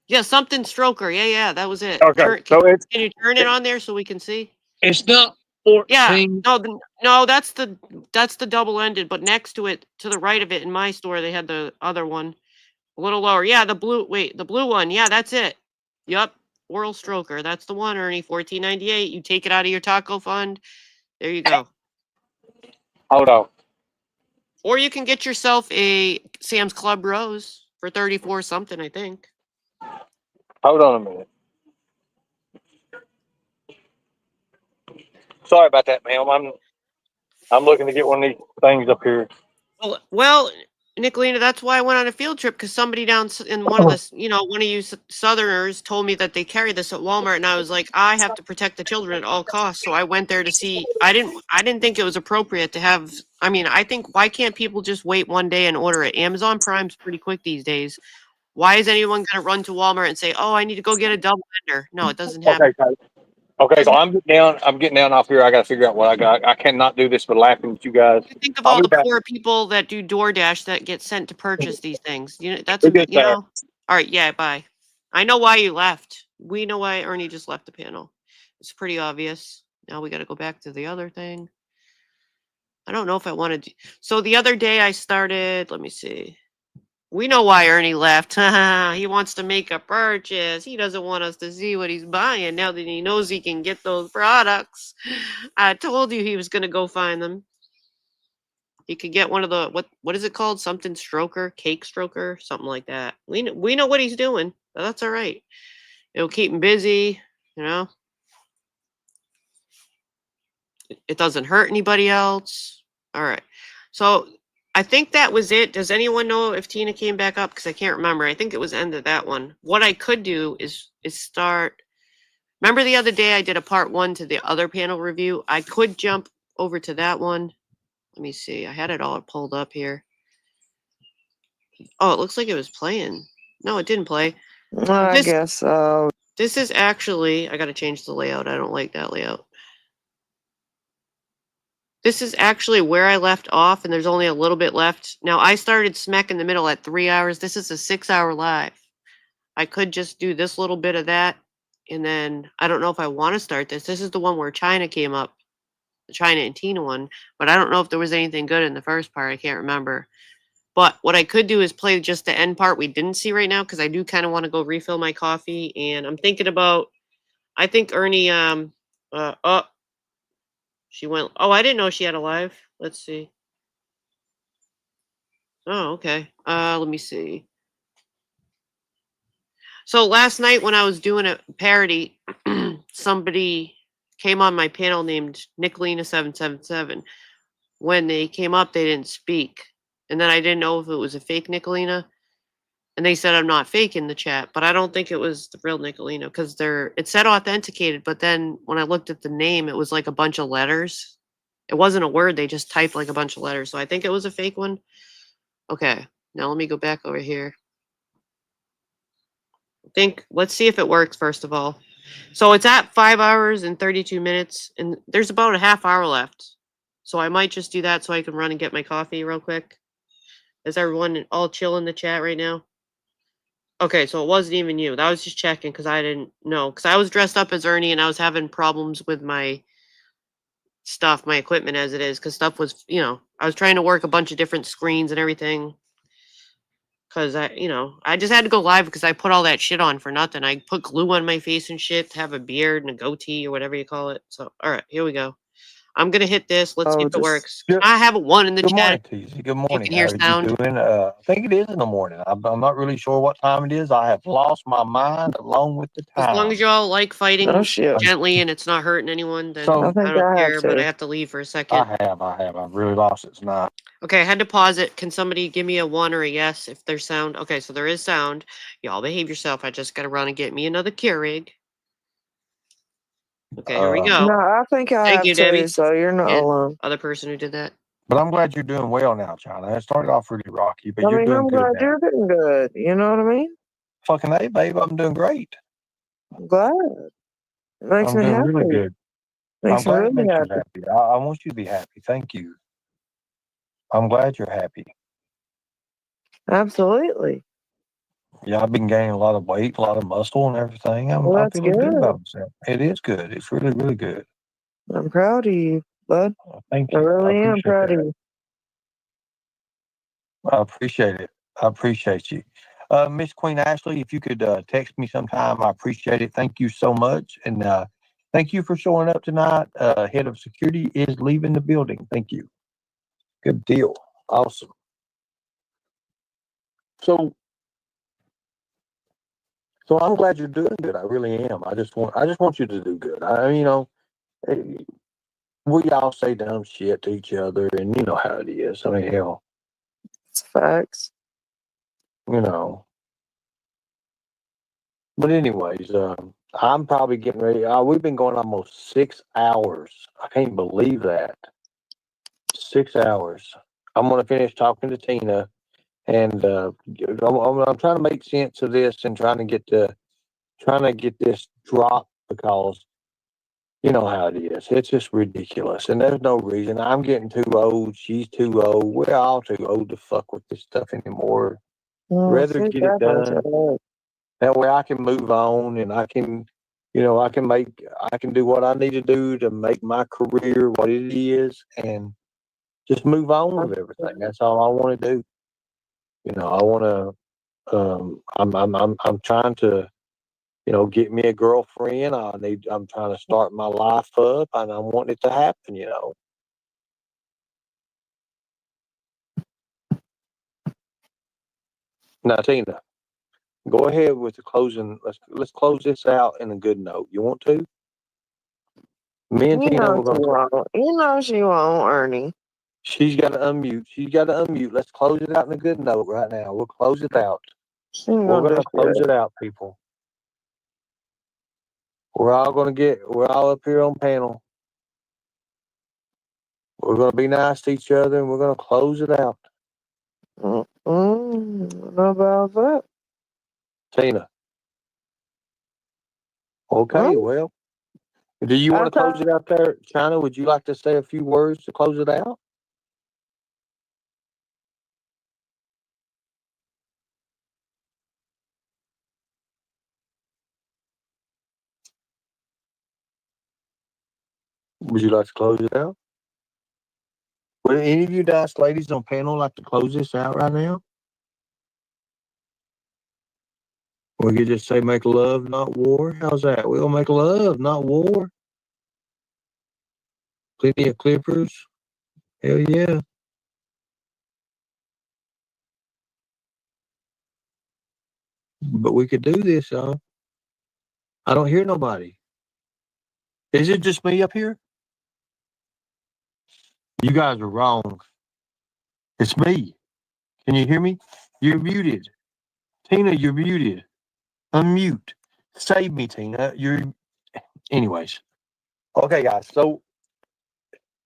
Yeah, something stroker. Yeah, that was it. Okay, Can so you turn it on there so we can see? it's not Yeah, 14. no, that's the double ended, but next to it, to the right of it, in my store, they had the other one a little lower. Yeah, the blue one. Yeah, that's it. Yup, Oral Stroker. That's the one, Ernie. $14.98. You take it out of your taco fund. There you go. Hold on. Or you can get yourself a Sam's Club Rose for 34 something, I think. Hold on a minute. Sorry about that, ma'am. I'm looking to get one of these things up here. Well, Nicolina, that's why I went on a field trip, because somebody down in one of the, one of you Southerners told me that they carry this at Walmart, and I was like, I have to protect the children at all costs. So I went there to see. I didn't think it was appropriate to have. I mean, I think, why can't people just wait one day and order it? Amazon Prime's pretty quick these days. Why is anyone going to run to Walmart and say, "Oh, I need to go get a double ender"? No, it doesn't happen. Okay, so I'm getting down off here. I got to figure out what I got. I cannot do this but laughing at you guys. You think of I'll all be the back. poor people that do DoorDash that get sent to purchase these things. That's We get there. All right, yeah, bye. I know why you left. We know why Ernie just left the panel. It's pretty obvious. Now we got to go back to the other thing. I don't know if I wanted to. So the other day I started, let me see. We know why Ernie left. He wants to make a purchase. He doesn't want us to see what he's buying now that he knows he can get those products. I told you he was going to go find them. He could get one of the, what is it called? Something stroker, cake stroker, something like that. We know what he's doing. But that's all right. It'll keep him busy, It doesn't hurt anybody else. All right. So I think that was it. Does anyone know if Tina came back up? Because I can't remember. I think it was end of that one. What I could do is start. Remember the other day I did a part 1 to the other panel review? I could jump over to that one. Let me see. I had it all pulled up here. Oh, it looks like it was playing. No, it didn't play. I guess so. This is actually, I got to change the layout. I don't like that layout. This is actually where I left off, and there's only a little bit left. Now, I started smack in the middle at 3 hours. This is a 6-hour live. I could just do this little bit of that, and then I don't know if I want to start this. This is the one where China came up, the China and Tina one, but I don't know if there was anything good in the first part. I can't remember. But what I could do is play just the end part we didn't see right now, because I do kind of want to go refill my coffee, and I'm thinking about, I think Ernie, she went, oh, I didn't know she had a live. Let's see. Oh, okay. Let me see. So last night when I was doing a parody, somebody came on my panel named Nicolina777. When they came up, they didn't speak. And then I didn't know if it was a fake Nicolina. And they said I'm not fake in the chat, but I don't think it was the real Nicolina, because it said authenticated, but then when I looked at the name, it was like a bunch of letters. It wasn't a word, they just typed like a bunch of letters. So I think it was a fake one. Okay, now let me go back over here. Let's see if it works first of all. So it's at 5 hours and 32 minutes, and there's about a half hour left. So I might just do that so I can run and get my coffee real quick. Is everyone all chill in the chat right now? Okay, so it wasn't even you. I was just checking because I didn't know. Because I was dressed up as Ernie and I was having problems with my stuff, my equipment as it is. Because stuff was, I was trying to work a bunch of different screens and everything. Because I just had to go live because I put all that shit on for nothing. I put glue on my face and shit to have a beard and a goatee or whatever you call it. So, all right, here we go. I'm going to hit this. Let's see if it works. I have a 1 in the Good chat. morning to you. Good morning. You can hear sound. How are you doing? I think it is in the morning. I'm not really sure what time it is. I have lost my mind along with the time. As long as y'all like fighting Oh, shit. gently and it's not hurting anyone, then So- I I think don't I have care, but to. I have to leave for a second. I have. I've really lost it tonight. Okay, I had to pause it. Can somebody give me a 1 or a yes if there's sound? Okay, so there is sound. Y'all behave yourself. I just gotta run and get me another Keurig. Okay, here we go. No, I think I Thank have you, to, Debbie. so you're not And alone. other person who did that. But I'm glad you're doing well now, China. It started off really rocky, but you're doing I'm good glad now. you're doing good. You know what I mean? Fucking A, babe, I'm doing great. I'm glad. It makes I'm me doing happy. really good. I'm Makes me glad it really makes you happy. happy. I want you to be happy. Thank you. I'm glad you're happy. Absolutely. Yeah, I've been gaining a lot of weight, a lot of muscle and everything. I'm That's feeling good good. about myself. It is good. It's really, really good. I'm proud of you, bud. Thank I you. really am appreciate proud that. of you. I appreciate it. I appreciate you. Miss Queen Ashley, if you could text me sometime, I appreciate it. Thank you so much. And thank you for showing up tonight. Head of security is leaving the building. Thank you. Good deal. Awesome. So I'm glad you're doing good. I really am. I just want you to do good. We all say dumb shit to each other, and you know how it is. I mean, hell, Facts. you know. But anyways, I'm probably getting ready. We've been going almost 6 hours. I can't believe that. 6 hours. I'm going to finish talking to Tina, and I'm trying to make sense of this and trying to get this dropped because you know how it is. It's just ridiculous, and there's no reason. I'm getting too old. She's too old. We're all too old to fuck with this stuff anymore. Rather get it done. That way I can move on and I can, I can do what I need to do to make my career what it is and just move on with everything. That's all I want to do. I want I'm trying to, get me a girlfriend. I'm trying to start my life up and I want it to happen. Now, Tina, go ahead with the closing. Let's close this out in a good note. You want to? Me and You Tina, know we're she going to. won't. You know she won't, Ernie. She's got to unmute. She's got to unmute. Let's close it out in a good note right now. We'll close it out. She ain't We're gonna going do to close shit. it out, people. We're all up here on panel. We're going to be nice to each other and we're going to close it out. What about that? Tina. Okay, well, do you want to close it out there? China, would you like to say a few words to close it out? Would you like to close it out? Would any of you nice ladies on panel like to close this out right now? We could just say make love, not war. How's that? We'll make love, not war. Plenty of clippers. Hell yeah. But we could do this, y'all. I don't hear nobody. Is it just me up here? You guys are wrong. It's me. Can you hear me? You're muted. Tina, you're muted. Unmute. Save me, Tina. Anyways. Okay, guys. So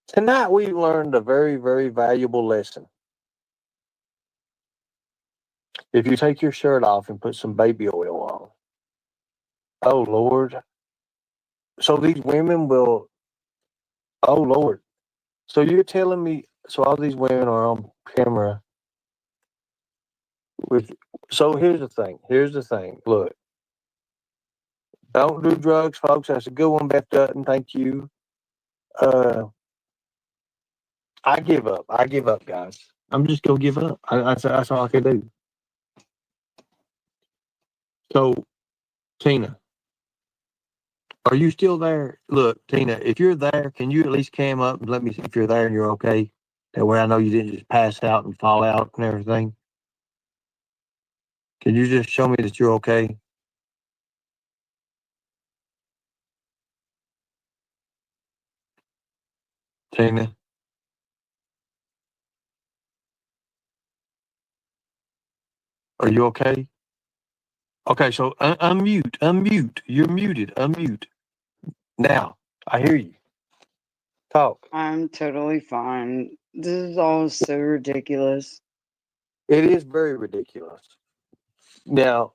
tonight we learned a very, very valuable lesson. If you take your shirt off and put some baby oil on, oh Lord. So these women will, oh Lord. So you're telling me, so all these women are on camera with, so here's the thing. Look, don't do drugs, folks. That's a good one, Beth Dutton. Thank you. I give up. Guys. I'm just gonna give up. That's all I can do. So, Tina, are you still there? Look, Tina, if you're there, can you at least cam up and let me see if you're there and you're okay? That way I know you didn't just pass out and fall out and everything. Can you just show me that you're okay? Tina, are you okay? Okay, so unmute. You're muted. Unmute. Now, I hear you. Talk. I'm totally fine. This is all so ridiculous. It is very ridiculous. Now,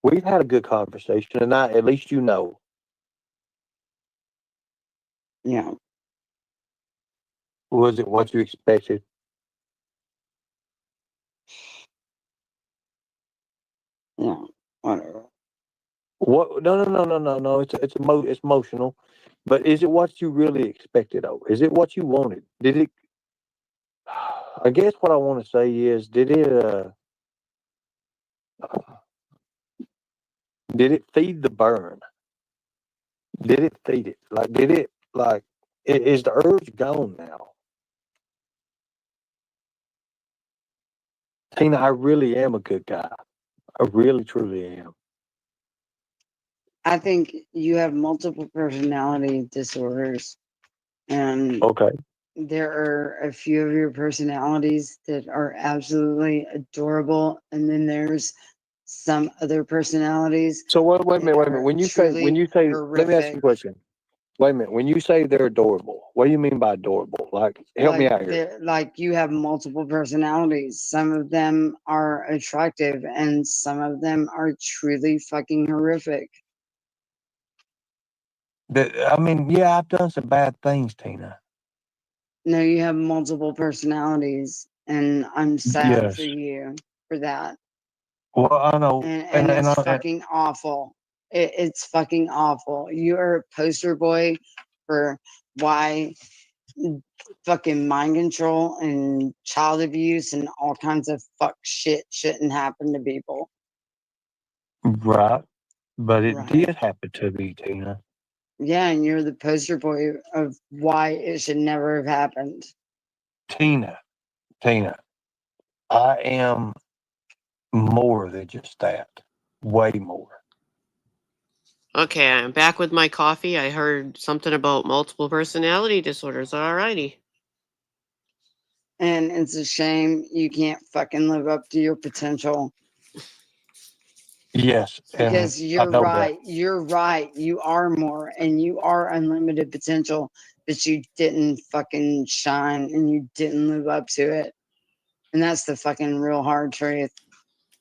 we've had a good conversation tonight. At least you know. Yeah. Was it what you expected? Yeah. Whatever. What? No. It's emotional. But is it what you really expected? Though, is it what you wanted? Did it? I guess what I want to say is, did it feed the burn? Did it feed it? Like, did it? Like, is the urge gone now? Tina, I really am a good guy. I really, truly am. I think you have multiple personality disorders, and Okay. there are a few of your personalities that are absolutely adorable, and then there's some other personalities So wait a minute, wait a minute. are When you say, truly let me ask you a horrific. question. Wait a minute. When you say they're adorable, what do you mean by adorable? Like, help me out here. Like you have multiple personalities. Some of them are attractive, and some of them are truly fucking horrific. I mean, yeah, I've done some bad things, Tina. No, you have multiple personalities, and I'm sad for Yes. you for that. Well, I know, And it's fucking awful. It's fucking awful. You are a poster boy for why fucking mind control and child abuse and all kinds of fuck shit shouldn't happen to people. right, but it did Right. happen to me, Tina. Yeah, and you're the poster boy of why it should never have happened. Tina, I am more than just that. Way more. Okay, I'm back with my coffee. I heard something about multiple personality disorders. Alrighty. And it's a shame you can't fucking live up to your potential. Yes, and Because I you're know that. right. You're right. You are more and you are unlimited potential, but you didn't fucking shine and you didn't live up to it. And that's the fucking real hard truth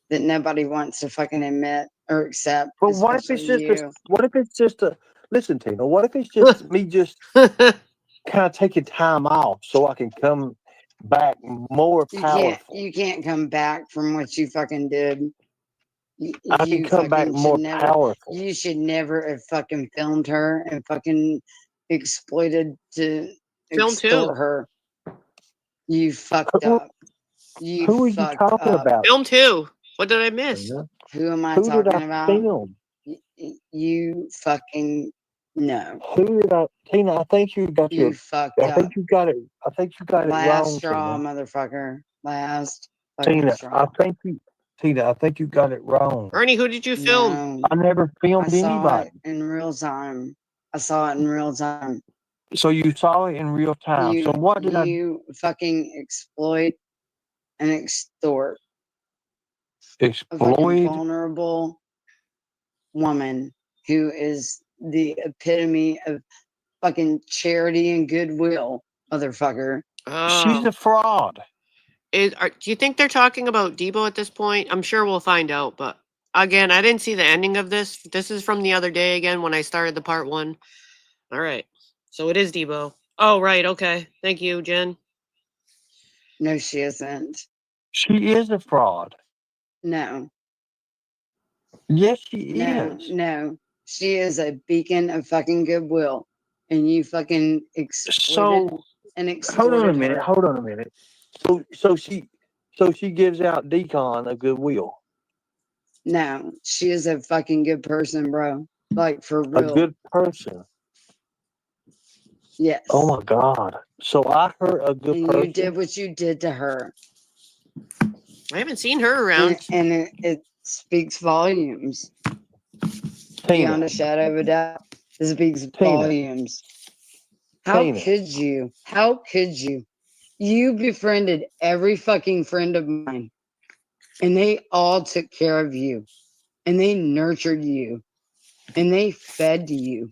that nobody wants to fucking admit or accept, But what if especially it's just you. what if it's just a, listen, Tina, what if it's just me just kind of taking time off so I can come back more powerful? You can't come back from what you fucking did. I can You come back fucking should more never, powerful. you should never have fucking filmed her and fucking exploited to Film 2. extort her. You fucked Who, up. You who are you fucked talking up. about, Film 2. What did I miss? Tina? Who am I Who did I talking about? film? You fucking no. Who did I, Tina? I think you got You your. fucked I think up. you got it. I think you got it Last wrong, straw, Tina. motherfucker. Last fucking Tina, straw. Tina, I think you got it wrong. Ernie, who did you film? No. I never I filmed saw it anybody. in real time. I saw it in real time. So you saw it in real time. So what did I You fucking exploit and extort a fucking exploit? vulnerable woman who is the epitome of fucking charity and goodwill, motherfucker. She's Oh. a fraud. Do you think they're talking about Debo at this point? I'm sure we'll find out, but again, I didn't see the ending of this. This is from the other day again when I started the part 1. All right. So it is Debo. Oh, right. Okay. Thank you, Jen. No, she isn't. She is a fraud. No, Yes, she is. no. She is a beacon of fucking goodwill. And you fucking exploited So and extorted her. Hold on a minute. So she gives out decon a goodwill. No, she is a fucking good person, bro. Like for A real. good person. Yes. Oh my God. So I hurt a good And person. you did what you did to her. I haven't seen her around. And it speaks volumes. Tina, Beyond a shadow of a doubt. It speaks volumes. How Tina. could you? How could you? You befriended every fucking friend of mine. And they all took care of you. And they nurtured you. And they fed you.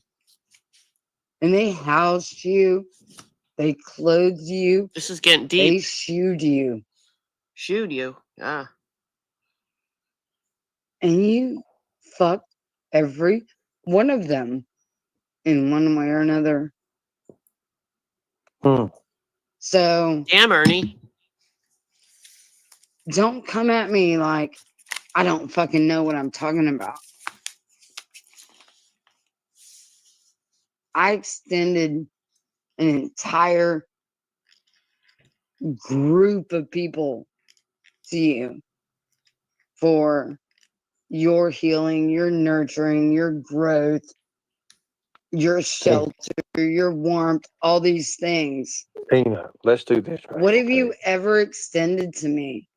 And they housed you. They clothed you. This is getting They deep. shoed you. Shoot you. Ah. And you fucked every one of them in one way or another. So damn, Ernie. Don't come at me like I don't fucking know what I'm talking about. I extended an entire group of people to you for your healing, your nurturing, your growth, your shelter, your warmth, all these things. Tina, let's do this right. What have you ever extended to me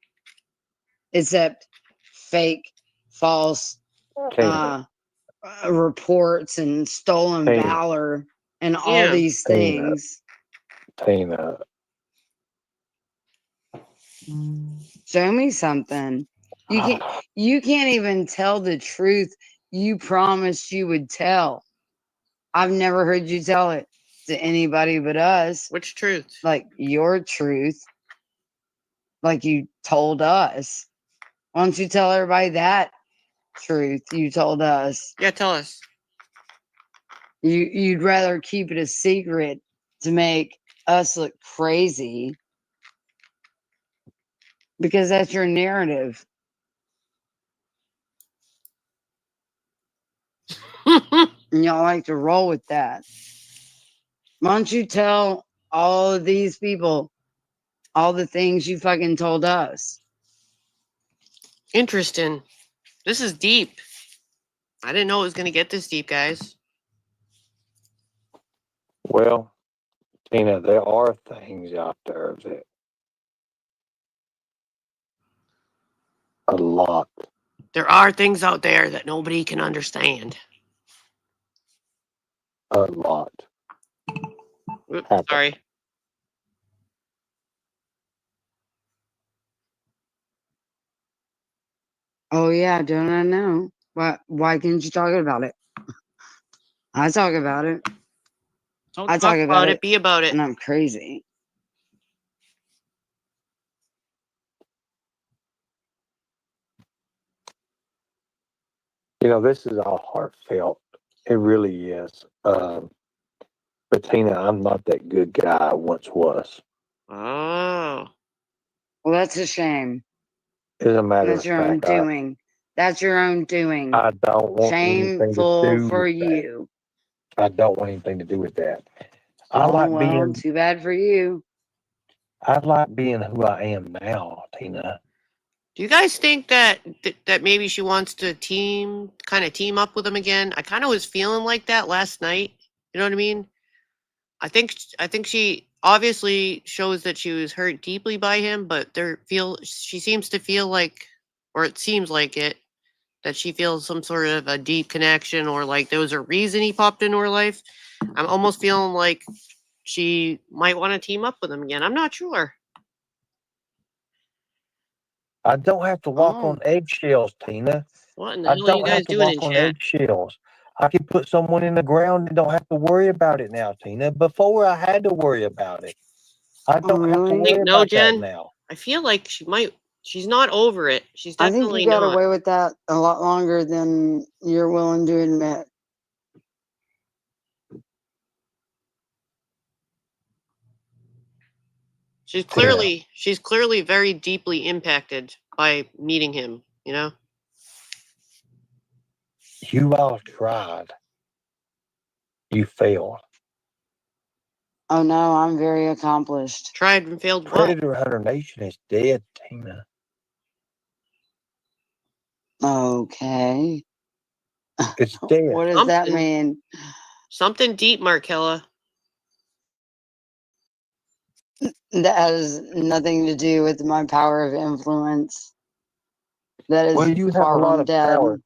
except fake, false reports and stolen valor and all these things? Tina, Show me something. You can't even tell the truth you promised you would tell. I've never heard you tell it to anybody but us. Which truth? Like your truth. Like you told us. Why don't you tell everybody that truth you told us? Yeah, tell us. You'd rather keep it a secret to make us look crazy because that's your narrative. And y'all like to roll with that. Why don't you tell all of these people all the things you fucking told us? Interesting. This is deep. I didn't know it was going to get this deep, guys. well, Tina, there are things out there that a lot. There are things out there that nobody can understand. A lot. Oops, Happen. sorry. Oh yeah, don't I know? Why can't you talk about it? I talk about it. Don't I talk talk about it. Be about it. And I'm crazy. You know, this is all heartfelt. It really is. But Tina, I'm not that good guy I once was. Oh. Well, that's a shame. As a matter That's of your own fact, doing. That's your own doing. I don't want anything to Shameful do for with that. you. I don't want anything to do with that. I Oh like well, being. too bad for you. I like being who I am now, Tina. Do you guys think that that maybe she wants to kind of team up with him again? I kind of was feeling like that last night. You know what I mean? I think she obviously shows that she was hurt deeply by him, but she seems to feel like, or it seems like it, that she feels some sort of a deep connection, or like there was a reason he popped into her life. I'm almost feeling like she might want to team up with him again. I'm not sure. I don't have to walk on eggshells, Tina. What in the I hell are you don't have guys to doing walk in on chat? eggshells. I can put someone in the ground and don't have to worry about it now, Tina. Before I had to worry about it. I don't have to worry No, about that Jen. now. I feel like she's not over it. She's I think definitely you got not. away with that a lot longer than you're willing to admit. She's Tina, clearly very deeply impacted by meeting him, you know? you all tried. You failed. Oh no, I'm very accomplished. Tried and failed what? Predator Hunter Nation is dead, Tina. Okay. It's dead. What does that mean? Something deep, Markella. That has nothing to do with my power of influence. That is Well, you have a far lot from of dead. power.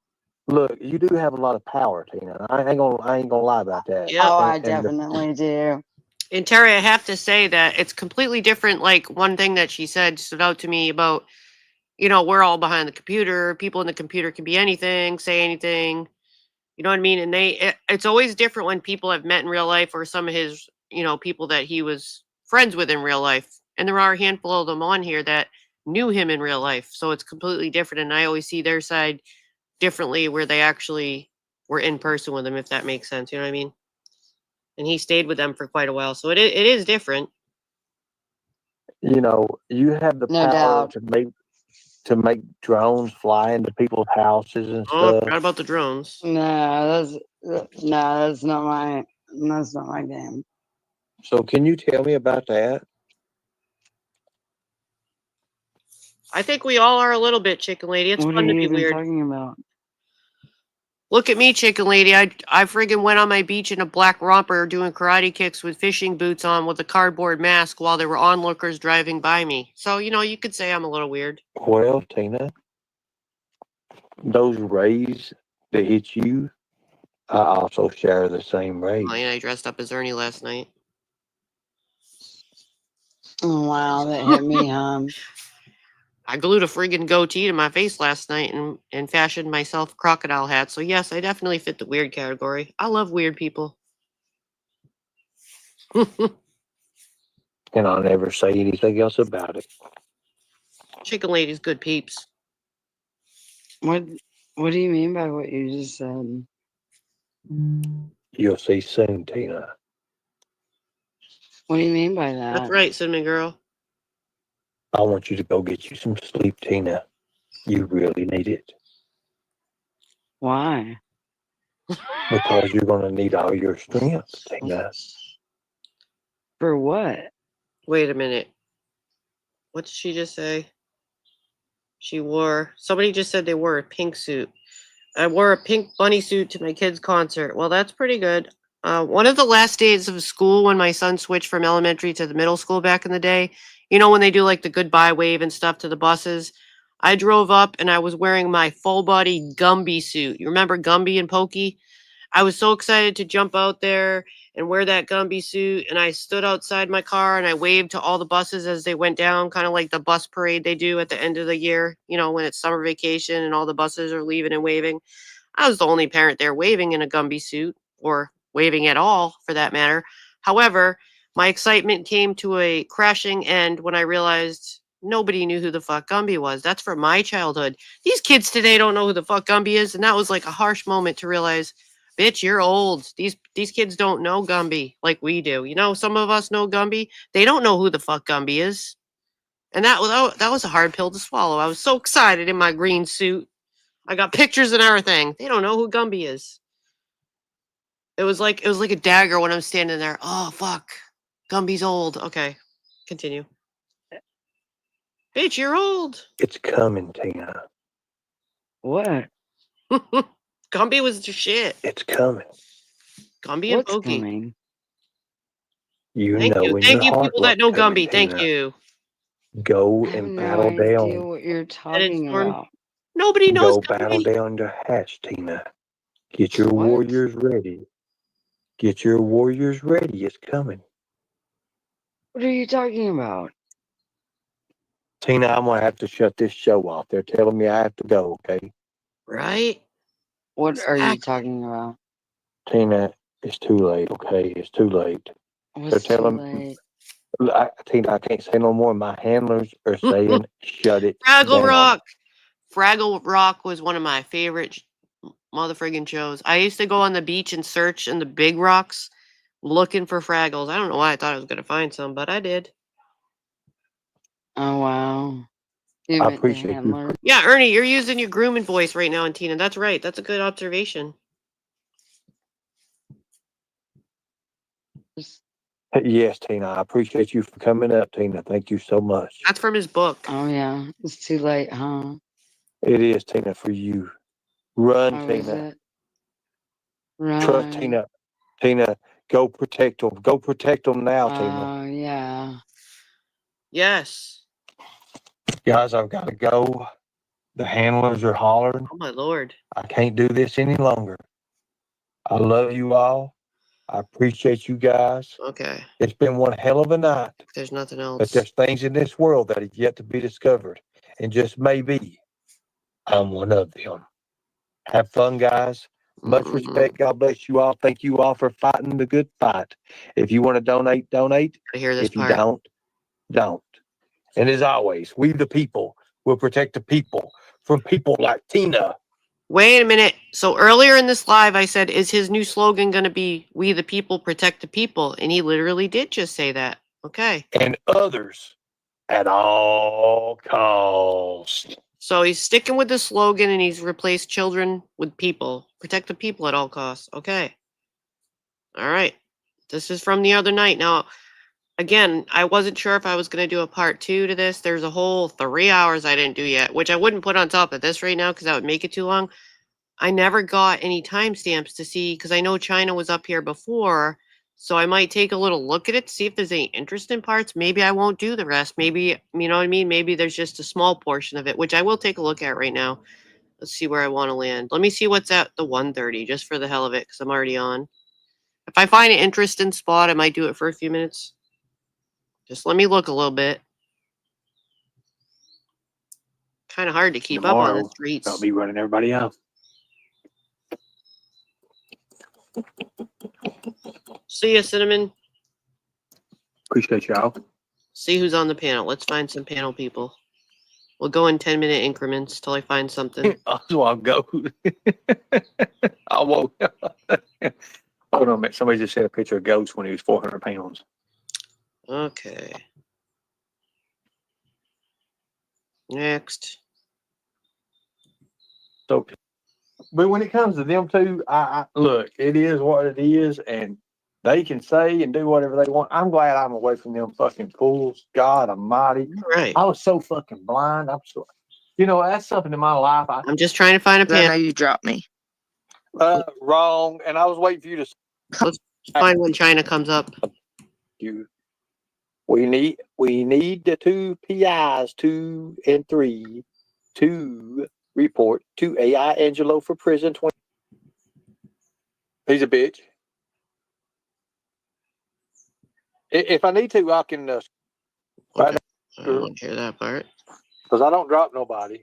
Look, you do have a lot of power, Tina. I ain't gonna lie about that. Yep. Oh, I definitely do. And Terry, I have to say that it's completely different. Like, one thing that she said stood out to me about, we're all behind the computer. People in the computer can be anything, say anything. You know what I mean? And it's always different when people have met in real life, or some of his, people that he was friends with in real life. And there are a handful of them on here that knew him in real life. So it's completely different. And I always see their side differently, where they actually were in person with him, if that makes sense. You know what I mean? And he stayed with them for quite a while. So it is different. You have the No power doubt. to make drones fly into people's houses and Oh, I stuff. forgot about the drones. No, that's not my game. So can you tell me about that? I think we all are a little bit, Chicken Lady. It's What are fun to you be even weird. talking about? Look at me, Chicken Lady. I friggin' went on my beach in a black romper doing karate kicks with fishing boots on with a cardboard mask while there were onlookers driving by me. So, you could say I'm a little weird. Well, Tina, those rays that hit you, I also share the same rays. Oh, yeah, I dressed up as Ernie last night. Oh, wow, that hit me, I glued a friggin' goatee to my face last night and fashioned myself a crocodile hat. So yes, I definitely fit the weird category. I love weird people. And I'll never say anything else about it. Chicken lady's good peeps. What do you mean by what you just said? You'll see soon, Tina. What do you mean by that? That's right, cinnamon girl. I want you to go get you some sleep, Tina. You really need it. Why? Because you're going to need all your strength, Tina. For what? Wait a minute. What did she just say? Somebody just said they wore a pink suit. I wore a pink bunny suit to my kid's concert. Well, that's pretty good. One of the last days of school when my son switched from elementary to the middle school back in the day, you know, when they do like the goodbye wave and stuff to the buses, I drove up and I was wearing my full body Gumby suit. You remember Gumby and Pokey? I was so excited to jump out there and wear that Gumby suit. And I stood outside my car and I waved to all the buses as they went down, kind of like the bus parade they do at the end of the year, you know, when it's summer vacation and all the buses are leaving and waving. I was the only parent there waving in a Gumby suit, or waving at all for that matter. However, my excitement came to a crashing end when I realized nobody knew who the fuck Gumby was. That's from my childhood. These kids today don't know who the fuck Gumby is, and that was like a harsh moment to realize, bitch, you're old. These kids don't know Gumby like we do. You know, some of us know Gumby. They don't know who the fuck Gumby is. And that was a hard pill to swallow. I was so excited in my green suit. I got pictures and everything. They don't know who Gumby is. It was like a dagger when I'm standing there. Oh fuck. Gumby's old. Okay. Continue. Bitch, you're old. It's coming, Tina. What? Gumby was the shit. It's coming. Gumby and What's Pokey. coming? You Thank know you. in Thank your you, heart people that what's know coming, Gumby. Thank Tina. you. Go I have and no battle idea down. what you're Edit talking storm. about. Nobody knows Go battle Gumby. down your hatch, Tina. Get your What? warriors ready. Get your warriors ready. It's coming. What are you talking about? Tina, I'm going to have to shut this show off. They're telling me I have to go, okay? Right? What are you Exactly. talking about? Tina, it's too late, okay? It's too late. What's too late? Tina, I can't say no more. My handlers are saying shut it Fraggle down. Rock. Fraggle Rock was one of my favorite motherfriggin' shows. I used to go on the beach and search in the big rocks looking for Fraggles. I don't know why I thought I was going to find some, but I did. Oh, wow. You I meant the appreciate you. handler? Yeah, Ernie, you're using your grooming voice right now, and Tina. That's right. That's a good observation. Yes, Tina, I appreciate you for coming up, Tina. Thank you so much. That's from his book. Oh, yeah. It's too late, huh? It is, Tina, for you. Run, Oh, is Tina. it? Right. Trust Tina. Tina, go protect them. Go protect them now, Tina. Oh, yeah. Yes. Guys, I've got to go. The handlers are hollering. Oh my lord. I can't do this any longer. I love you all. I appreciate you guys. Okay. It's been one hell of a night. There's nothing But else. there's things in this world that have yet to be discovered. And just maybe I'm one of them. Have fun, guys. Much respect. God bless you all. Thank you all for fighting the good fight. If you want to donate, donate. I hear this If you part. don't. And as always, we the people will protect the people from people like Tina. Wait a minute. So earlier in this live, I said, is his new slogan going to be, we the people protect the people? And he literally did just say that. Okay. And others at all costs. So he's sticking with the slogan and he's replaced children with people. Protect the people at all costs. Okay. All right. This is from the other night. Now, again, I wasn't sure if I was going to do a part 2 to this. There's a whole 3 hours I didn't do yet, which I wouldn't put on top of this right now because that would make it too long. I never got any timestamps to see because I know China was up here before. So I might take a little look at it to see if there's any interesting parts. Maybe I won't do the rest. Maybe, you know what I mean? Maybe there's just a small portion of it, which I will take a look at right now. Let's see where I want to land. Let me see what's at the 1:30 just for the hell of it because I'm already on. If I find an interesting spot, I might do it for a few minutes. Just let me look a little bit. Kind of hard to keep up on the Tomorrow, streets. I'll be running everybody out. See ya, Cinnamon. Appreciate y'all. See who's on the panel. Let's find some panel people. We'll go in 10-minute increments till I find something. So I'll go. I won't. Hold on a minute. Somebody just sent a picture of Ghost when he was 400 pounds. Okay. Next. So, but when it comes to them two, I look, it is what it is, and they can say and do whatever they want. I'm glad I'm away from them fucking fools. God Almighty. Right. I was so fucking blind. I'm so, that's something in my life. I'm just trying to find a I know panel. you dropped me. Wrong, and I was waiting for you to. Let's find when China comes up. We need the two PIs, 2 and 3, to report to AI Angelo for prison 20. He's a bitch. If I need to, I can. Okay. I don't hear that part. Because I don't drop nobody.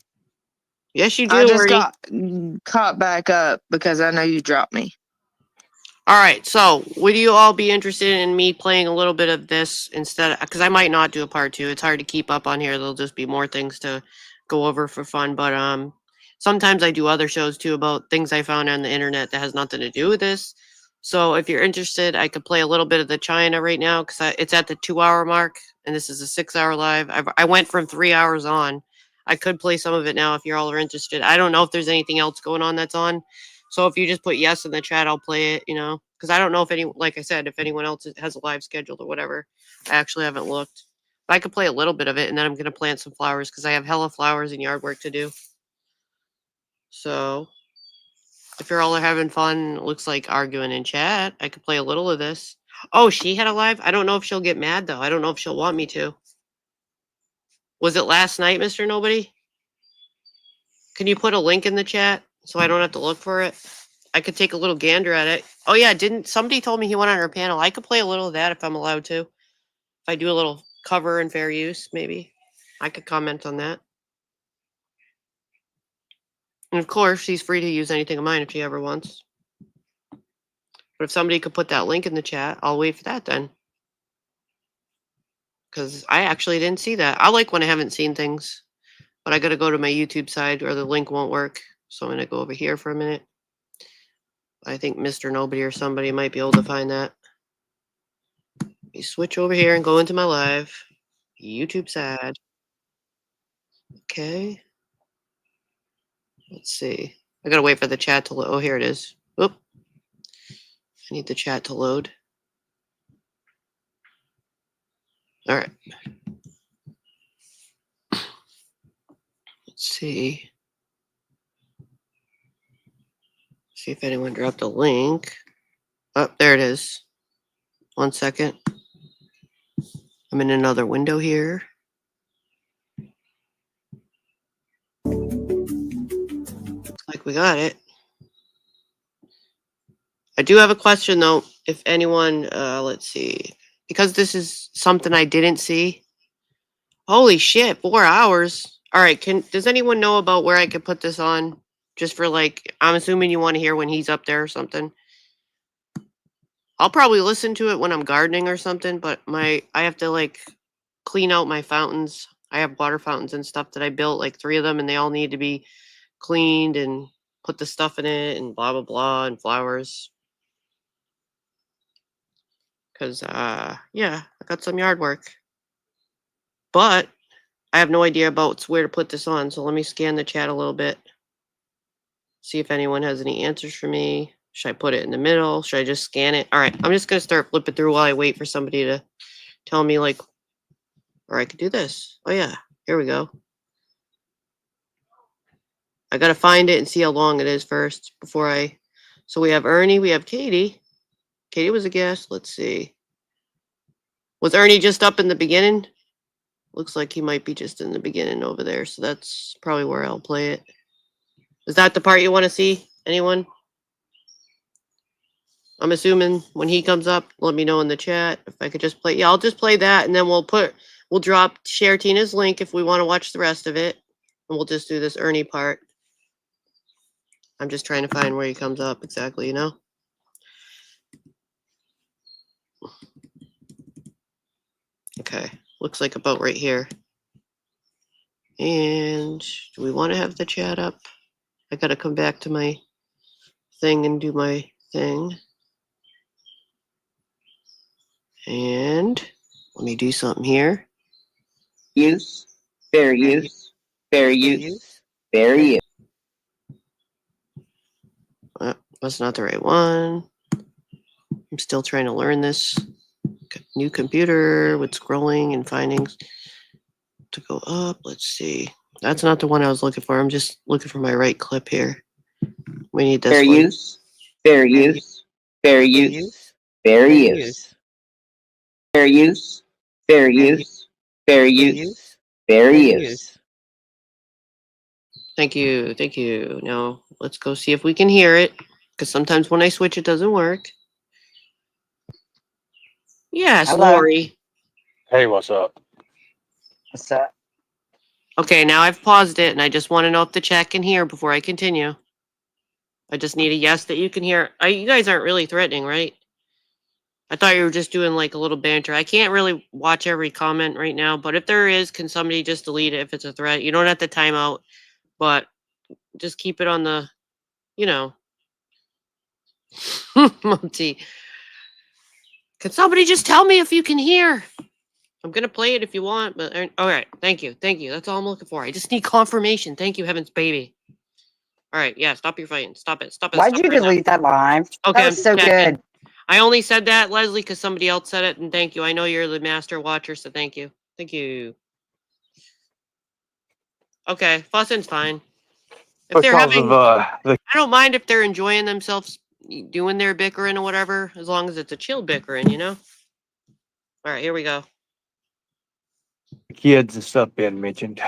Yes, you do. I just Ernie. got caught back up because I know you dropped me. All right. So, would you all be interested in me playing a little bit of this instead? Because I might not do a part 2. It's hard to keep up on here. There'll just be more things to go over for fun. But sometimes I do other shows too about things I found on the internet that has nothing to do with this. So, if you're interested, I could play a little bit of the China right now because it's at the 2-hour mark, and this is a 6-hour live. I went from 3 hours on. I could play some of it now if you all are interested. I don't know if there's anything else going on that's on. So if you just put yes in the chat, I'll play it, because I don't know if like I said, if anyone else has a live scheduled or whatever. I actually haven't looked. But I could play a little bit of it, and then I'm going to plant some flowers because I have hella flowers and yard work to do. So if you're all are having fun, it looks like arguing in chat, I could play a little of this. Oh, she had a live? I don't know if she'll get mad, though. I don't know if she'll want me to. Was it last night, Mr. Nobody? Can you put a link in the chat so I don't have to look for it? I could take a little gander at it. Oh, yeah, somebody told me he went on our panel. I could play a little of that if I'm allowed to. If I do a little cover and fair use, maybe. I could comment on that. And of course, she's free to use anything of mine if she ever wants. But if somebody could put that link in the chat, I'll wait for that then. Because I actually didn't see that. I like when I haven't seen things. But I got to go to my YouTube side or the link won't work. So I'm going to go over here for a minute. I think Mr. Nobody or somebody might be able to find that. Let me switch over here and go into my live YouTube side. Okay. Let's see. I got to wait for the chat to load. Oh, here it is. Oop. I need the chat to load. All right. Let's see. See if anyone dropped a link. Oh, there it is. 1 second. I'm in another window here. Looks like we got it. I do have a question though. If anyone, let's see. Because this is something I didn't see. Holy shit, 4 hours. All right, does anyone know about where I could put this on? Just for I'm assuming you want to hear when he's up there or something. I'll probably listen to it when I'm gardening or something, but I have to clean out my fountains. I have water fountains and stuff that I built, 3 of them, and they all need to be cleaned and put the stuff in it and blah, blah, blah, and flowers. Because, yeah, I got some yard work. But I have no idea about where to put this on, so let me scan the chat a little bit. See if anyone has any answers for me. Should I put it in the middle? Should I just scan it? All right, I'm just going to start flipping through while I wait for somebody to tell me, or I could do this. Oh, yeah, here we go. I got to find it and see how long it is first before so we have Ernie, we have Katie. Katie was a guest. Let's see. Was Ernie just up in the beginning? Looks like he might be just in the beginning over there. So that's probably where I'll play it. Is that the part you want to see? Anyone? I'm assuming when he comes up, let me know in the chat if I could just play. Yeah, I'll just play that, and then we'll drop share Tina's link if we want to watch the rest of it, and we'll just do this Ernie part. I'm just trying to find where he comes up exactly, you know? Okay, looks like about right here. And do we want to have the chat up? I gotta come back to my thing and do my thing. And let me do something here. Use, fair use, fair use, fair use. That's not the right one. I'm still trying to learn this new computer with scrolling and finding to go up. Let's see. That's not the one I was looking for. I'm just looking for my right clip here. We need this Fair one. use, fair use, fair use, fair use. Fair use, fair use, fair use, fair use. Thank you. Thank you. Now let's go see if we can hear it. Because sometimes when I switch, it doesn't work. Yes, Hello. Lori. Hey, what's up? What's up? Okay, now I've paused it, and I just want to know if the chat can hear before I continue. I just need a yes that you can hear. You guys aren't really threatening, right? I thought you were just doing like a little banter. I can't really watch every comment right now, but if there is, can somebody just delete it if it's a threat? You don't have to time out, but just keep it on the, you know. Monty. Can somebody just tell me if you can hear? I'm going to play it if you want, but all right. Thank you. Thank you. That's all I'm looking for. I just need confirmation. Thank you, heavens baby. All right. Yeah. Stop your fighting. Stop it. Stop it. Why'd Stop you right now. delete that live? Okay. That I'm was just so checking. good. I only said that, Leslie, because somebody else said it, and thank you. I know you're the master watcher, so thank you. Thank you. Okay. Fussing's fine. If they're Because having, of the I don't mind if they're enjoying themselves doing their bickering or whatever, as long as it's a chill bickering, you know? All right. Here we go. kids and stuff being mentioned.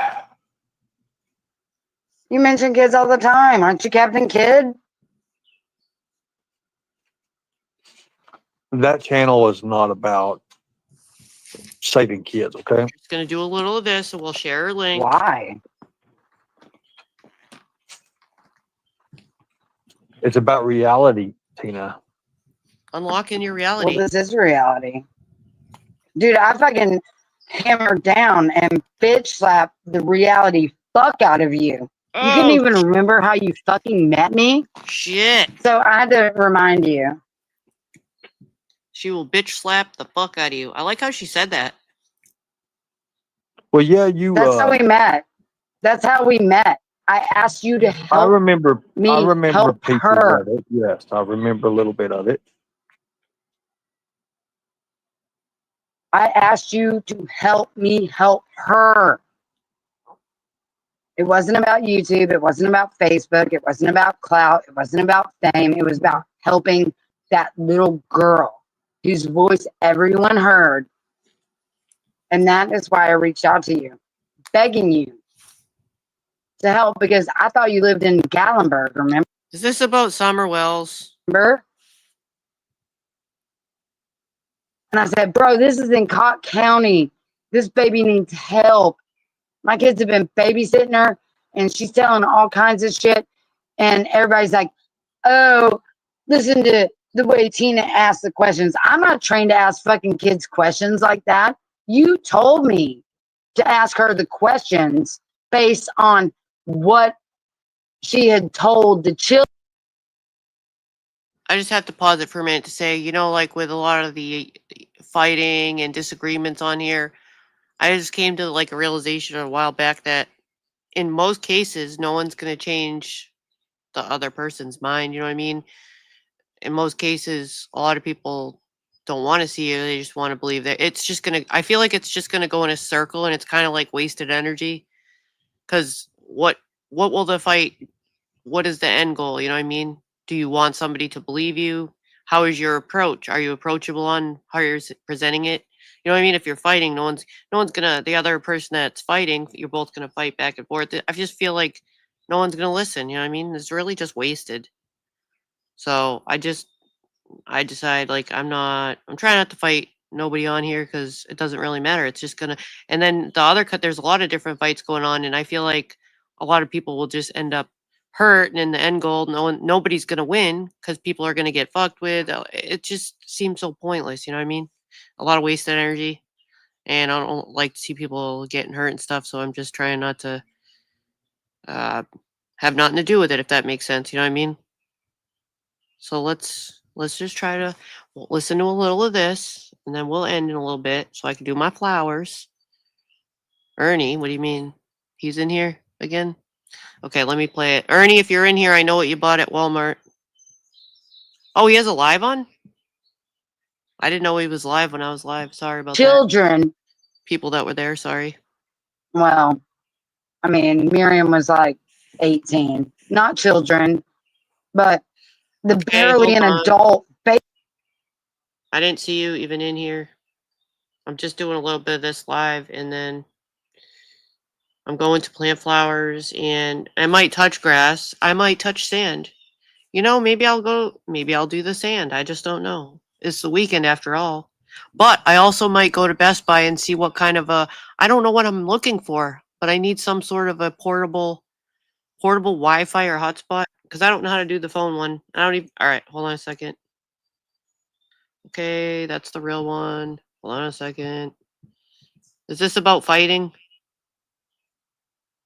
You mention kids all the time. Aren't you Captain Kid? That channel is not about saving kids, okay? Just going to do a little of this, and we'll share a link. Why? It's about reality, Tina. Unlocking your Well, reality. this is reality. Dude, I fucking hammered down and bitch slap the reality fuck out of you. You couldn't Oh, even remember how you fucking met me. shit. So I had to remind you. She will bitch slap the fuck out of you. I like how she said that. Well, yeah, you. That's how we met. That's how we met. I asked you to I help remember. me I remember help pieces her. of it. Yes, I remember a little bit of it. I asked you to help me help her. It wasn't about YouTube. It wasn't about Facebook. It wasn't about clout. It wasn't about fame. It was about helping that little girl whose voice everyone heard. And that is why I reached out to you, begging you to help because I thought you lived in Gallenberg, remember? Is this about Summer Wells? And I said, bro, this is in Cott County. This baby needs help. My kids have been babysitting her and she's telling all kinds of shit. And everybody's like, oh, listen to the way Tina asks the questions. I'm not trained to ask fucking kids questions like that. You told me to ask her the questions based on what she had told the children. I just have to pause it for a minute to say, you know, like with a lot of the fighting and disagreements on here, I just came to like a realization a while back that in most cases, no one's going to change the other person's mind. You know what I mean? In most cases, a lot of people don't want to see you. They just want to believe that it's just going to, I feel like it's just going to go in a circle and it's kind of like wasted energy. Because what will the fight, what is the end goal? You know what I mean? Do you want somebody to believe you? How is your approach? Are you approachable on how you're presenting it? You know what I mean? If you're fighting, no one's gonna, the other person that's fighting, you're both gonna fight back and forth. I just feel like no one's gonna listen. You know what I mean? It's really just wasted. So I just I decide like I'm trying not to fight nobody on here because it doesn't really matter. It's just gonna, and then the other cut, there's a lot of different fights going on, and I feel like a lot of people will just end up hurt, and in the end goal, nobody's gonna win because people are gonna get fucked with. It just seems so pointless. You know what I mean? A lot of wasted energy, and I don't like to see people getting hurt and stuff. So I'm just trying not to have nothing to do with it, if that makes sense. You know what I mean? So let's just try to listen to a little of this, and then we'll end in a little bit so I can do my flowers. Ernie, what do you mean? He's in here again? Okay, let me play it. Ernie, if you're in here, I know what you bought at Walmart. Oh, he has a live on? I didn't know he was live when I was live. Sorry about that. Children. People that were there, sorry. Well, I mean, Miriam was like 18. Not children, but the barely an adult. I didn't see you even in here. I'm just doing a little bit of this live, and then I'm going to plant flowers, and I might touch grass. I might touch sand. You know, maybe I'll do the sand. I just don't know. It's the weekend after all. But I also might go to Best Buy and see what kind of I don't know what I'm looking for, but I need some sort of a portable Wi-Fi or hotspot because I don't know how to do the phone one. All right, hold on a second. Okay, that's the real one. Hold on a second. Is this about fighting?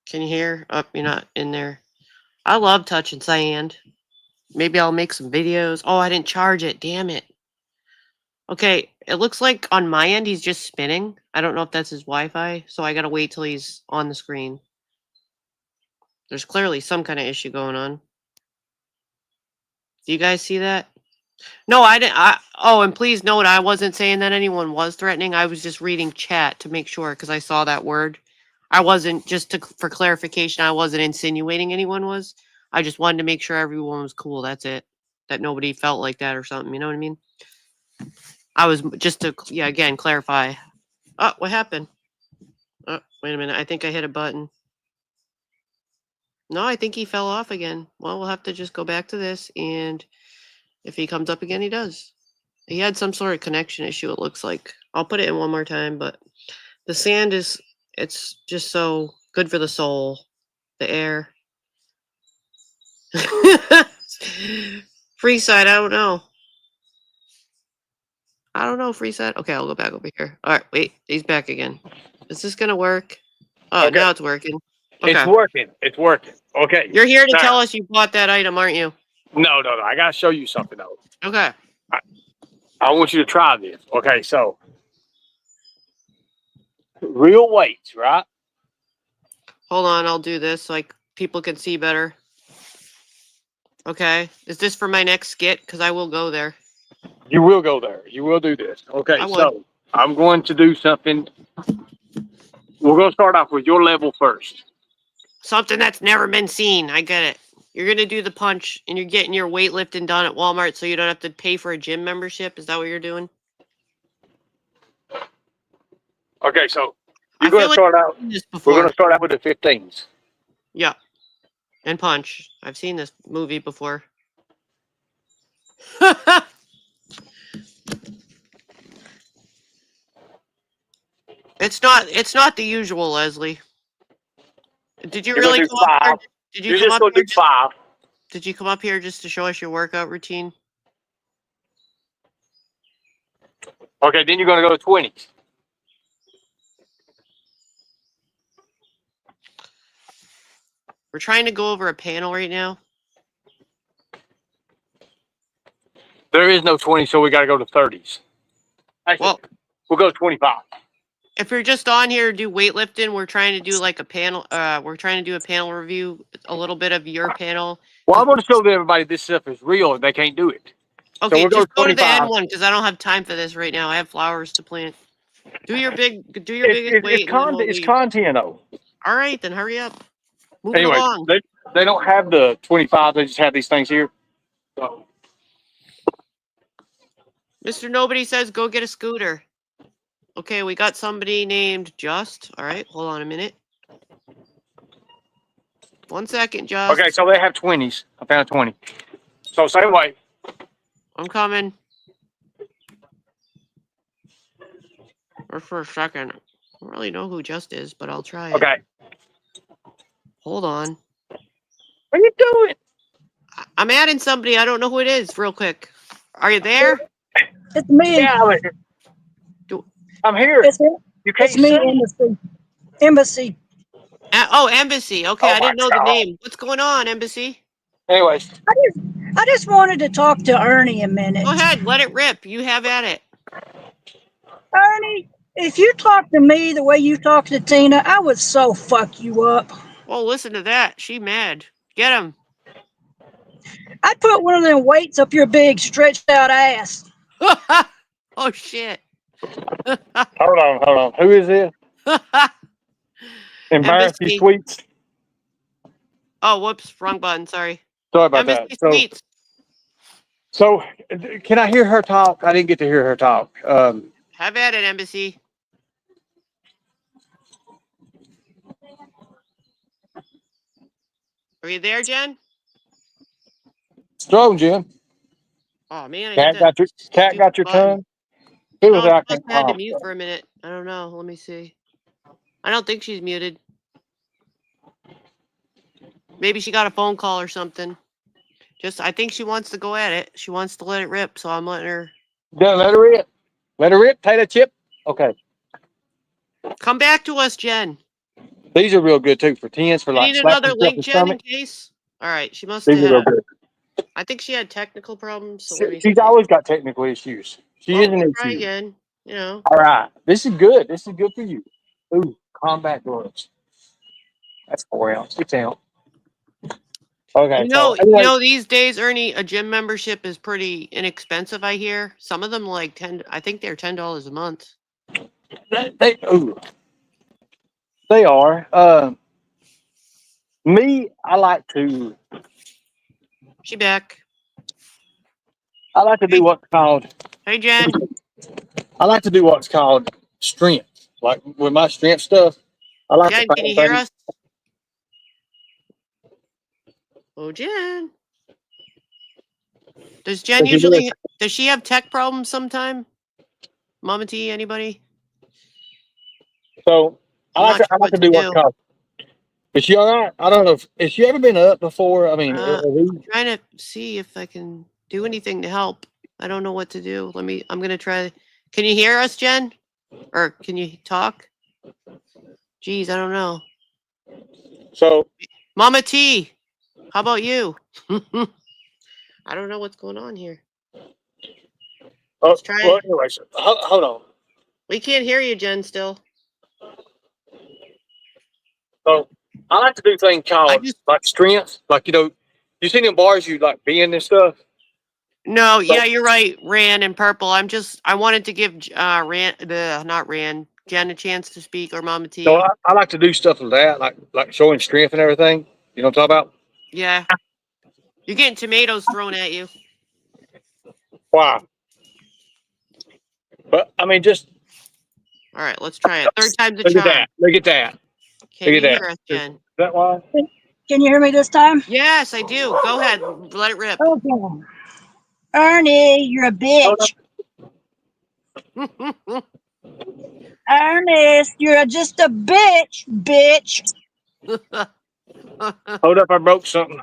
Can you hear? Oh, you're not in there. I love touching sand. Maybe I'll make some videos. Oh, I didn't charge it. Damn it. Okay, it looks like on my end he's just spinning. I don't know if that's his Wi-Fi, so I gotta wait till he's on the screen. There's clearly some kind of issue going on. Do you guys see that? No, I didn't. Oh, and please note, I wasn't saying that anyone was threatening. I was just reading chat to make sure because I saw that word. I wasn't, for clarification, I wasn't insinuating anyone was. I just wanted to make sure everyone was cool. That's it. That nobody felt like that or something. You know what I mean? I was just to, again, clarify. Oh, what happened? Oh, wait a minute. I think I hit a button. No, I think he fell off again. Well, we'll have to just go back to this, and if he comes up again, he does. He had some sort of connection issue, it looks like. I'll put it in one more time, but the sand it's just so good for the soul. The air. Free side, I don't know. Free side. Okay, I'll go back over here. All right, wait, he's back again. Is this gonna work? Oh, Okay. now it's working. Okay. It's working. It's working. Okay. You're here to tell us you bought that item, aren't you? No. I gotta show you something though. Okay. I want you to try this. Okay, so real weights, right? Hold on, I'll do this so people can see better. Okay. Is this for my next skit? Because I will go there. You will go there. You will do this. Okay, so I'm going to do something. We're going to start off with your level first. Something that's never been seen. I get it. You're going to do the punch, and you're getting your weightlifting done at Walmart so you don't have to pay for a gym membership. Is that what you're doing? Okay, so we're going to start out with the 15s. Yeah. And punch. I've seen this movie before. It's not the usual, Leslie. Did you really come up here? Did you come up here? Do 5. Did you come up here just to show us your workout routine? Okay, then you're going to go to 20s. We're trying to go over a panel right now. There is no 20, so we got to go to 30s. Actually, we'll go to 25. If you're just on here to do weightlifting, we're trying to do like a panel. We're trying to do a panel review, a little bit of your panel. Well, I want to show everybody this stuff is real and they can't do it. Okay, so just go to the end one because I don't have time for this right now. I have flowers to plant. Do your biggest weight. It's content though. All right, then hurry up. Move anyway, along. They don't have the 25. They just have these things here. So. Mr. Nobody says go get a scooter. Okay, we got somebody named Just. All right, hold on a minute. 1 second, Just. Okay, so they have 20s. I found 20. So same way. I'm coming. Or for a second. I don't really know who Just is, but I'll try it. Okay. Hold on. What are you doing? I'm adding somebody. I don't know who it is. Real quick. Are you there? It's me. Yeah, I'm here. It's You can't me, see. Embassy. Embassy. Oh, Embassy. Okay, Oh I didn't my know the God. name. What's going on, Embassy? Anyways, I just wanted to talk to Ernie a minute. Go ahead. Let it rip. You have at it. Ernie, if you talk to me the way you talk to Tina, I would so fuck you up. Oh, listen to that. She mad. Get him. I'd put one of them weights up your big stretched out ass. Oh, shit. hold on. Who is this? Embarrassing Embassy. tweets. Oh, whoops. Wrong button. Sorry. Sorry about Embassy that. Tweets. So, can I hear her talk? I didn't get to hear her talk. Have at it, Embassy. Are you there, Jen? Strong, Jim. Oh, man. Cat got your tongue. Who was No, she I must can't have had to talk? mute for a minute. I don't know. Let me see. I don't think she's muted. Maybe she got a phone call or something. I think she wants to go at it. She wants to let it rip, so I'm letting her. Yeah, let her rip. Let her rip. Tater chip. Okay. Come back to us, Jen. These are real good too for tens for You like need slapping another yourself in link, the Jen, in stomach. case? All right. She must These have are real had. good. I think she had technical problems, so let me She's see. always got technical issues. She Well, is an we'll try issue. again. You know. All right. This is good. This is good for you. Ooh, combat gloves. That's 4 ounce. 6 ounce. Okay. So anyway, These days, Ernie, a gym membership is pretty inexpensive, I hear. Some of them like 10, I think they're $10 a month. they are. Me, I like to Back. do what's called. Hey, Jen. I like to do what's called strength. Like with my strength stuff, I like to Jen, can you find hear things. us? Oh, Jen. Does Jen does she have tech problems sometime? Mama T, anybody? So I I'm like not to sure what to do what's do. called. Is she all right? I don't know. Has she ever been up before? I mean, I'm trying to see if I can do anything to help. I don't know what to do. I'm going to try. Can you hear us, Jen? Or can you talk? Geez, I don't know. so Mama T, how about you? I don't know what's going on here. Let's try. Well, anyways, hold on. We can't hear you, Jen, still. So I like to do things called like strength. Like, you seen them bars you like bend and stuff? No, yeah, you're right. Ran and purple. I wanted to give not Ran, Jen a chance to speak, or Mama T. So I like to do stuff like that, like showing strength and everything. You know what I'm talking about? Yeah. You're getting tomatoes thrown at you. Why? But I mean, just all right, let's try it. Third time's a look charm. at that. Look at that. Can you look at hear that. us, Jen? Is that why? Can you hear me this time? Yes, I do. Go ahead. Let it rip. Okay. Ernie, you're a bitch. Ernest, you're just a bitch. Hold up, I broke something.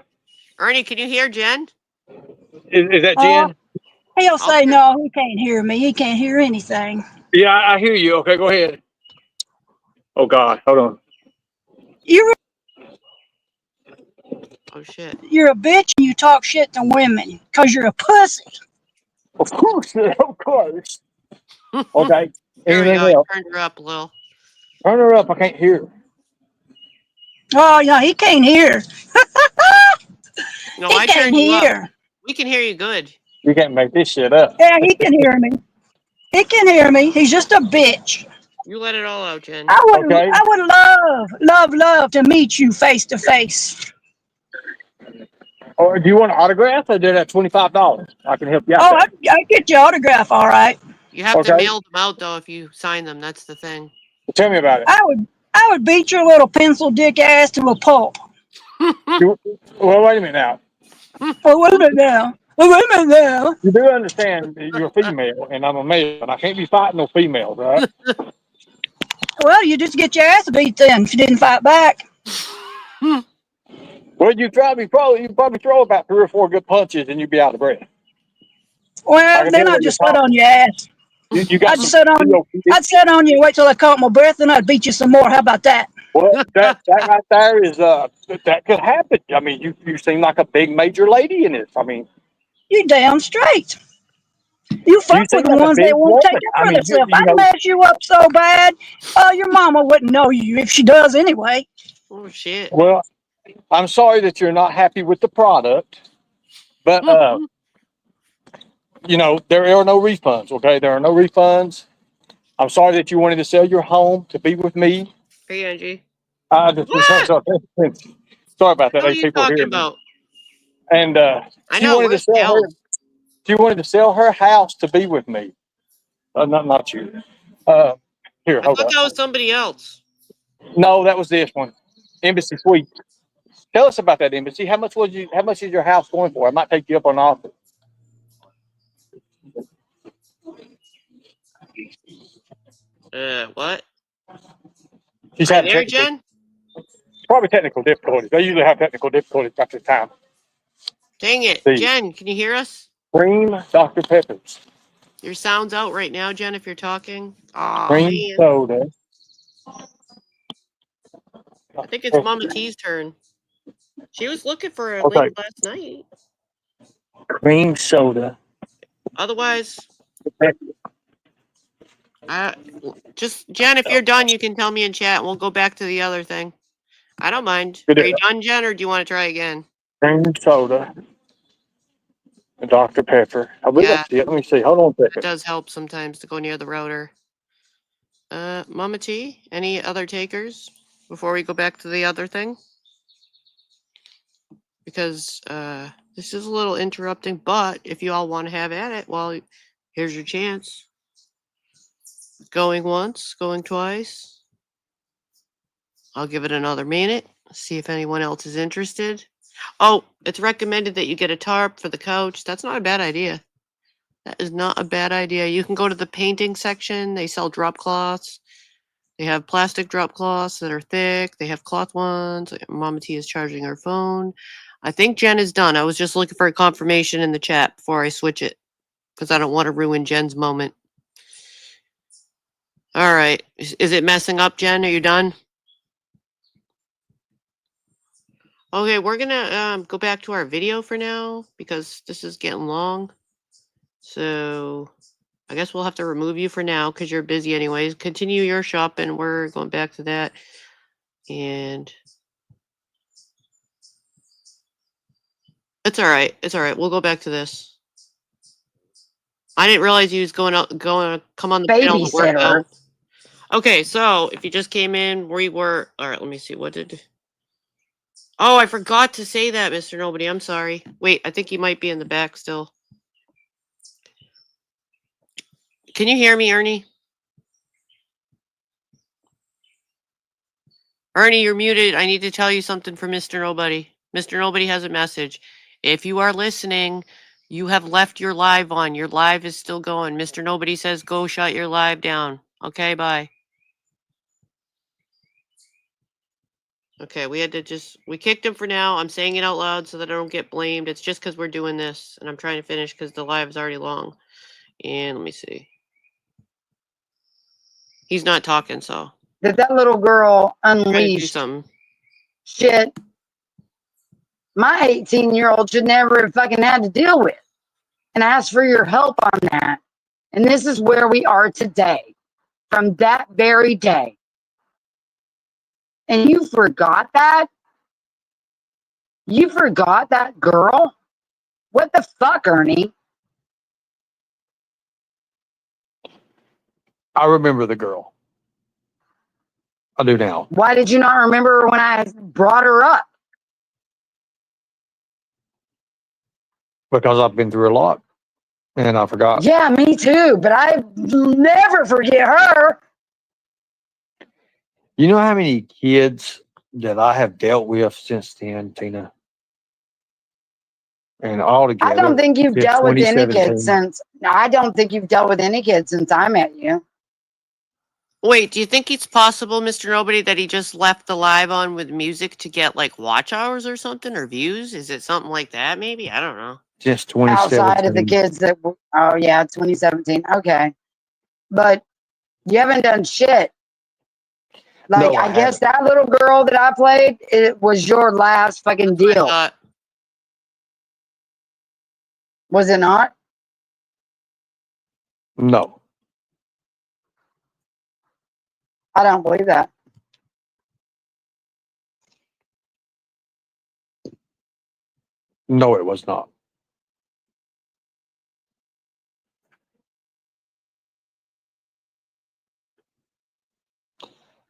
Ernie, can you hear Jen? Is that Jen? He'll say no, he can't hear me. He can't hear anything. Yeah, I hear you. Okay, go ahead. Oh God, hold on. Oh shit. You're a bitch and you talk shit to women because you're a pussy. Of course, of course. Okay. There we Anything go. else? I turned her up a little. Turn her up. I can't hear. Oh yeah, he can't hear. No, he I can't turned you hear. up. We can hear you good. You can't make this shit up. Yeah, he can hear me. He can hear me. He's just a bitch. You let it all out, Jen. I would love to meet you face to face. Or do you want an autograph? I did at $25. I can help you out. Oh, I get your autograph, all right. You have to mail them out though if you sign them. That's the thing. Tell me about it. I would beat your little pencil dick ass to a pulp. Well, wait a minute now. Oh, wait a minute now. Well, wait a minute now. You do understand that you're a female and I'm a male, and I can't be fighting no females, right? Well, you just get your ass beat then if you didn't fight back. Well, you probably throw about 3 or 4 good punches and you'd be out of breath. I Well, can then tell I'd when you're just sit on talking. your ass. You got I'd some sit on COPD. I'd sit on you, wait till I caught my breath, and I'd beat you some more. How about that? Well, that right there is that could happen. I mean, you seem like a big major lady in this. I mean, You damn straight. You you fuck seem with the like a ones that big won't take woman. care I of mean, themselves. you I'd know, mess you up so bad, your mama wouldn't know you if she does anyway. Oh shit. well, I'm sorry that you're not happy with the product, but you know, there are no refunds. Okay, there are no refunds. I'm sorry that you wanted to sell your home to be with me. Hey, Angie. I just What? sorry about that. What are There's you people talking hearing me. about? And I she know. wanted to Where's sell her. Cal? She wanted to sell her house to be with me. Not you. Uh, here, I hold thought on. that was somebody else. No, that was this one. Embassy Suite. Tell us about that embassy. How much is your house going for? I might take you up on the offer. What? She's Are you having there, technical, Jen? probably technical difficulties. They usually have technical difficulties at this time. Dang it. The Jen, can you hear us? cream Dr. Peppers. Your sound's out right now, Jen, if you're talking. Aw, Cream man. soda. I think it's Mama T's turn. She was looking for a Okay. lady last night. Cream soda. Otherwise, just Jen, if you're done, you can tell me in chat and we'll go back to the other thing. I don't mind. Good Are deal. you done, Jen, or do you want to try again? Cream soda. And Dr. Pepper. I believe Yeah, that's it. Let me see. Hold on a it second. does help sometimes to go near the router. Mama T, any other takers before we go back to the other thing? Because this is a little interrupting, but if you all want to have at it, well, here's your chance. Going once, going twice. I'll give it another minute, see if anyone else is interested. Oh, it's recommended that you get a tarp for the couch. That's not a bad idea. That is not a bad idea. You can go to the painting section. They sell drop cloths. They have plastic drop cloths that are thick. They have cloth ones. Mama T is charging her phone. I think Jen is done. I was just looking for a confirmation in the chat before I switch it because I don't want to ruin Jen's moment. All right. Is it messing up, Jen? Are you done? Okay, we're gonna go back to our video for now because this is getting long. So I guess we'll have to remove you for now because you're busy anyways. Continue your shopping. We're going back to that. And it's all right. It's all right. We'll go back to this. I didn't realize you was going to come on the panel to work out. Babysitter. Okay, so if you just came in, we were all right. Let me see. What did? Oh, I forgot to say that, Mr. Nobody. I'm sorry. Wait, I think you might be in the back still. Can you hear me, Ernie? Ernie, you're muted. I need to tell you something for Mr. Nobody. Mr. Nobody has a message. If you are listening, you have left your live on. Your live is still going. Mr. Nobody says go shut your live down. Okay, bye. Okay, we kicked him for now. I'm saying it out loud so that I don't get blamed. It's just because we're doing this and I'm trying to finish because the live is already long. And let me see. He's not talking, so That little girl I'm trying to do unleashed something. shit my 18-year-old should never have fucking had to deal with. And ask for your help on that. And this is where we are today, from that very day. And you forgot that? You forgot that girl? What the fuck, Ernie? I remember the girl. I do now. Why did you not remember her when I brought her up? Because I've been through a lot and I forgot. Yeah, me too, but I never forget her. You know how many kids that I have dealt with since then, Tina? And all I don't together, think you've it's dealt with any kids 2017. since. I don't think you've dealt with any kids since I met you. Wait, do you think it's possible, Mr. Nobody, that he just left the live on with music to get like watch hours or something or views? Is it something like that? Maybe I don't know. Just Outside of the 2017. kids that, oh yeah, 2017. Okay, but you haven't done shit. Like No, I I guess haven't. that little girl that I played, it was your last fucking I deal, thought, was it not? No. I don't believe that. No, it was not.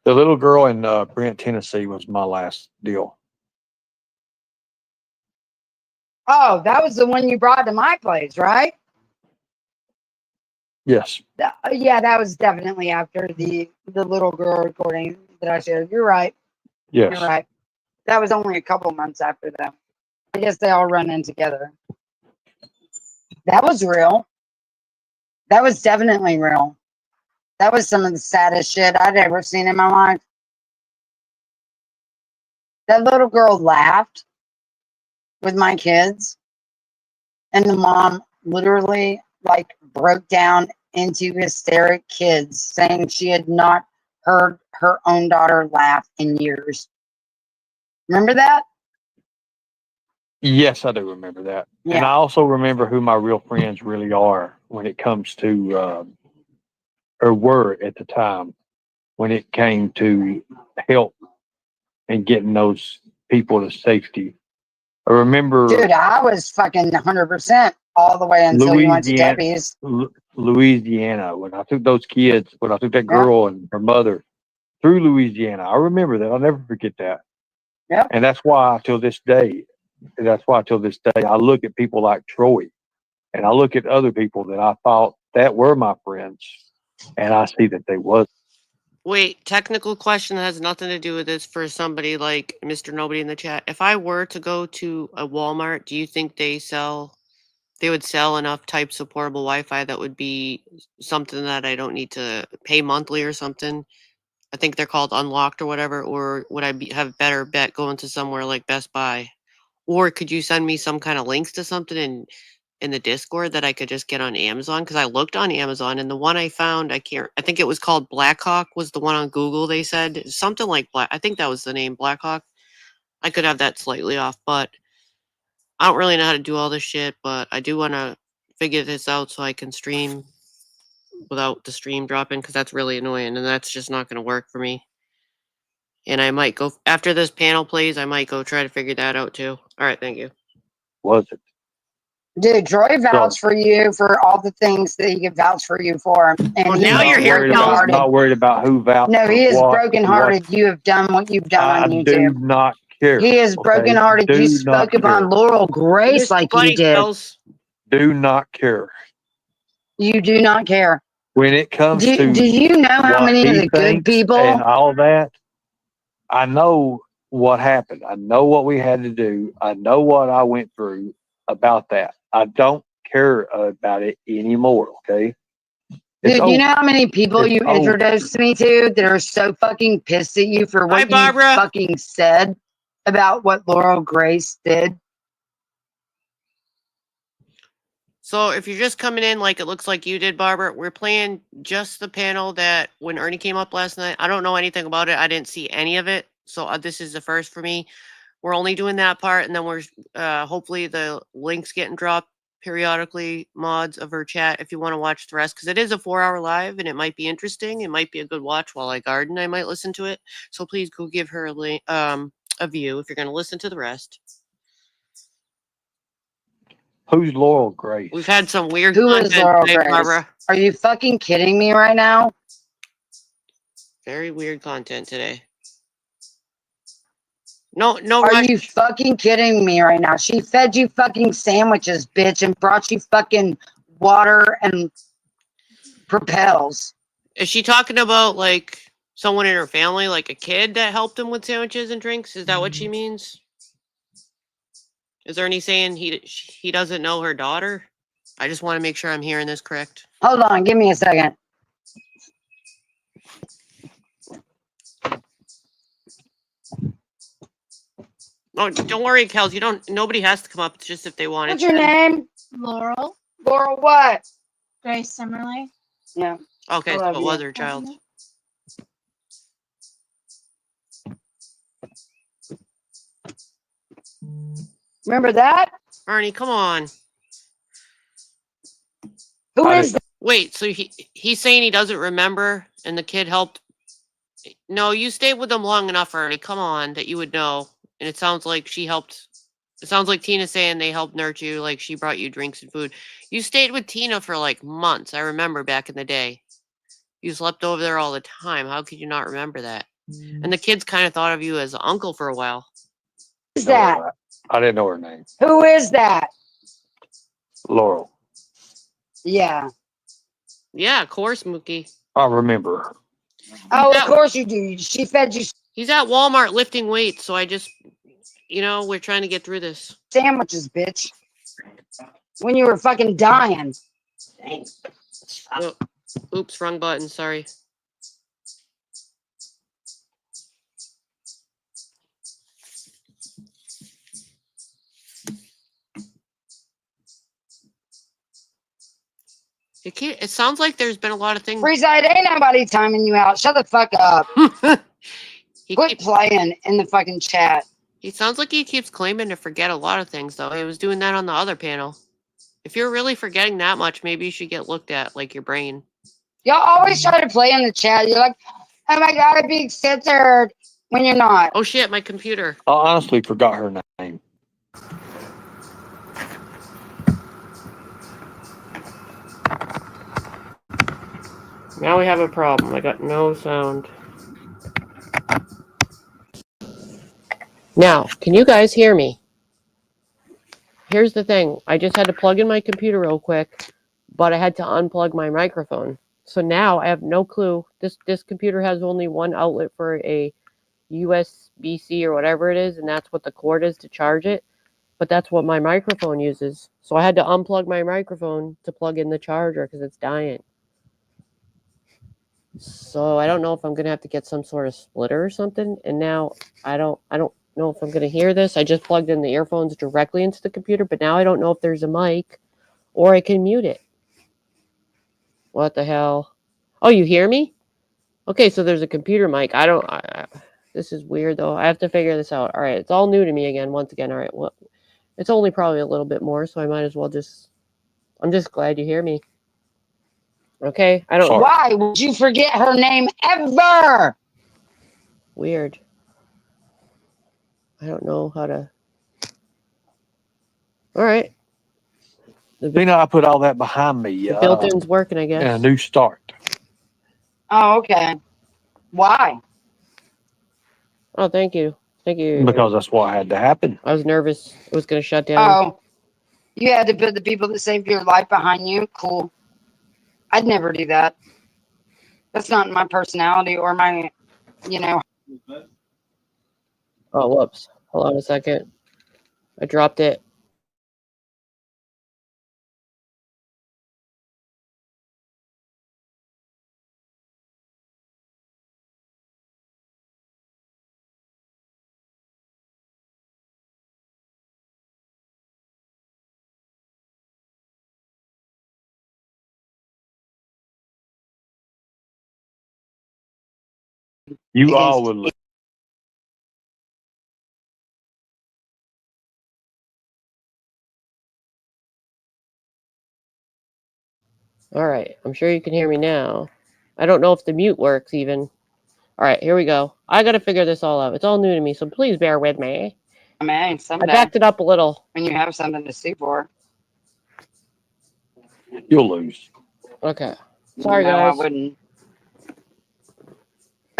The little girl in Brent, Tennessee was my last deal. Oh, that was the one you brought to my place, right? Yes. Yeah, that was definitely after the little girl recording that I shared. You're right. You're Yes. right. That was only a couple months after that. I guess they all run in together. That was real. That was definitely real. That was some of the saddest shit I'd ever seen in my life. That little girl laughed with my kids, and the mom literally like broke down into hysteric kids, saying she had not heard her own daughter laugh in years. Remember that? Yes, I do remember that. Yeah. And I also remember who my real friends really are when it comes to, or were at the time, when it came to help and getting those people to safety. I remember Dude, I was fucking 100% all the way until you went to Louisiana, Debbie's. Louisiana, when I took those kids, when I took that Yep. girl and her mother through Louisiana. I remember that. I'll never forget that. Yep. And that's why till this day, I look at people like Troy and I look at other people that I thought that were my friends and I see that they was. wait, technical question that has nothing to do with this for somebody like Mr. Nobody in the chat. If I were to go to a Walmart, do you think they would sell enough types of portable Wi-Fi that would be something that I don't need to pay monthly or something? I think they're called unlocked or whatever. Or would I have better bet going to somewhere like Best Buy? Or could you send me some kind of links to something in the Discord that I could just get on Amazon? Because I looked on Amazon and the one I found, I think it was called Blackhawk was the one on Google. They said something like I think that was the name, Blackhawk. I could have that slightly off, but I don't really know how to do all this shit. But I do want to figure this out so I can stream without the stream dropping, because that's really annoying and that's just not going to work for me. And I might go after this panel plays. I might go try to figure that out too. All right, thank you. Was it? Dude, Troy So vouched for you for all the things that he could vouch for you for. And Well, he now is you're here telling brokenhearted. not worried about who vouched No, for he is what. brokenhearted. You have done what you've done I on do YouTube. not care. He is Okay? brokenhearted. You Do not spoke upon care. Laurel Grace like you Buddy did. Bells. Do not care. You do not care. When it comes Do to you know how what many of he the good thinks people? and all that, I know what happened. I know what we had to do. I know what I went through about that. I don't care about it anymore. Okay. It's Dude, you know over. how many people It's you over. introduced me to that are so fucking pissed at you for Hi, what you Barbara. fucking said about what Laurel Grace did? So if you're just coming in like it looks like you did, Barbara, we're playing just the panel that when Ernie came up last night. I don't know anything about it. I didn't see any of it. So this is the first for me. We're only doing that part, and then we're hopefully the links getting dropped periodically, mods of her chat, if you want to watch the rest, because it is a 4-hour live and it might be interesting. It might be a good watch while I garden. I might listen to it. So please go give her a view if you're going to listen to the rest. Who's Laurel Grace? We've had some weird Who is content Laurel today, Grace? Barbara. Are you fucking kidding me right now? Very weird content today. No Are rush. you fucking kidding me right now? She fed you fucking sandwiches, bitch, and brought you fucking water and propels. Is she talking about like someone in her family, like a kid that helped him with sandwiches and drinks? Is that what she means? Is Ernie saying he doesn't know her daughter? I just want to make sure I'm hearing this correct. Hold on, give me a second. Oh, don't worry, Kels. Nobody has to come up. It's just if they want. What's your name? Laurel. Laurel what? Grace Summerly. Yeah. Okay, I so love it you. was her child. Remember that? Ernie, come on. Who is that? Wait, so he's saying he doesn't remember, and the kid helped. No, you stayed with them long enough, Ernie. Come on, that you would know. And it sounds like she helped. It sounds like Tina's saying they helped nurture you, like she brought you drinks and food. You stayed with Tina for like months. I remember back in the day. You slept over there all the time. How could you not remember that? And the kids kind of thought of you as an uncle for a while. Who is that? I didn't know her name. Who is that? Laurel. Yeah. Yeah, of course, Mookie. I remember her. Oh, of course you do. She fed you He's at Walmart lifting weights, so I just, we're trying to get through this. sandwiches, bitch. When you were fucking dying. Oh, oops, wrong button. Sorry. It sounds like there's been a lot of things. Freeze-eyed, ain't nobody timing you out. Shut the fuck up. Quit playing in the fucking chat. He sounds like he keeps claiming to forget a lot of things, though. He was doing that on the other panel. If you're really forgetting that much, maybe you should get looked at, like your brain. Y'all always try to play in the chat. You're like, oh my god, I'm being censored. When you're not. Oh shit, my computer. I honestly forgot her name. Now we have a problem. I got no sound. Now, can you guys hear me? Here's the thing. I just had to plug in my computer real quick, but I had to unplug my microphone. So now I have no clue. This computer has only one outlet for a USB-C or whatever it is, and that's what the cord is to charge it. But that's what my microphone uses. So I had to unplug my microphone to plug in the charger because it's dying. So I don't know if I'm gonna have to get some sort of splitter or something. And now I don't know if I'm gonna hear this. I just plugged in the earphones directly into the computer, but now I don't know if there's a mic or I can mute it. What the hell? Oh, you hear me? Okay, so there's a computer mic. This is weird though. I have to figure this out. All right, it's all new to me again. Once again, all right. Well, it's only probably a little bit more, so I might as well I'm just glad you hear me. Okay, I don't. Sorry. Why would you forget her name ever? Weird. I don't know how to. All right. I put all that behind me. The built-in's working, I guess. And a new start. Oh, okay. Why? Oh, thank you. Thank you. Because that's what had to happen. I was nervous it was going to shut down. Oh, you had to put the people that saved your life behind you? Cool. I'd never do that. That's not my personality or my, Oh, whoops. Hold on a second. I dropped it. You all would lose. All right. I'm sure you can hear me now. I don't know if the mute works even. All right, here we go. I got to figure this all out. It's all new to me, so please bear with me. I I backed it up a little. When you have something to sue for. You'll lose. Okay. Sorry, no, guys. I wouldn't.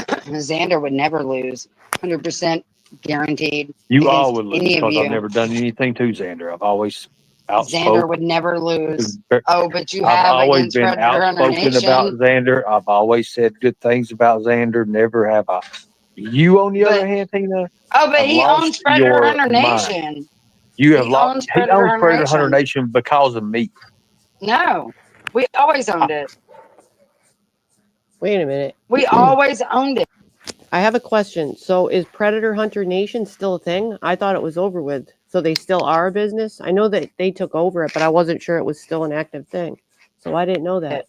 Xander would never lose. 100% guaranteed. You all would lose any of because I've you. never done anything to Xander. I've always outspoken. Xander would never lose. Oh, but you I've have always against been Predator Hunter outspoken Nation. about Xander. I've always said good things about Xander. Never have I. You, on the other hand, Tina. Oh, but I've he lost owns Predator your Hunter mind. Nation. You have He lost. owns He Predator owns Hunter Predator Hunter Nation. Nation because of me. No, we always owned it. Wait a minute. We always owned it. I have a question. So is Predator Hunter Nation still a thing? I thought it was over with. So they still are a business? I know that they took over it, but I wasn't sure it was still an active thing. So I didn't know that.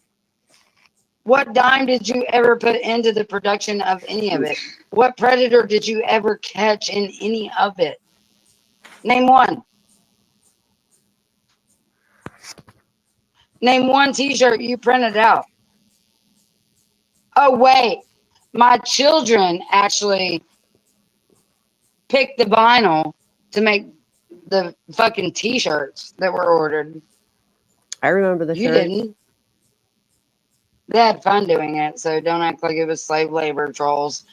What dime did you ever put into the production of any of it? What predator did you ever catch in any of it? Name one. Name one t-shirt you printed out. Oh, wait. My children actually picked the vinyl to make the fucking t-shirts that were ordered. I remember the You shirts. didn't. They had fun doing it, so don't act like it was slave labor, trolls.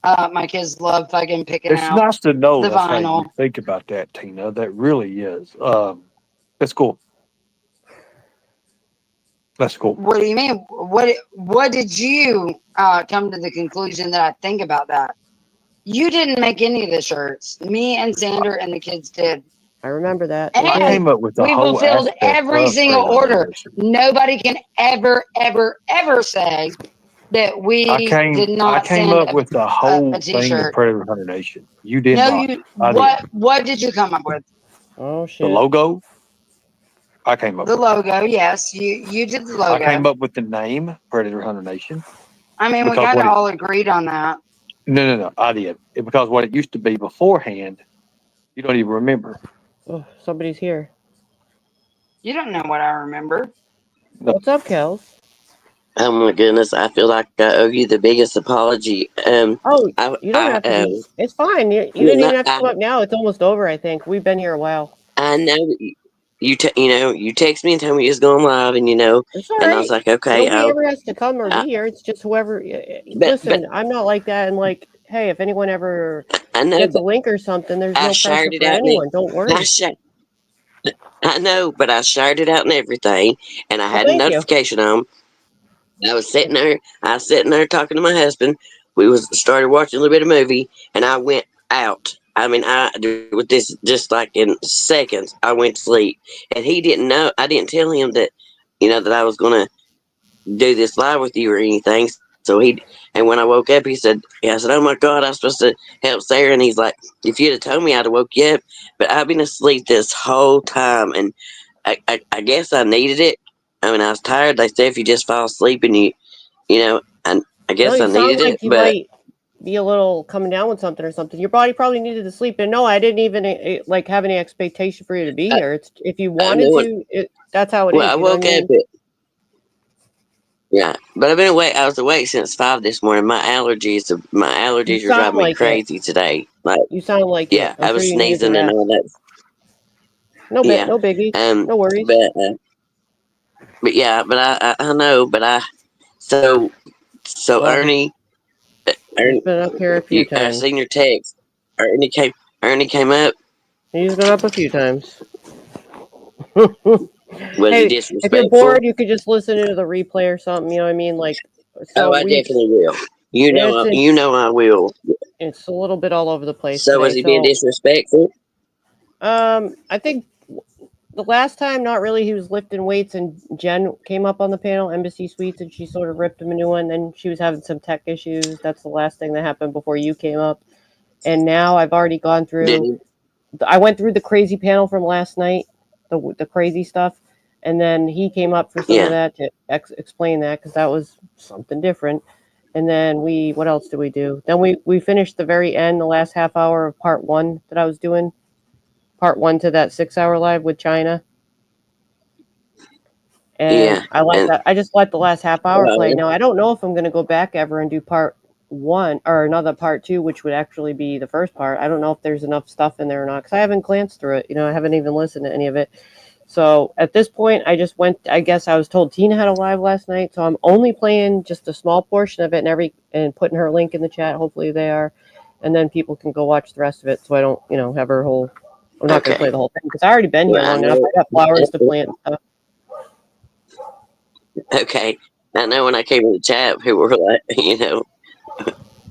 My kids love fucking picking It's out nice to know the that's how you vinyl. think about that, Tina. That really is. That's cool. That's cool. What do you mean? What did you come to the conclusion that I think about that? You didn't make any of the shirts. Me and Xander and the kids did. I remember that. I They did. came up with the We whole fulfilled aspect every of single Predator Hunter order. Nation. Nobody can ever say that we did I not came send up with the a whole thing of t-shirt. Predator Hunter Nation. You did No, not. you I did. what did you come up with? Oh The shit. logo, I came up The with. logo, yes. You did the I came logo. up with the name Predator Hunter Nation I mean, we because kind what of it all agreed on that. no, I did. Because what it used to be beforehand, you don't even remember. Oh, somebody's here. You don't know what I remember. No. What's up, Kels? Oh my goodness, I feel like I owe you the biggest apology. Oh, I, you don't I, have to be. It's fine. You you didn't know, even have to come up now. It's almost over, I think. We've been here a while. I know that you text me and told me you was going live, and It's all and I was right. like, okay, Nobody ever has to come or be I, here. It's just whoever. but Listen, I'm not like that. And like, hey, if anyone ever I know, gets a but link or something, there's I no pressure shared it for out, anyone. Don't I worry. sh- I know, but I shared it out and everything, and I Well, had a thank you. notification on. I was sitting there talking to my husband. We was started watching a little bit of movie, and I went out. I mean, with this just like in seconds, I went to sleep, and he didn't know. I didn't tell him that, that I was gonna do this live with you or anything. So and when I woke up, he said, "Yeah." I said, "Oh my God, I'm supposed to help Sarah." And he's like, "If you'd have told me, I'd have woke you up." But I've been asleep this whole time, and I guess I needed it. I mean, I was tired. They say if you just fall asleep and and I No, guess you I sound needed it, like you but might be a little coming down with something or something. Your body probably needed to sleep. And no, I didn't even like have any expectation for you to be I, here. It's if you I wanted know it. to, that's how it Well, is. I You know what I woke up mean? at yeah, but I've been awake. I was awake since 5 this morning. My You allergies are sound driving me like it. crazy today. Like, You sound like it. yeah, I'm I sure was you needed the sneezing and rest. all that. No, Yeah, no biggie. No worries. but yeah, but I know, but so so Well, he's Ernie, been up here a few I times. seen your text. Ernie came, Ernie came up. He's been up a few times. Was he Hey, if you're disrespectful? bored, you could just listen to the replay or something. You know what I mean? Like, Oh, so I we, definitely will. it's You know I will. it's a little bit all over the place So was today. he being So, disrespectful? I think the last time, not really. He was lifting weights, and Jen came up on the panel, Embassy Suites, and she sort of ripped him a new one. Then she was having some tech issues. That's the last thing that happened before you came up. And now I've already gone Did through. he? I went through the crazy panel from last night, the crazy stuff, and then he came up for some of Yeah, that to explain that because that was something different. And then what else did we do? Then we finished the very end, the last half hour of part one that I was doing, part one to that 6 hour live with China. And yeah, I like and that. I just let the last half hour play. uh, Now I don't know if I'm going to go back ever and do part one or another part two, which would actually be the first part. I don't know if there's enough stuff in there or not because I haven't glanced through it. I haven't even listened to any of it. So at this point, I just went. I guess I was told Tina had a live last night, so I'm only playing just a small portion of it and putting her link in the chat. Hopefully they are, and then people can go watch the rest of it. So I don't, have her whole. I'm not going to okay. play the whole thing because I already been here Well, I long enough. I got flowers to know. plant and stuff. Okay, I know when I came in the chat, people were like,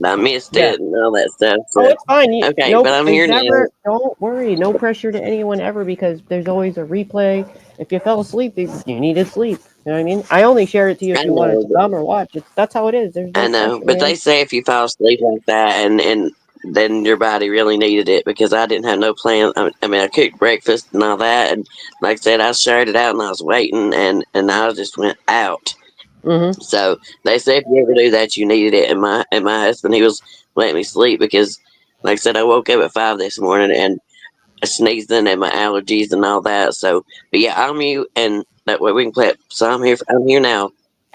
I missed Yeah. it and all that stuff. Oh, So. it's fine. Okay, Nope, but I'm there's here now. never. Don't worry. No pressure to anyone ever because there's always a replay. If you fell asleep, you needed sleep. You know what I mean? I only share it to you if I you wanted know, to come or watch. That's how it is. There's no I know, pressure, but man. they say if you fall asleep like that, and then your body really needed it because I didn't have no plan. I mean, I cooked breakfast and all that, and like I said, I shared it out and I was waiting, and I just went out. Mm-hmm. So they say if you ever do that, you needed it. And my husband, he was letting me sleep because, like I said, I woke up at 5 this morning and sneezing and my allergies and all that. So, but yeah, I'll mute and that way we can play it. So I'm here. I'm here now.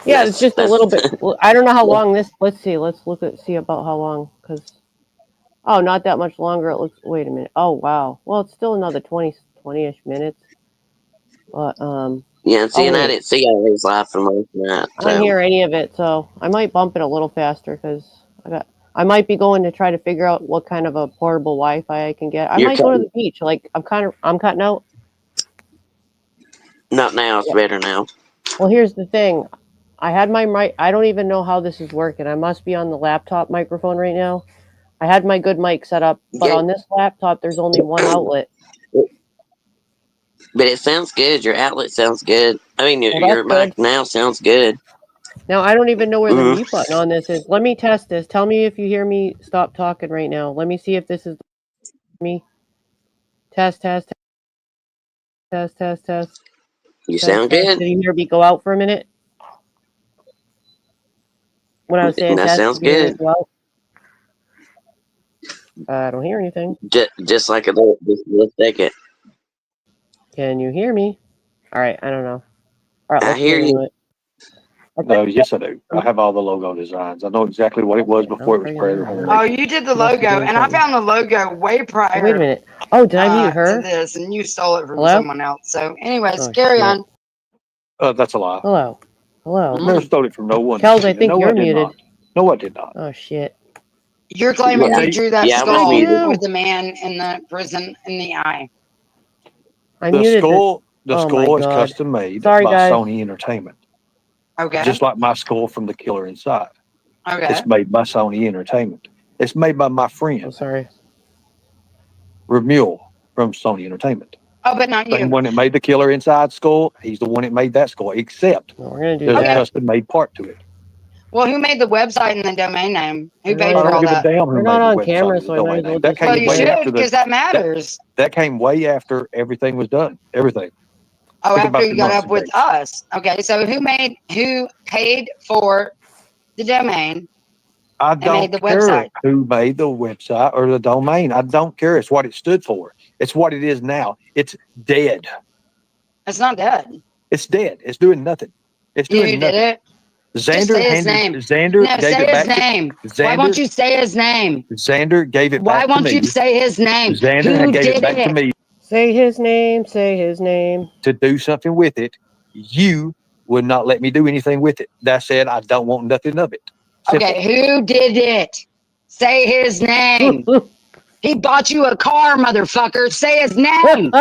Yeah, it's just a That's little bit. I don't know how long this. Let's see. Let's see about how long because. Oh, not that much longer. It looks. Wait a minute. Oh, wow. Well, it's still another 20-ish minutes. But yeah. See, oh and I wait, didn't see all these live from last night. I don't So hear any of it. So I might bump it a little faster because I might be going to try to figure out what kind of a portable Wi-Fi I can get. I you're might go to the cutting. beach. Like I'm cutting out. Not now. It's Yeah. better now. Well, here's the thing. I had my mic. I don't even know how this is working. I must be on the laptop microphone right now. I had my good mic set up, but Yeah. on this laptop, there's only one outlet. But it sounds good. Your outlet sounds good. I mean, Well, your that's good. mic now sounds good. Now, I don't even know where the Hmm. mute button on this is. Let me test this. Tell me if you hear me stop talking right now. Let me see if this is me. Test, test, test, test, test, You test, sound test. good. Did you hear me go out for a minute? When I was saying That test, sounds did you hear me good. go out? I don't hear anything. Just like a little second. Can you hear me? All right, I don't know. All right, I let's hear get into you. it. No, yes, I do. I have all the logo designs. I know exactly what it was Okay, before I'm it was bringing Predator it Home on. Oh, Racing. you did the Must be logo, doing and I something. found the logo way Oh, prior wait a minute. Oh, did I mute to her? this, and you stole it from Hello? someone else. So, anyways, Oh, carry shit. on. That's a lie. Hello. Hello. Never stole it from no one. Kels, I think No, I you're did muted. not. No, I did not. Oh, shit. You're Look, claiming you Yeah. drew that Yeah, I was I skull muted. do. with the man in the prison in the eye. I the muted the. skull, the Oh, my skull is God. custom made Sorry, by guys. Sony Entertainment, Okay. just like my skull from The Killer Inside. Okay. It's made by Sony Entertainment. It's made by my I'm friend sorry. Remuel from Sony Entertainment. Oh, but not Same you. one that made the Killer Inside skull. He's the one that made that skull. Except No, we're gonna do there's a Okay. that. custom made part to it. Well, who made the website and the domain name? Who We're not paid I for don't all give a that? damn who We're made not the on website camera, or the so I might domain as well name. That just Well, came you way should, after because that matters. that came way after everything was done. Everything. Oh, Took after about you 2 got months up to with fix. us. Okay, so who paid for the domain I and made don't the care website? who made the website or the domain. I don't care. It's what it stood for. It's what it is now. It's dead. It's not dead. It's dead. It's doing nothing. It's You know doing who did nothing. it? Just Xander say his name. Xander No, gave say it his back to name. Why won't you say his name? Xander gave it Why back to won't you me. say his name? Xander Who gave it did back to it? me Say his name. Say his name. to do something with it. You would not let me do anything with it. That said, I don't want nothing of it. Simple. Okay, who did it? Say his name. He bought you a car, motherfucker. Say his name.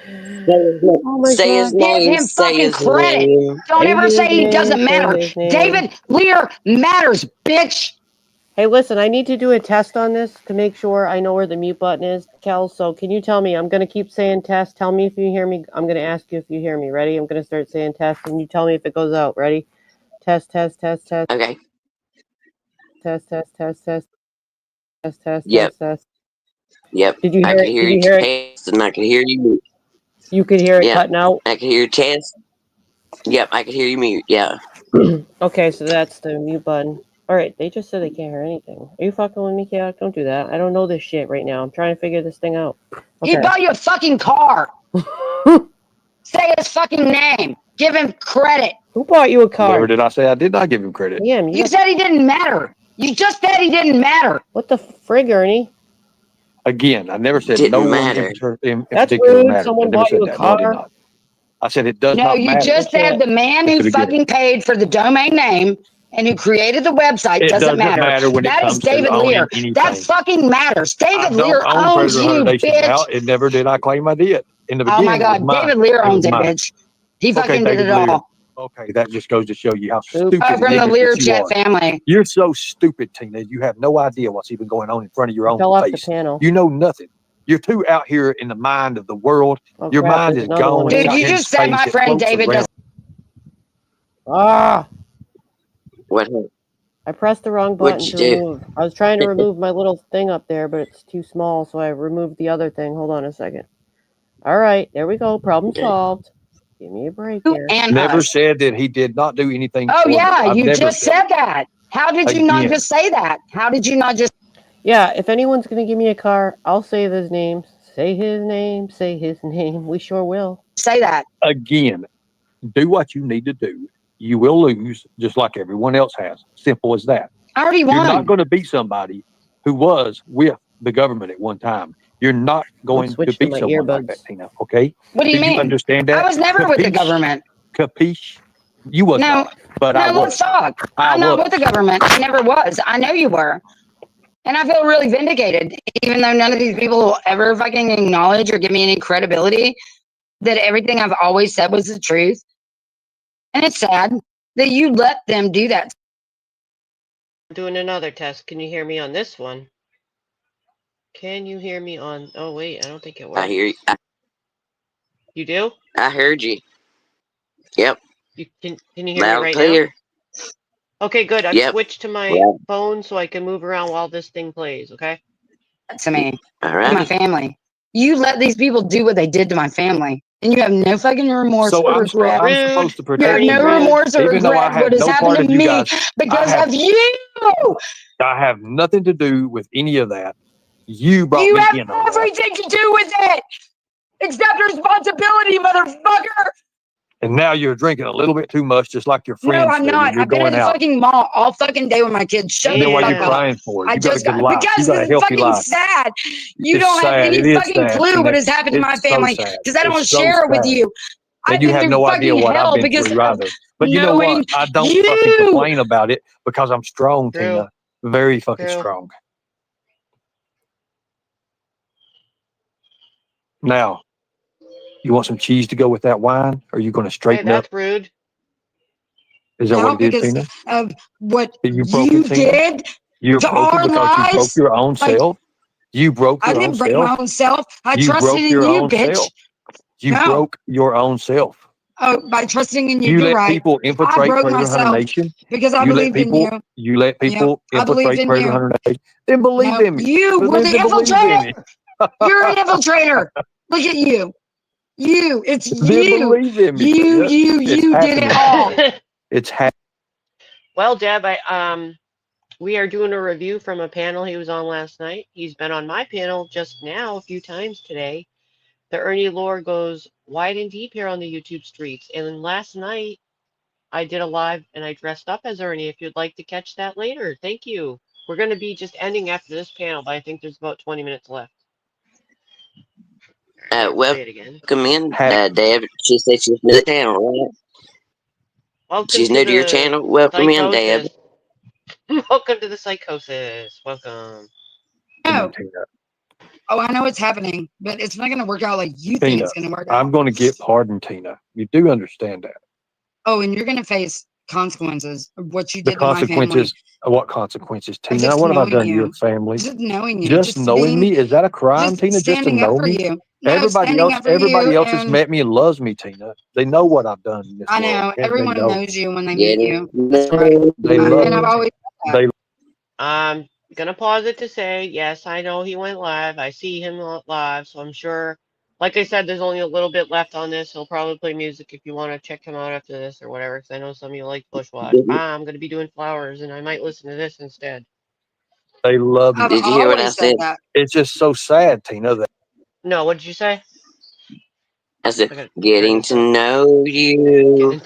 Oh my Say his God. Give name. him Say fucking his credit. name. Don't Say ever his say he name. doesn't Say matter. his name. David Lear matters, bitch. Hey, listen, I need to do a test on this to make sure I know where the mute button is, Kel. So can you tell me? I'm going to keep saying test. Tell me if you hear me. I'm going to ask you if you hear me. Ready? I'm going to start saying test, and you tell me if it goes out. Ready? Test, test, test, test, Okay. test, test, test, test, test, test, Yep. test, test. Yep. Did you I hear could it? hear Did you you hear it? test, and I could hear you. You could hear it Yep. cutting out. I could hear you test. Yep. I could hear you mute. Yeah. Okay, so that's the mute button. All right, they just said they can't hear anything. Are you fucking with me, Chaotic? Don't do that. I don't know this shit right now. I'm trying to figure this thing out. He Okay. bought you a fucking car. Say his fucking name. Give him credit. Who bought you a car? Where did I say I did not give him credit? Damn, You said he didn't matter. You just said he didn't matter. What the frig, Ernie? Again, I never said Didn't no one matter. in That's particular rude. mattered. I Someone never bought you said a that. No, I did car. not. I said it does No, not you matter. just said the man At who the beginning. fucking paid for the domain name and who created the website It doesn't doesn't matter. matter when it That is comes to David owning Lear. That anything. fucking matters. I David don't Lear own owns Predator Hunter you, Nation now. bitch. It never did. I claim I did. In the Oh my beginning, it was God, mine. David Lear It was owns it, mine. bitch. He Okay, fucking did David it Lear. all. Okay, that just goes to show you how Oops. stupid from the and ignorant you Learjet are. family. You're so stupid, Tina. You have no idea what's even going on in front of your I own fell off the face. panel. You know nothing. You're too out here in the mind of the world. Oh, Your crap, mind there's is another one gone. It's Dude, out you here in just said my space. It friend floats David around. does. Ah! What happened? I pressed the wrong What'd button you to do? remove. I was trying to remove my little thing up there, but it's too small, so I removed the other thing. Hold on a second. All right, there we go. Problem Okay. solved. Give me a break You here. and Never us. said that he did not do anything Oh for me. yeah, I've you never just said that. How did you not Again. just say that? How did you not just Yeah, if anyone's going to give me a car, I'll say his name. Say his name. Say his name. We sure will. say that? Again, do what you need to do. You will lose just like everyone else has. Simple as that. I already You're won. not going to be somebody who was with the government at one time. You're not going to switch to be my someone like that, earbuds. Tina. Okay? What do you mean? understand that? I was never with the Capiche? government. Capiche? You was No, not, but I no, let's was. talk. I I'm not with was. the government. I never was. I know you were. And I feel really vindicated, even though none of these people will ever fucking acknowledge or give me any credibility that everything I've always said was the truth. And it's sad that you let them do that. I'm doing another test. Can you hear me on this one? Can you hear me on... Oh, wait. I don't think it works. I hear you. You do? I heard you. Yep. Can you hear me Loud and right clear. now? Okay, good. I've Yep. switched to my Yep. phone so I can move around while this thing plays, okay? To me, All to my right. family. You let these people do what they did to my family, and you have no fucking remorse So or I'm regret. supposed to You have protect no you, remorse or even though I regret had what has no happened part to of you me guys. because of you. I have nothing to do with any of that. You brought You me have in on that. everything to do with it. Accept responsibility, motherfucker. And now you're drinking a little bit too much, just like your No, friends I'm do. not. And you're I've been in going the out. fucking mall all fucking day with my kids. Shut Then the what are you fuck up. crying for? I You got a just good got life. You because got a it's healthy fucking life. sad. You It's don't have sad. any It is fucking sad, clue Tina. what has happened to my It's so family sad. because I don't It's so share it with sad. you. And I've you been have through no idea fucking what I've hell been because through of either. But you know what? knowing I don't fucking you. complain about it because I'm strong, True. Tina. Very fucking True. strong. Now, you want some cheese to go with that wine? Or are you going to Hey, straighten up? that's rude. Is that Now what it is, because Tina? of what You broke you it, Tina? did You're to broken our because you broke lives. your own Like, self. You broke I your own didn't break self. my own self. I You trusted broke in your you, own bitch. self. You No. broke your own self. Oh, by trusting in you, You you're let right. people I infiltrate broke Predator Hunter myself Nation. because I You let believed in people. you. You let people I believed infiltrate in Predator you. Hunter Nation. Then believe No, in me. you were the Then believe in infiltrator. me. You're an infiltrator. Look at you. You. It's Then you. believe in me. You. Tina. It's You did it happening. all. It's happening. Well, Deb, we are doing a review from a panel he was on last night. He's been on my panel just now a few times today. The Ernie lore goes wide and deep here on the YouTube streets. And last night I did a live and I dressed up as Ernie. If you'd like to catch that later, thank you. We're going to be just ending after this panel, but I think there's about 20 minutes left. Welcome Say it again. in, Deb. She said she's new to the channel, right? Welcome She's to new to your the channel. Welcome in, Deb. psychosis. Welcome to the psychosis. Welcome. No. Oh, I know it's happening, but it's not going to work out like you think Tina, it's going to work out. I'm going to get pardoned, Tina. You do understand that. Oh, and you're going to face consequences of what you The did to my family. consequences. What consequences, Of Tina? just What have I knowing done to you. your family? Just knowing you. Just knowing me? Is that a crime, just Tina? Just to standing up know for me? you. No, Everybody standing else, up for you has and- met me and loves me, Tina. They know what I've done in this I world. know. and they Everyone know. knows you when they meet you. That's Getting right. They love And I've me. always said that. They I'm gonna pause it to say, yes, I know he went live. I see him live, so I'm sure, like I said, there's only a little bit left on this. He'll probably play music if you want to check him out after this or whatever, because I know some of you like Bushwhack. I'm gonna be doing flowers, and I might listen to this instead. They love me. I've Did you hear what I always said said? that. It's just so sad, Tina, that No, what did you say? I said, I got getting curtains to up. know you,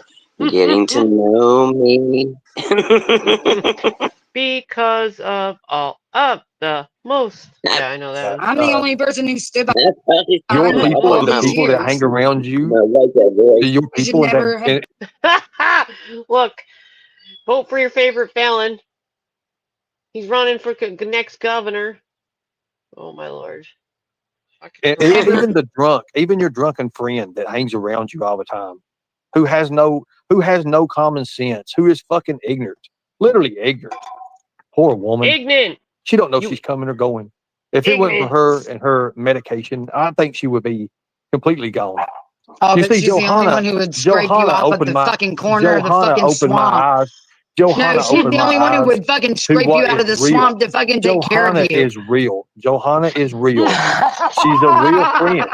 getting to know me. Because of all of the most. Yeah, I know that one. I'm the only person who stood by your him people all and the these people that years. hang around you, your You should people and never have. that, Look, vote for your favorite felon. He's running for next governor. Oh my lord! and even the drunk, even your drunken friend that hangs around you all the time, who has no common sense, who is fucking ignorant, literally ignorant. Poor woman. Ignorant. She don't know she's coming or going. If it wasn't for her and her medication, I think she would be completely gone. Oh, You but see, she's the only one who would scrape you off at the fucking corner of the fucking opened my swamp. eyes. No, Johanna she's opened the my only one who eyes would fucking to scrape you what out of the is real. swamp to fucking take care of Johanna you. is real. Johanna is real. She's a real friend.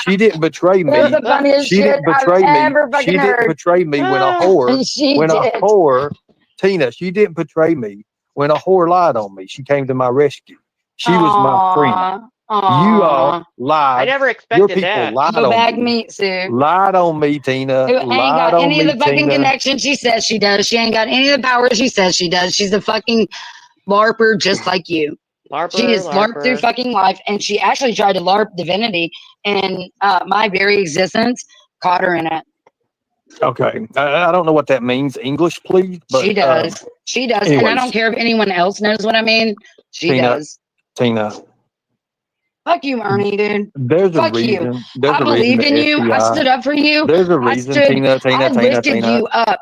She didn't betray me. That's the funniest She shit didn't I've betray me. ever She fucking didn't heard. betray me when a whore. She When a did. whore, Tina. She didn't betray me when a whore lied on me. She came to my rescue. She was my friend. You all lied. I never Your expected people that. lied No on bag me. meat, Sue. Lied on me, Tina. Who ain't Lied got on any of me, the fucking Tina. connections she says she does. She ain't got any of the power she says she does. She's a fucking LARPer just like you. She is LARP through fucking life, and she actually tried to LARP divinity, and my very existence caught her in it. Okay. I don't know what that means. English, please. But, she does. She does. anyways. And I don't care if anyone else knows what I mean. She Tina, does. Tina. Fuck you, Ernie, dude. There's Fuck a reason. you. There's I a reason believed the in you. I FBI. stood up for you. There's a reason, Tina. I lifted Tina. you up.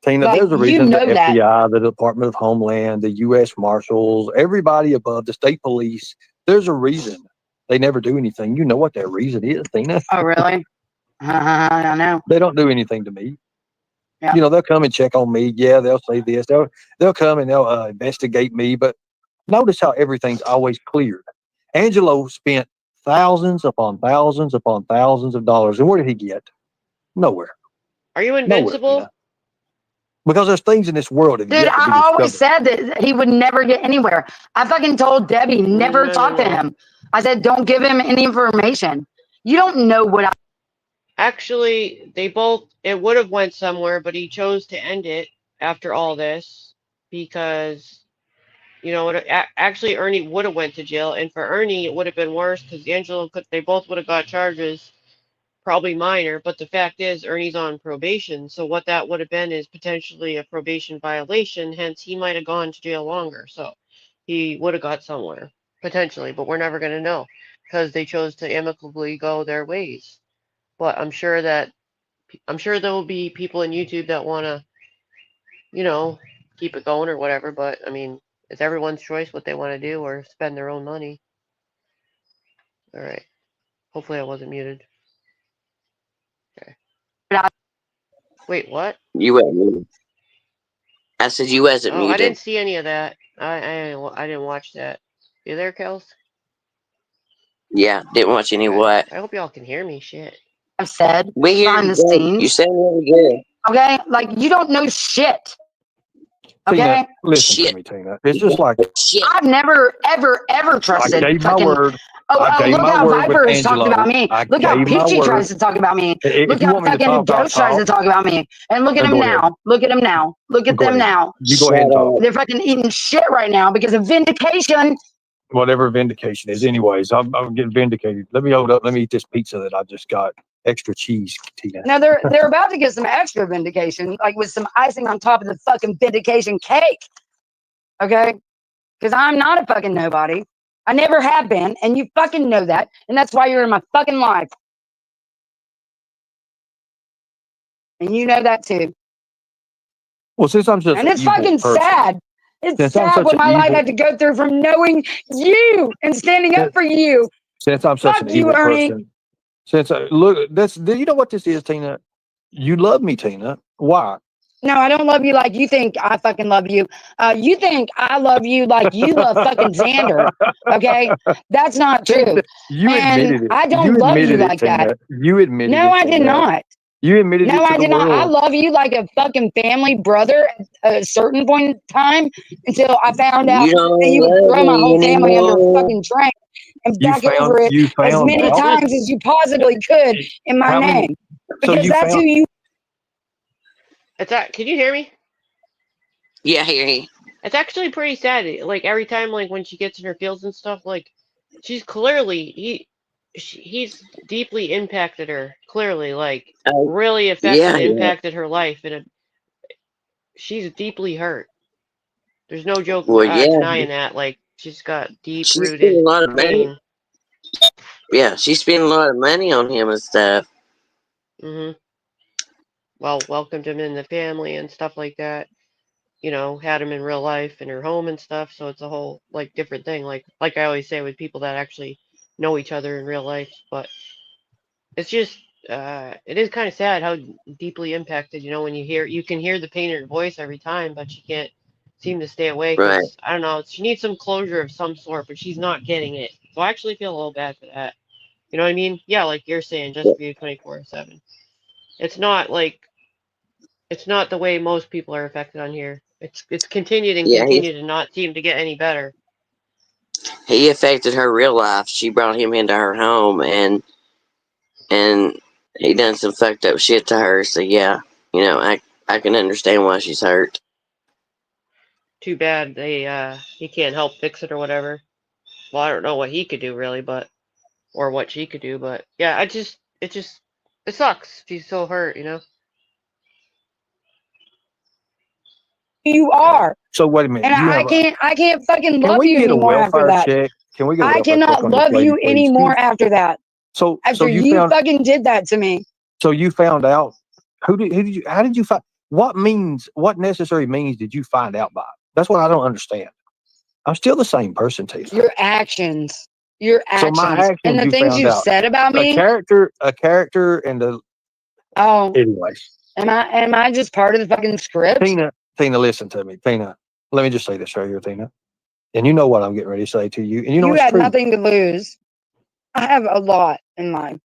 Tina, Like, there's a you reason the know that. FBI, the Department of Homeland, the U.S. Marshals, everybody above, the state police, there's a reason they never do anything. You know what that reason is, Tina. Oh, really? I know. They don't do anything to me. Yeah. You know, they'll come and check on me. Yeah, they'll say this. They'll come and they'll investigate me. But notice how everything's always cleared. Angelo spent thousands upon thousands upon thousands of dollars. And where did he get? Nowhere. Are you invincible? Nowhere, because there's things in this world that Dude, yet to be I always discovered. said that he would never get anywhere. I fucking told Debbie, never talk to him. I said, don't give him any information. You don't know what I. Actually, it would have went somewhere, but he chose to end it after all this because, actually Ernie would have went to jail, and for Ernie it would have been worse because they both would have got charges, probably minor, but the fact is Ernie's on probation, so what that would have been is potentially a probation violation, hence he might have gone to jail longer, so he would have got somewhere, potentially, but we're never going to know because they chose to amicably go their ways. But I'm sure there will be people in YouTube that want to, keep it going or whatever. But I mean, it's everyone's choice what they want to do or spend their own money. All right. Hopefully, I wasn't muted. Okay. Wait, what? You weren't muted. I said you wasn't muted. I didn't see any of that. I didn't watch that. You there, Kels? Yeah, didn't watch any what. I hope y'all can hear me. Shit. I've said We hear behind you the good. scenes. You sound really good. Okay? Like, you don't know shit. Okay? Tina, listen to me, Tina. It's just like I've never, ever I trusted. gave my fucking, word. Oh, I gave look my how word with Viper has talked Angelo. about me. I Look how gave my Peachy word. tries to talk about me. If Look you how want me to fucking talk, I'll Ghost tries to talk. talk about me. And look at Then him go ahead. now. Look at him now. Look at Go them ahead. now. You go ahead and talk. They're fucking eating shit right now because of vindication. Whatever vindication is. Anyways, I'm getting vindicated. Let me hold up. Let me eat this pizza that I just got. Extra cheese, Tina. Now they're about to get some extra vindication, like with some icing on top of the fucking vindication cake. Okay? Because I'm not a fucking nobody. I never have been, and you fucking know that, and that's why you're in my fucking life. And you know that too. Well, since I'm just and it's fucking person, sad. It's since I'm sad such what an my life evil- had to go through from knowing you and standing up for you. Since I'm such Fuck an you, evil Ernie. person, since look, you know what this is, Tina. You love me, Tina. Why? No, I don't love you like you think I fucking love you. You think I love you like you love fucking Xander. Okay? That's not true. You and admitted it. I don't you love admitted you it, like Tina. that. You admitted No, it. I did Tina. not. You admitted No, it to I the did world. not. I love you like a fucking family brother at a certain point in time until I found out that you would throw my whole family under a fucking train and back over it as many times as you possibly could in my name. Because that's who you. Can you hear me? Yeah, I hear you. It's actually pretty sad. Like every time, like when she gets in her feels and stuff, like she's clearly he's deeply impacted her. Clearly, like really affected, impacted her life, and she's deeply hurt. There's no joke denying that. Like she's got deep-rooted spent a lot of money. pain. Yeah, she spent a lot of money on him and stuff. Mm-hmm. welcomed him in the family and stuff like that. You know, had him in real life in her home and stuff. So it's a whole like different thing. Like I always say with people that actually know each other in real life. But it's just it is kind of sad how deeply impacted. You know, when you can hear the pain in her voice every time, but she can't seem to stay away Right. because I don't know. She needs some closure of some sort, but she's not getting it. So I actually feel a little bad for that. You know what I mean? Yeah, like you're saying, just be 24/7. It's not like it's not the way most people are affected on here. It's continued and Yeah, continued and not seem to get any better. he affected her real life. She brought him into her home, and he done some fucked up shit to her. So yeah, I can understand why she's hurt. Too bad he can't help fix it or whatever. Well, I don't know what he could do really, but or what she could do, but yeah, it sucks. She's so hurt, you know. You are. So wait a minute. And You have I can't fucking can love we you get a anymore after welfare that. check? Can we get a I welfare check cannot on this love lady, you please? anymore after that. So After you you found fucking did that to me. so you found out who did you how did you find what necessary means did you find out by? That's what I don't understand. I'm still the same person, Tina. Your actions. Your So my actions. And actions the you things found you've out. said about A me. character and the Oh, anyways. am I just part of the fucking script? Tina, listen to me. Tina, let me just say this right here, Tina. And you know what I'm getting ready to say to you. And you know You it's had true. nothing to lose. I have a lot in life.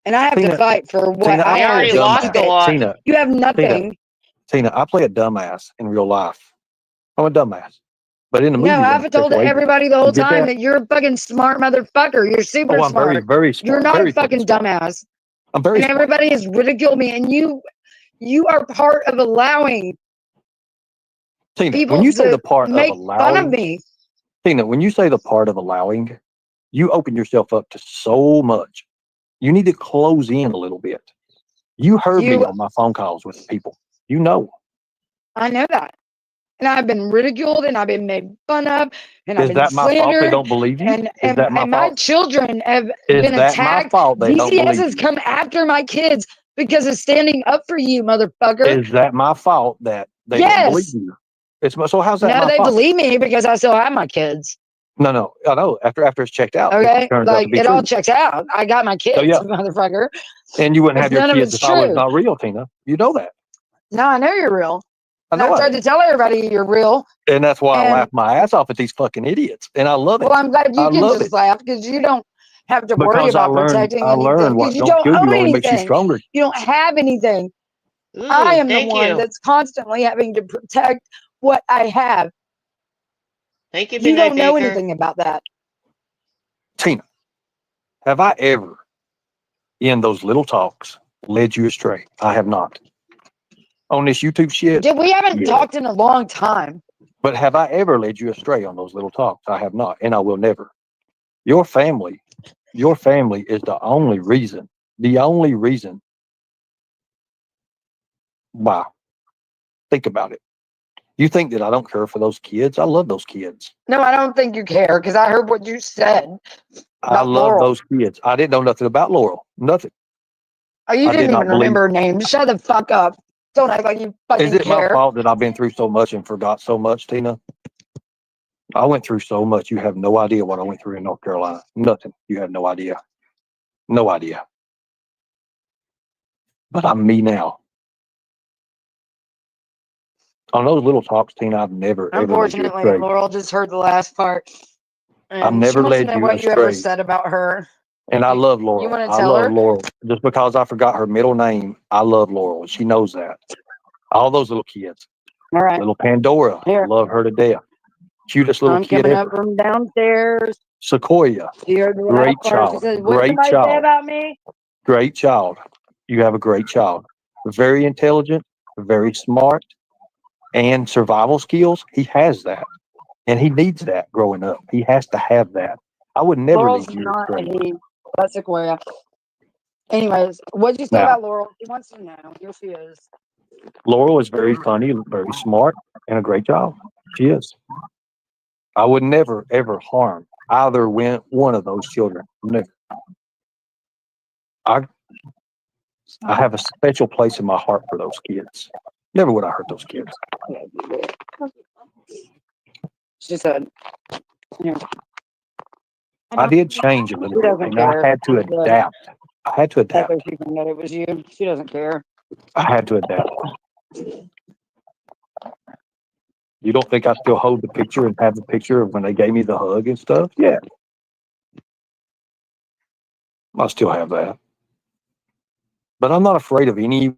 And I have to Tina, fight for what Tina, I You I play want a already to lost keep a dumbass. it. lot. You have nothing. Tina, I play a dumbass in real life. I'm a dumbass. But in the No, movies, I'm I've told persuasive. everybody the whole You get time that? that you're a fucking smart motherfucker. You're super Oh, I'm very, smart. very smart. You're not very a fucking smart. dumbass. I'm very And smart. everybody has ridiculed me. And you are part of allowing Tina, when people you say the to part of make fun of allowing, me. Tina, when you say the part of allowing, you open yourself up to so much. You need to close in a little bit. You heard me You, on my phone calls with people. You know. I know that. And I've been ridiculed and I've been made fun of and I've Is been that my fault they slandered don't believe you? Is that my and my fault? children have Is been that my attacked. fault they don't DCS believe has you? come after my kids because of standing up for you, motherfucker. Is that my fault that they don't believe Yes. you? So how's that No, my they fault? believe me because I still have my kids. No, I know. After it's checked out, Okay. it turns out to Like be it all true. checks out. I got my kids, So yeah, motherfucker. and you wouldn't If have your none of kids it's if I was true. not real, Tina. You know that. No, I know you're real. I And I've know I tried am. to tell everybody you're real. And that's why I And laugh my ass off at these fucking idiots. And I love it. well, I'm glad you I can love just it. laugh because you don't have to worry Because about protecting I learned anything because what you don't don't kill own you only makes you anything. stronger. You don't have anything. I Ooh, am the thank one you. that's constantly having to protect what I have. Thank you, You Midnight don't know Baker. anything about that. Tina, have I ever in those little talks led you astray? I have not. On this YouTube shit, We haven't yeah. talked in a long time. But have I ever led you astray on those little talks? I have not, and I will never. Your family is the only reason. Wow. Think about it. You think that I don't care for those kids? I love those kids. No, I don't think you care because I heard what you said I about love Laurel. those kids. I didn't know nothing about Laurel. Nothing. Oh, you I didn't did not even believe. remember her name. Shut the fuck up. Don't act like you Is fucking it my care. fault that I've been through so much and forgot so much, Tina? I went through so much. You have no idea what I went through in North Carolina. Nothing. You have no idea. No idea. But I'm me now. On those little talks, Tina, I've never ever led you Unfortunately, astray. Laurel just heard the last part. I've And she never wants to led know you what you ever astray. said about her. And I love You Laurel. want to I tell love her? Laurel. Just because I forgot her middle name, I love Laurel. She knows that. All those little kids. All right. Little Pandora. Here. Love her to death. Cutest little I'm kid coming ever. up from downstairs. Sequoia. You heard the Great last part. She child. says, what did Great somebody say child. about me? Great child. You have a great child. Very intelligent, very smart, and survival skills. He has that. And he needs that growing up. He has to have that. I would never Laurel's leave you not a astray. he. That's Sequoia. Anyways, what did you say Now, about Laurel? She wants to know. Here she is. Laurel is very funny, very smart, and a great child. She is. I would never, ever harm either one of those children. Never. I have a special place in my heart for those kids. Never would I hurt those kids. She said, yeah. I did change a little She bit, doesn't and care. I had to Good. adapt. I had to That adapt. way she can know it was you. She doesn't care. I had to adapt. You don't think I still hold the picture and have the picture of when they gave me the hug and stuff? Yeah. I still have that. But I'm not afraid of any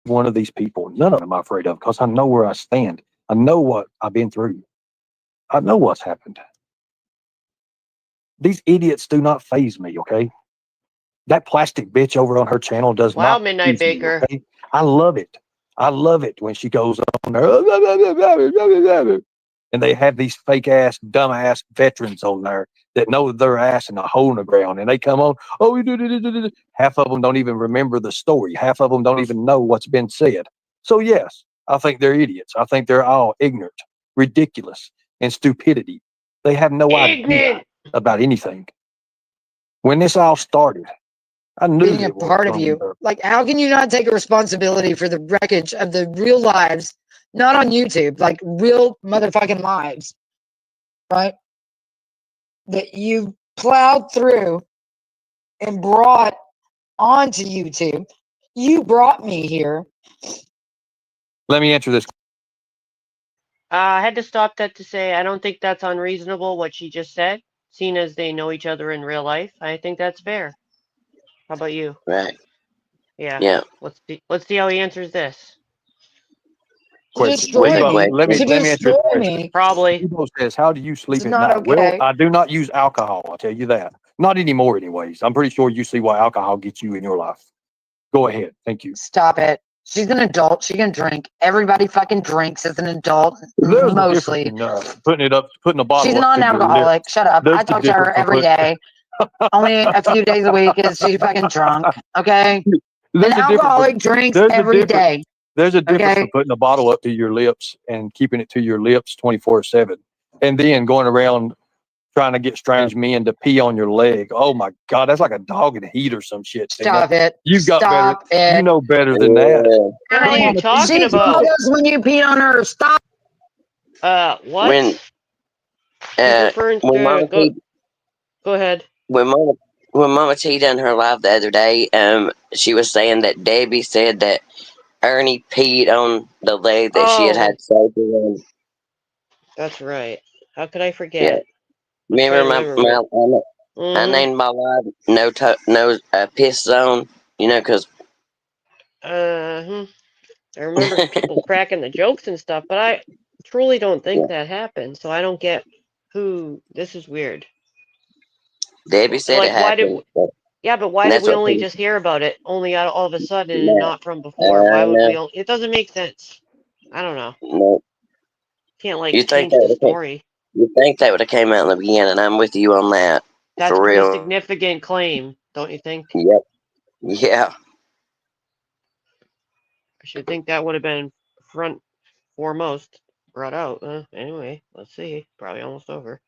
one of these people. None of them I'm afraid of because I know where I stand. I know what I've been through. I know what's happened. These idiots do not faze me, okay? That plastic bitch over on her channel does Wow, not Midnight faze me, Baker. okay? I love it. I love it when she goes on there. And they have these fake ass, dumb ass veterans on there that know their ass in a hole in the ground. And they come on, oh, half of them don't even remember the story. Half of them don't even know what's been said. So, yes, I think they're idiots. I think they're all ignorant, ridiculous, and stupidity. They have no idea about anything. When this all started, I knew Being that a it was part of going you. to. Like, how can you not take a responsibility for the wreckage of the real lives, not on YouTube, like real motherfucking lives, right? That you plowed through and brought onto YouTube. You brought me here. Let me answer this. I had to stop that to say I don't think that's unreasonable what she just said, seeing as they know each other in real life. I think that's fair. How about you? Right. Yeah. Yeah. Let's see how he answers this. To destroy me. Let me To answer destroy this question. me. Probably. People says, how do you sleep It's at not night? Well, okay. I do not use alcohol. I'll tell you that. Not anymore, anyways. I'm pretty sure you see why alcohol gets you in your life. Go ahead. Thank you. Stop it. She's an adult. She can drink. Everybody fucking drinks as an adult, There's a mostly. difference in, putting a bottle She's up to your non-alcoholic. lips. Shut up. There's I the talk to her difference from every day. Only a few days a week is she fucking drunk. Okay. There's An a difference. alcoholic drinks There's a every difference. day. There's a difference Okay. from putting a bottle up to your lips and keeping it to your lips 24/7, and then going around trying to get strange men to pee on your leg. Oh my God, that's like a dog in heat or some shit. Stop Tina. it. You've got Stop better. it. You know better than that. What the hell are you talking She about? told us when you peed on her. Stop. What? When He's referring when Mama to. T, Go ahead. when Mama T done her live the other day, she was saying that Debbie said that Ernie peed on the leg that she had Oh, surgery on. that's right. How could I forget? Yeah. Let's try Remember to remember. I named my live no piss zone. You know, because I remember people cracking the jokes and stuff, but I truly don't think that happened. So I don't get who. This is weird. Debbie said Like, it why did? happened. Yeah, but why And did that's we what only people. just hear about it only all of a sudden and No, not from before? Why would we? no, It doesn't make sense. I don't know. no. Can't You like think change the that would have story. You think that would have came out in the beginning? I'm with you on that. That's For pretty real. significant claim, don't you think? Yep. Yeah. I should think that would have been foremost brought out. Anyway, let's see. Probably almost over.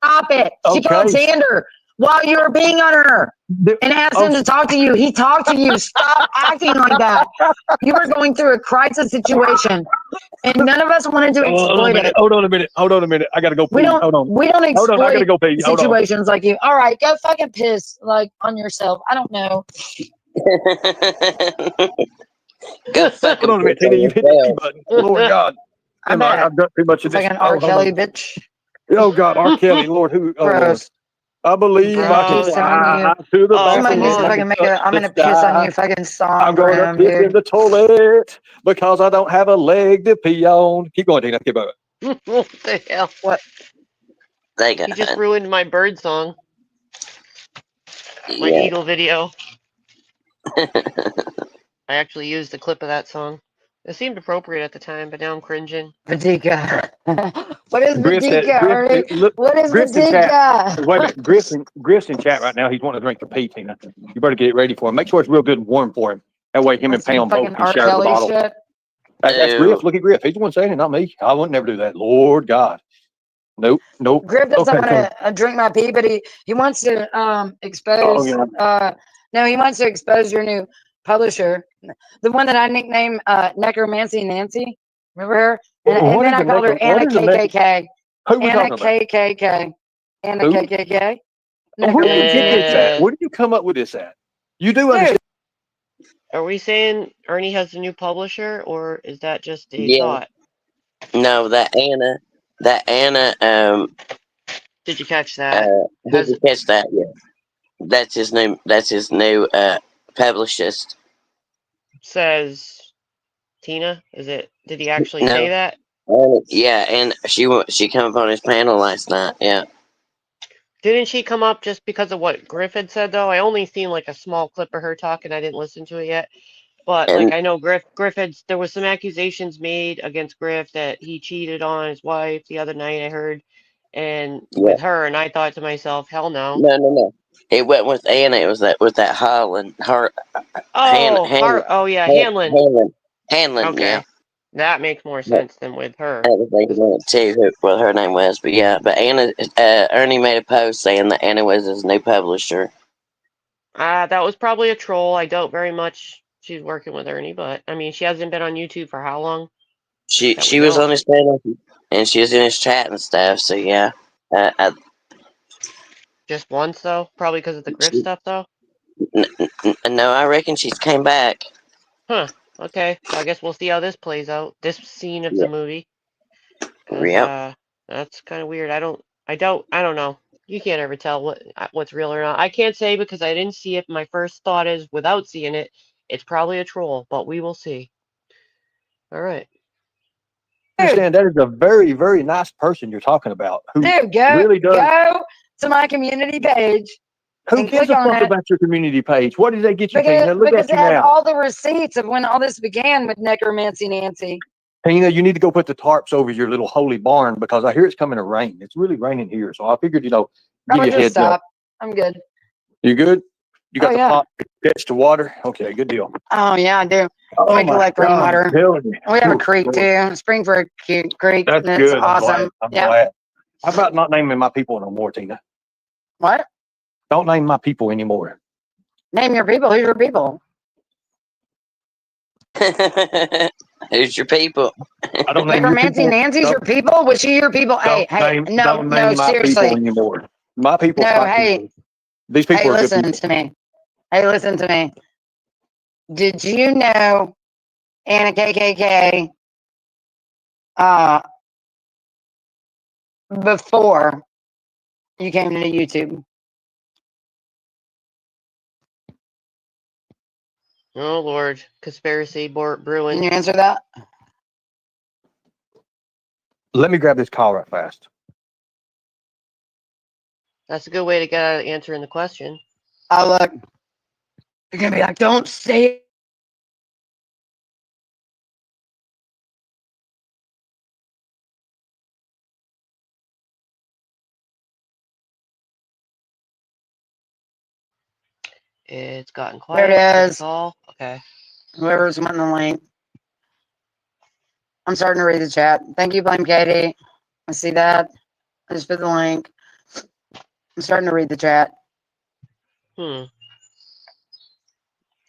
Stop it. She called Okay. Xander while you were being on her and asked him to talk to you. He talked to you. Stop acting like that. You were going through a crisis situation and none of us wanted to exploit it. Hold on a minute. I gotta go pee. We don't Hold on. Hold on. I gotta exploit go pee. Hold on. situations like you. All right, go fucking piss like on yourself. I don't know. Go fucking Hold on a minute, piss Tina. on You hit the pee yourself. button. Lord God. I bet. I've got too much of this. Fucking R. Kelly, bitch. Oh God, R. Kelly, Lord, who? Oh Lord. Gross. I believe I can Gross. fly to the Oh, back Somebody come needs to on. fucking make a I'm the gonna piss on sky. you fucking song I'm for gonna him, piss in dude. the toilet because I don't have a leg to pee on. Keep going, Tina. Keep going. What the hell? What? They got You just ruined my bird song. My yeah. eagle video. I actually used a clip of that song. It seemed appropriate at the time, but now I'm cringing. Vadika. What is Griff's Vadika, Ernie? look, What is Griff's in chat. Vadika? Wait a minute. Griff's in chat right now. He's wanting to drink the pee, Tina. You better get it ready for him. Make sure it's real good and warm for him. That way him and That's some Pam both fucking can R. share the Kelly bottle. shit. That's Griff. Look at Griff. He's the one saying it, not me. I would never do that. Lord God. Nope. Nope. Griff doesn't Okay. want to drink my pee, but he wants to expose. yeah. No, he wants to expose your new publisher, the one that I nicknamed Necromancy Nancy. Remember her? And What then is I called her what Anna is a KKK. Who we Anna talking about? KKK. Anna Who? KKK. Where do you Necromancy get this Nancy. at? Where do you come up with this at? You do Dude, understand? Are we saying Ernie has a new publisher, or is that just a Yeah. thought? No, that Anna, Did you catch that? did you catch that? Yeah. That's his new publicist. Says Tina? Is it? Did he actually say No. that? Yeah, and she came up on his panel last night. Yeah. Didn't she come up just because of what Griff had said, though? I only seen like a small clip of her talking. I didn't listen to it yet. But like And I know Griff had, there was some accusations made against Griff that he cheated on his wife the other night, I heard, and yeah. with her, and I thought to myself, hell no. No. It wasn't with Anna. It was with that Holland. Oh, oh yeah, Hanlon. Hanlon. Yeah. Okay. That makes more But sense than with her. I was thinking of it too, what her name was, but yeah. But Anna, Ernie made a post saying that Anna was his new publisher. That was probably a troll. I doubt very much she's working with Ernie, but I mean, she hasn't been on YouTube for how long? That we She was know. on his panel, and she was in his chat and stuff. So yeah, Just once though, probably because of the Griff she, stuff though. no, I reckon she's came back. Huh. Okay. So I guess we'll see how this plays out. This scene of the Yeah. movie, because Yep. that's kind of weird. I don't know. You can't ever tell what's real or not. I can't say because I didn't see it. My first thought is, without seeing it, it's probably a troll, but we will see. All right. Understand that is a very, very nice person you're talking about who dude, really does. go to my community page. Who And gives click a on fuck it. about your community page? What did they get you, Tina? Look Because at it you has now. all the receipts of when all this began with Necromancy Nancy. Tina, you need to go put the tarps over your little holy barn because I hear it's coming to rain. It's really raining here. So I figured, I give would you a just heads up. stop. I'm good. You good? You got Oh, the yeah. pot fetched to water? Okay, good deal. Oh, yeah, I do. Oh We my collect God, rainwater. I'm telling you. We have a Ooh, creek, Lord. too. Springford Creek. That's That's good. I'm awesome. glad. I'm Yeah. glad. How about not naming my people no more, Tina? What? Don't name my people anymore. Name your people. Who's your people? Who's your people? I don't name your Necromancy people. Nancy's your people? Was she your people? Hey, no, Don't name my people seriously. anymore. My people. No, My hey. people. These people Hey, are good listen people. to me. Hey, listen to me. Did you know Anna KKK before you came to YouTube? Oh Lord, conspiracy brewing. Can you answer that? Let me grab this call right fast. That's a good way to get out of answering the question. Oh, look. You're going to be like, don't say it. It's gotten There quiet. it Take is. call. Okay. Whoever's wanting the link. I'm starting to read the chat. Thank you, Blame Katie. I see that. I just put the link. I'm starting to read the chat.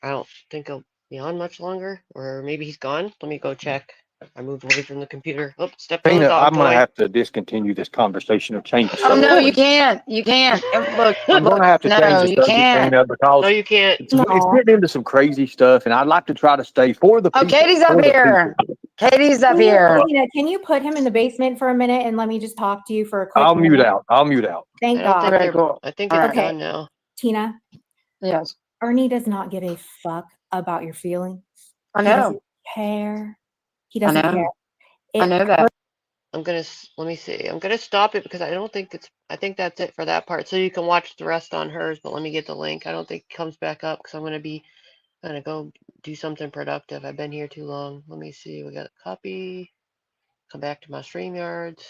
I don't think he'll be on much longer, or maybe he's gone. Let me go check. I moved away from the computer. Oh, stepped on the Tina, dog I'm going toy. to have to discontinue this conversation or change the Oh, subject. no, you can't. You can't. Look, I'm going to have to change no, the you subject, can't. Tina, because No, you can't. it's getting into some crazy stuff, and I'd like to try to stay for the Oh, people. Katie's up here. Katie's up here. Tina, can you put him in the basement for a minute and let me just talk to you for a quick I'll mute minute? out. I'll mute out. Thank I don't God. think Okay, they're. cool. I think All it's right. done now. Tina, Yes. Ernie does not give a fuck about your feelings. I He doesn't know. care. He I doesn't know. care. I know that. I'm gonna let me see. I'm gonna stop it because I don't think it's. I think that's it for that part. So you can watch the rest on hers. But let me get the link. I don't think it comes back up because I'm gonna go do something productive. I've been here too long. Let me see. We got a copy. Come back to my StreamYards.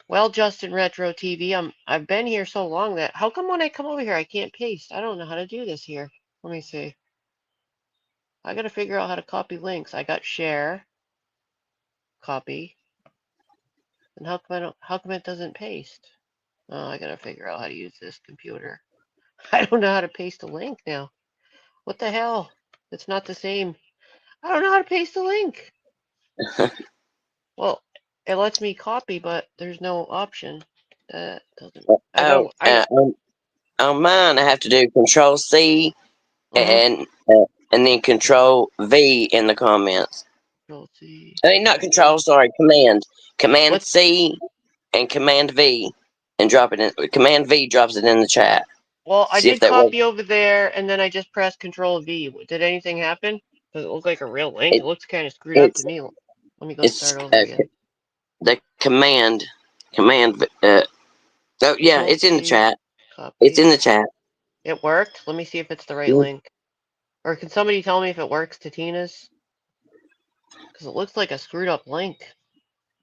Well, Justin Retro TV, I've been here so long that how come when I come over here I can't paste? I don't know how to do this here. Let me see. I gotta figure out how to copy links. I got share, copy. And how come it doesn't paste? Oh, I gotta figure out how to use this computer. I don't know how to paste a link now. What the hell? It's not the same. I don't know how to paste a link. Well, it lets me copy, but there's no option. That doesn't. I Oh, go. I. on mine, I have to do Control C Mhm. and then Control V in the comments. Control C. I mean, not Control V. Control. Sorry, Command What? C and Command V, and drop it in. Command V drops it in the chat. Well, I See if did that works. copy over there, and then I just pressed Control V. Did anything happen? Does it look like a real link? It It, looks kind of screwed up to it's me. Let me go it's start over again. the command. Oh yeah, Control it's in the C. chat. It's in Copy. the chat. It worked. Let me see if it's the right Mhm. link. Or can somebody tell me if it works to Tina's? Because it looks like a screwed up link.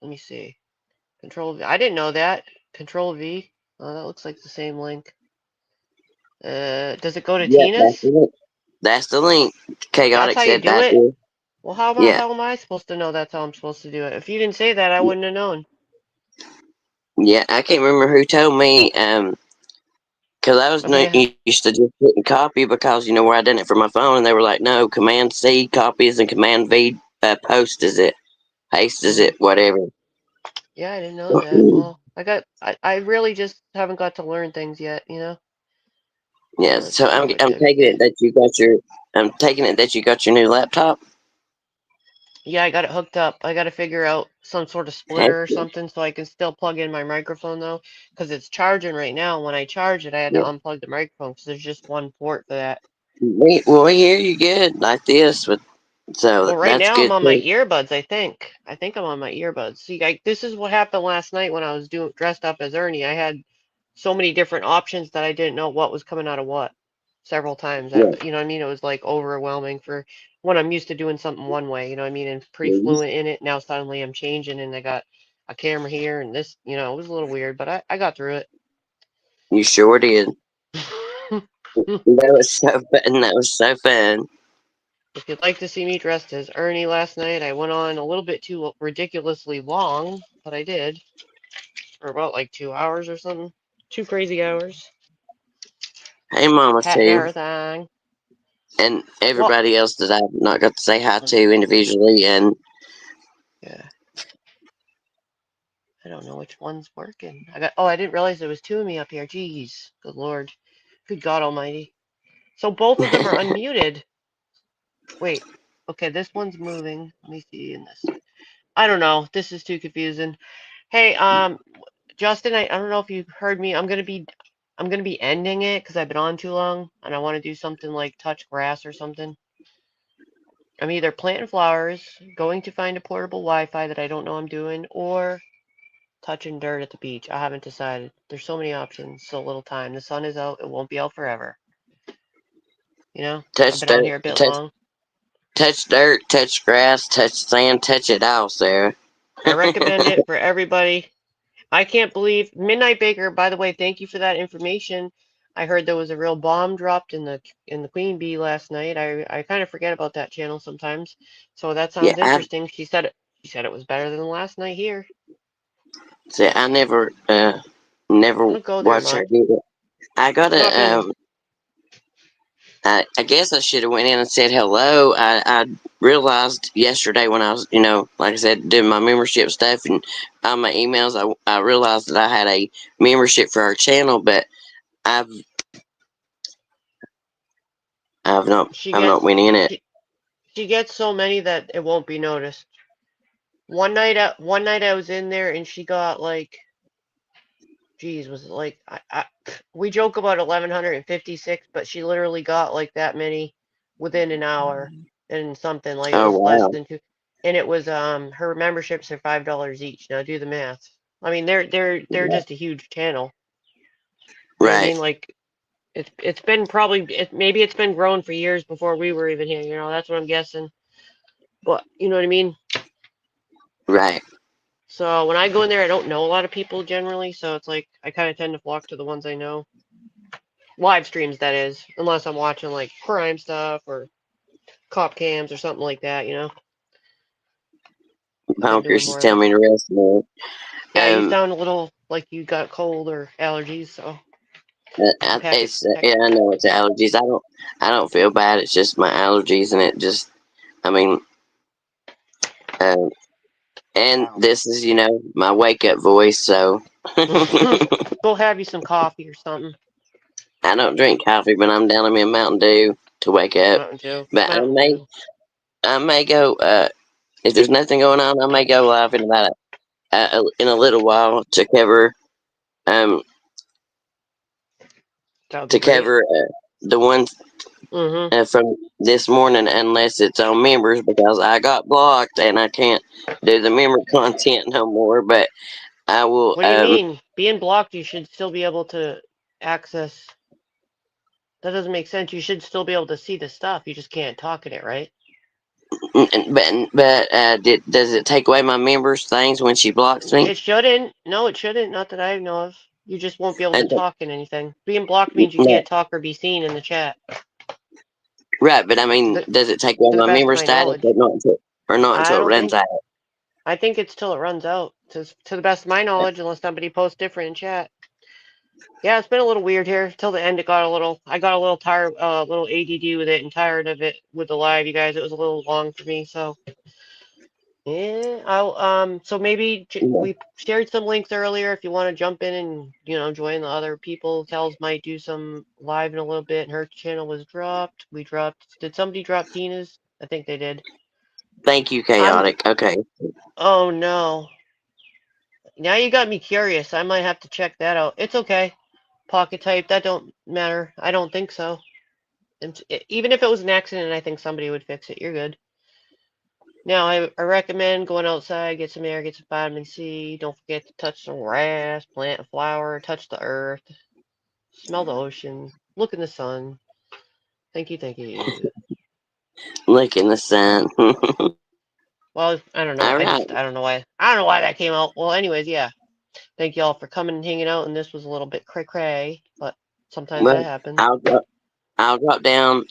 Let me see. Control V. I didn't know that. Control V. Oh, that looks like the same link. Does it go to Yeah, that's the Tina's? link. That's the link. That's Chaotic how you said do that it? is. Well, Yeah, how am I supposed to know that's how I'm supposed to do it? If you didn't say that, I wouldn't have known. yeah. I can't remember who told me. Because I was I mean, used to just hit and copy because where I done it for my phone, and they were like, no, Command C copies and Command V post is it, paste is mhm. it, whatever. Yeah, I didn't know that. Well, I really just haven't got to learn things yet, you know? Yeah, Let's so see I'm what I'm to taking it get. that you got your new laptop. Yeah, I got it hooked up. I got to figure out some sort of Heck splitter or yeah. something so I can still plug in my microphone though, because it's charging right now. When I charge it, I had to Yeah. unplug the microphone because there's just one port for that. We hear you good like this, so Well, right that's now I'm good on my too. earbuds, I think. I think I'm on my earbuds. See, this is what happened last night when I was dressed up as Ernie. I had so many different options that I didn't know what was coming out of what several times. Yeah, You know what I mean? It was like overwhelming for when I'm used to doing something one way, you know what I mean, and pretty yeah, fluent in it. Now suddenly I'm changing and I got a camera here and this, it was a little weird, but I got through you sure did. it. That was so fun. That was so fun. If you'd like to see me dressed as Ernie last night, I went on a little bit too ridiculously long, but I did for about like 2 hours or something. 2 crazy hours. Hey, Mama Hat and too, everything. and Well, everybody else that I've not got to say hi to individually, and yeah, I don't know which one's working. I didn't realize there was two of me up here. Jeez, good Lord. Good God Almighty. So both of them are unmuted. Wait, okay, this one's moving. Let me see in this. I don't know. This is too confusing. Hey, Justin, I don't know if you heard me. I'm gonna be ending it because I've been on too long, and I want to do something like touch grass or something. I'm either planting flowers, going to find a portable Wi-Fi that I don't know I'm doing, or touching dirt at the beach. I haven't decided. There's so many options, so little time. The sun is out. It won't be out forever. I've touch been on dirt, here a bit long. touch dirt, touch grass, touch sand, touch it all, Sarah. I recommend it for everybody. I can't believe Midnight Baker. By the way, thank you for that information. I heard there was a real bomb dropped in the Queen Bee last night. I kind of forget about that channel sometimes. So that Yeah, sounds interesting. She said it was better than last night here. I never I don't go there watched her much. do it. I I've not gotta been. I guess I should have went in and said hello. I realized yesterday when I was, like I said, doing my membership stuff and on my emails, I realized that I had a membership for our channel, but I've She I've not gets went in it. she, she gets so many that it won't be noticed. One night I was in there and she got like, geez, was it like we joke about 1156, but she literally got like that many within an hour and something, like it Oh was less wow, than two, and it was her memberships are $5 each. Now do the math. I mean they're yeah. just a huge channel. You know what I Right, mean? Like it's been maybe it's been growing for years before we were even here. That's what I'm guessing. But you know what I mean? right. So when I go in there, I don't know a lot of people generally, so it's like I kind of tend to flock to the ones I know. Live streams, that is, unless I'm watching like crime stuff or cop cams or something like that. Pumpkins more to of tell that. me to rest more. Yeah, you sound a little like you got cold or allergies, so Yeah, I know it's allergies. I don't feel bad. It's just my allergies, and it just, I mean, and this is, my wake up voice. So go have you some coffee or something. I don't drink coffee, but I'm down me a Mountain Dew to wake up. Mountain Dew. But Mountain Dew. I may go. If there's nothing going on, I may go live in about in a little while to cover the ones from this morning, unless it's on members, because I got blocked and I can't do the member content no more. But I will. What do you mean? Being blocked, you should still be able to access. That doesn't make sense. You should still be able to see the stuff. You just can't talk in it, right? But does it take away my members' things when she blocks me? It shouldn't. No, it shouldn't. Not that I know of. You just won't be able to talk in anything. Being blocked means you can't talk or be seen in the chat. Right, but I mean, does it take away my member status or not until it runs out? I think it's till it runs out. To the best of my knowledge, unless somebody posts different in chat. Yeah, it's been a little weird here. Till the end, I got a little tired, a little ADD with it, and tired of it with the live. You guys, it was a little long for me, so. Yeah, so maybe we shared some links earlier. If you want to jump in and join the other people, Kels might do some live in a little bit. And her channel was dropped. Did somebody drop Tina's? I think they did. Thank you, Chaotic. Okay. Oh no. Now you got me curious. I might have to check that out. It's okay. Pocket type, that don't matter. I don't think so. Even if it was an accident, I think somebody would fix it. You're good. Now, I recommend going outside, get some air, get some vitamin C. Don't forget to touch some grass, plant a flower, touch the earth, smell the ocean, look in the sun. Thank you, thank you. Look in the sun. Well, I don't know. I don't know why. I don't know why that came out. Well, anyways, yeah. Thank you all for coming and hanging out. And this was a little bit cray-cray, but sometimes that happens. I'll drop down.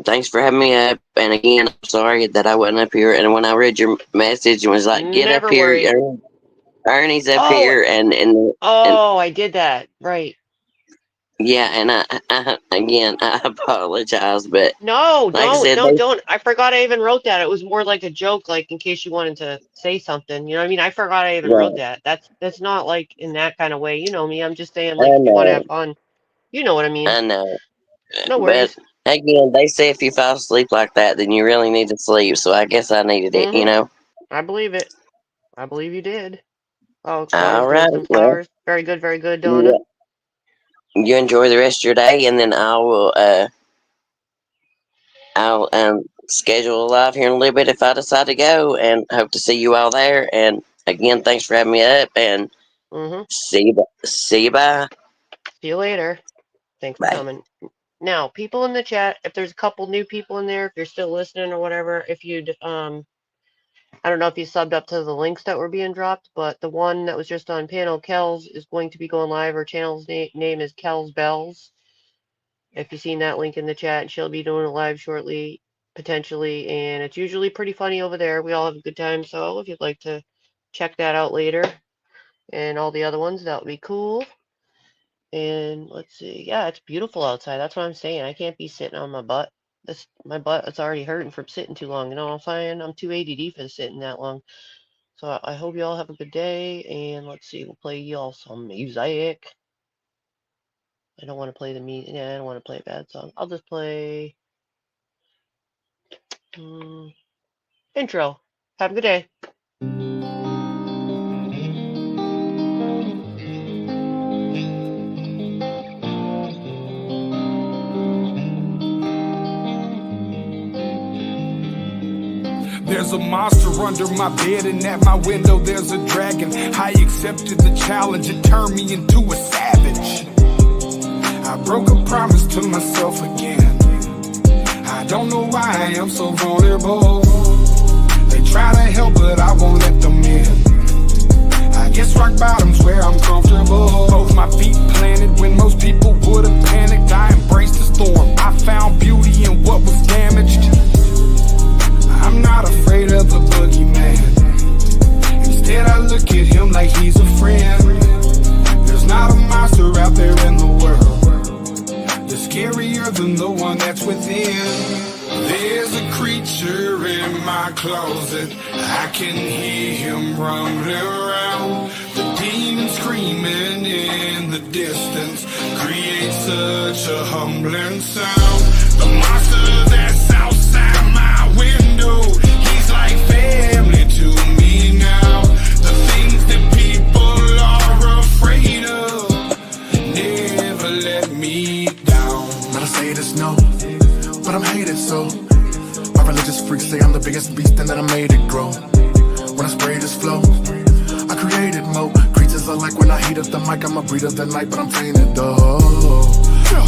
Thanks for having me up. And again, I'm sorry that I wasn't up here. And when I read your message and was like, "Get up here, Ernie's up here," and I did that right. Yeah, and I apologize, but no, like don't. I forgot I even wrote that. It was more like a joke, like in case you wanted to say something. You know what I mean? I forgot I even wrote that. That's not like in that kind of way. You know me. I'm just saying, like, if you want to have fun. You know what I mean? I know. No worries. But again, they say if you fall asleep like that, then you really need to sleep. So I guess I needed it, I believe it. I believe you did. Oh, all Donna's right. doing some flowers. Very good, Donna. Yeah. You enjoy the rest of your day, and then I'll schedule a live here in a little bit if I decide to go, and hope to see you all there. And again, thanks for having me up, and see you. Bye. See you later. Thanks for coming. Now, people in the chat, if there's a couple new people in there, if you're still listening or whatever, if you'd I don't know if you subbed up to the links that were being dropped, but the one that was just on panel, Kels, is going to be going live. Her channel's name is Kels Bells. If you've seen that link in the chat, she'll be doing it live shortly, potentially, and it's usually pretty funny over there. We all have a good time, so if you'd like to check that out later, and all the other ones, that would be cool. And let's see. Yeah, it's beautiful outside. That's what I'm saying. I can't be sitting on my butt. My butt is already hurting from sitting too long. You know what I'm saying? I'm too ADD for sitting that long. So I hope you all have a good day. And let's see. We'll play y'all some music. I don't want to play the music. Yeah, I don't want to play a bad song. I'll just play intro. Have a good day. There's a monster under my bed, and at my window there's a dragon. I accepted the challenge, it turned me into a savage. I broke a promise to myself again. I don't know why I am so vulnerable. They try to help, but I won't let them in. I guess rock bottom's where I'm comfortable. Both my feet planted when most people would have panicked. I embraced the storm. I found beauty in what was damaged. I'm not afraid of the boogeyman. than the one that's within. There's a creature in my closet, I can hear him rumbling around. The demon screaming in the distance creates such a humbling sound. The monster that's outside my window, he's like family to me now. The things that people are afraid of never let me down. Not to say this, no, but I'm hated so. My religious freaks say I'm the biggest beast and that I made it grow. When I spray this flow, I created mo. Creatures are like when I heat up the mic, I'm a breed of the night, but I'm tainted though.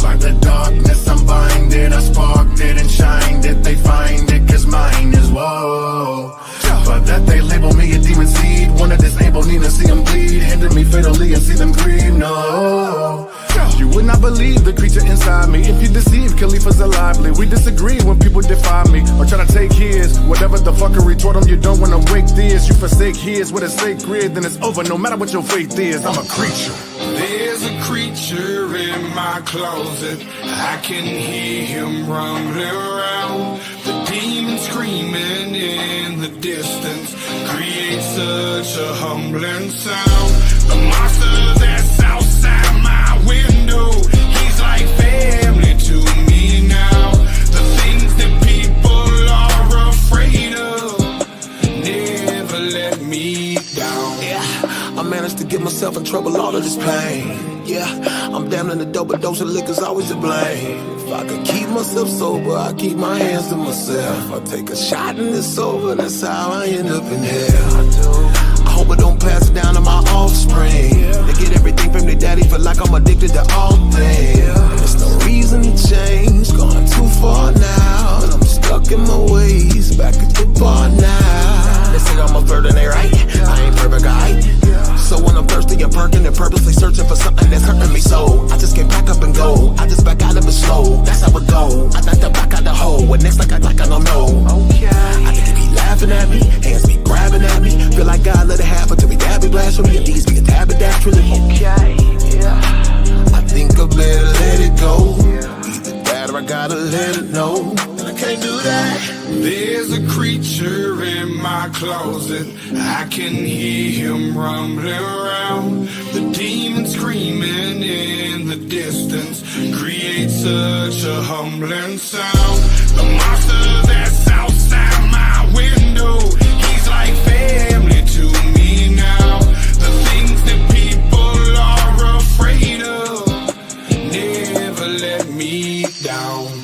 By the darkness I'm binded, I sparked it and shined it. They find it cause mine is woe. But that they label me a demon seed, wanna disable me to see them bleed, hinder me fatally and see them grieve, no. You would not believe the creature inside me if you deceive Khalifa's lively. We disagree when people defy me or try to take his. Whatever the fuckery toward them, you don't wanna wake this. You forsake his with a sacred, then it's over no matter what your faith is. I'm a creature. There's a creature in my closet, I can hear him rumbling around. The demon screaming in the distance creates such a humbling sound. The monster that's outside my window, he's like family to me now. The things that people are afraid of never let me down. I managed to get myself in trouble, all of this pain. Yeah, I'm damn in the dope, but dose of liquor's always to blame. If I could keep myself sober, I keep my hands to myself. I take a shot and it's over, that's how I end up in hell. I hope I don't pass it down to my offspring. They get everything from their daddy, feel like I'm addicted to all things. There's no reason to change, gone too far now. And I'm stuck in my ways, back at the bar now. They say I'm a flirt and they right, I ain't perfect, alright. So when I'm thirsty and perking and purposely searching for something that's hurting me so, I just can't pack up and go. I just back out of it slow, that's how it go. I like to back out the hole, what next like I don't know. I think they be laughing at me, hands be grabbing at me. Feel like God let it happen to me, dad be blasphemy, and these be a tab of naturally. I think I better let it go. Either that or I gotta let it know. I can't do that. There's a creature in my closet, I can hear him rumbling around. The demon screaming in the distance creates such a humbling sound. The monster that's outside my window, he's like family to me now. The things that people are afraid of never let me down.